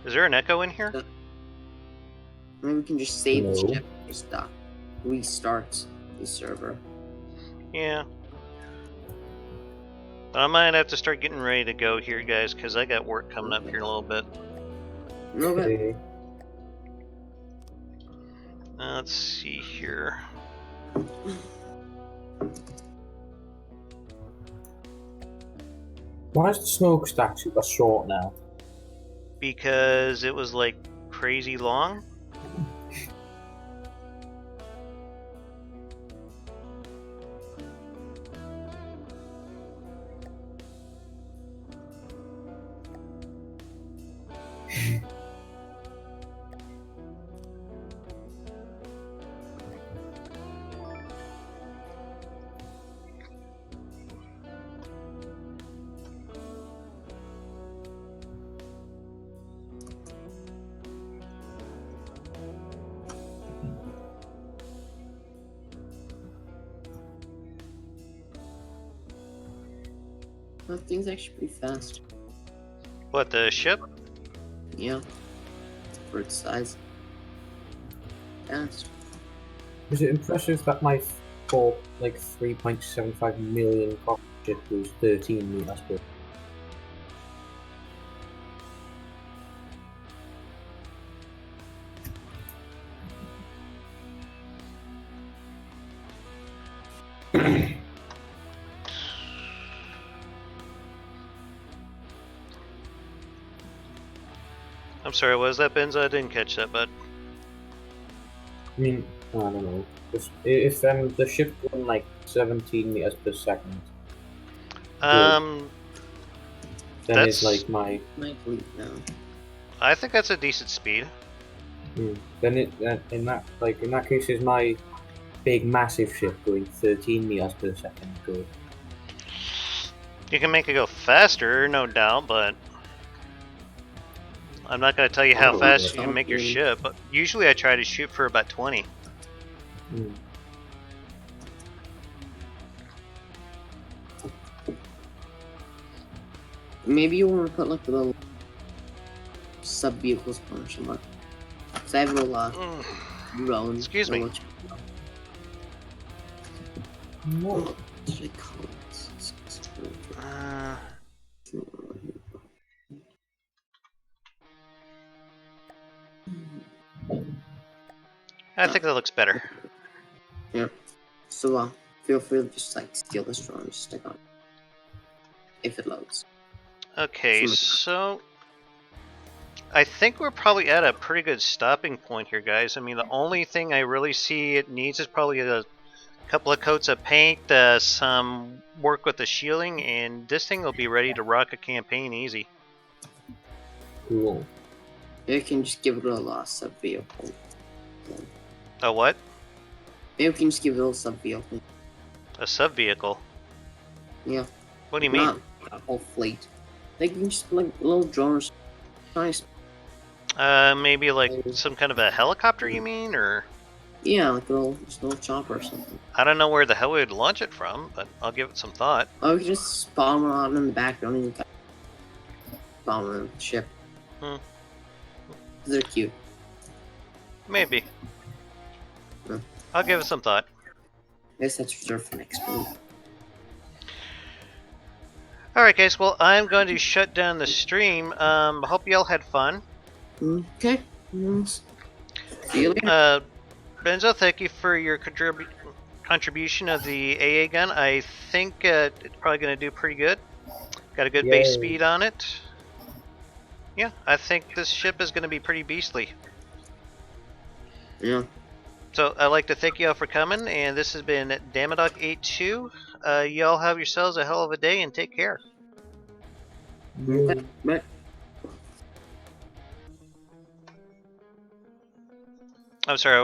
Is there an echo in here? Maybe we can just save the No. ship, just restart the server. Yeah. But I might have to start getting ready to go here, guys, because I got work coming up here in a little bit. Okay. Let's see here. Why is the smokestack super short now? Because it was like crazy long. That thing's actually pretty fast. What, the ship? Yeah. For its size. Fast. Is it impressive that my 3.75 million copper ship goes 13 meters per? I'm sorry, what was that, Benzo? I didn't catch that, bud. I mean, I don't know. If the ship going like 17 meters per second, Um, then that's- it's like my. Might leave now. I think that's a decent speed. Then in that case is my big massive ship going 13 meters per second good. You can make it go faster, no doubt, but I'm not going to tell you how Oh, fast yeah. you can make your Okay. ship. But usually I try to shoot for about 20. Mm. Maybe you want to put like the little sub vehicles on or something. Cause I have a little drone. Excuse me. What should I call it? Uh, I think that looks better. Yeah. So feel free to just like steal this drone and just stick on it. If it loads. Okay, so I think we're probably at a pretty good stopping point here, guys. I mean, the only thing I really see it needs is probably a couple of coats of paint, some work with the shielding, and this thing will be ready to rock a campaign easy. Cool. Maybe we can just give it a sub vehicle. A what? Maybe we can just give it a little sub vehicle. A sub vehicle? Yeah. What do you mean? Not a whole fleet. Like we can just put, like a little drone or something. Nice. Maybe like some kind of a helicopter, you mean, or? Yeah, like just a little chopper or something. I don't know where the hell we would launch it from, but I'll give it some thought. Oh, we can just spawn one out in the back. Don't even spawn on the ship. They're cute. Maybe. Hmm. I'll give it some thought. I guess that's reserved for next week. Alright guys, well I'm going to shut down the stream. Hope y'all had fun. Okay. See you later. Benzo, thank you for your contribution of the AA gun. I think it's probably going to do pretty good. Got a good base Yay. speed on it. Yeah, I think this ship is going to be pretty beastly. Yeah. So I'd like to thank you all for coming, and this has been Damaddok 82. Y'all have yourselves a hell of a day, and take care. But I'm sorry.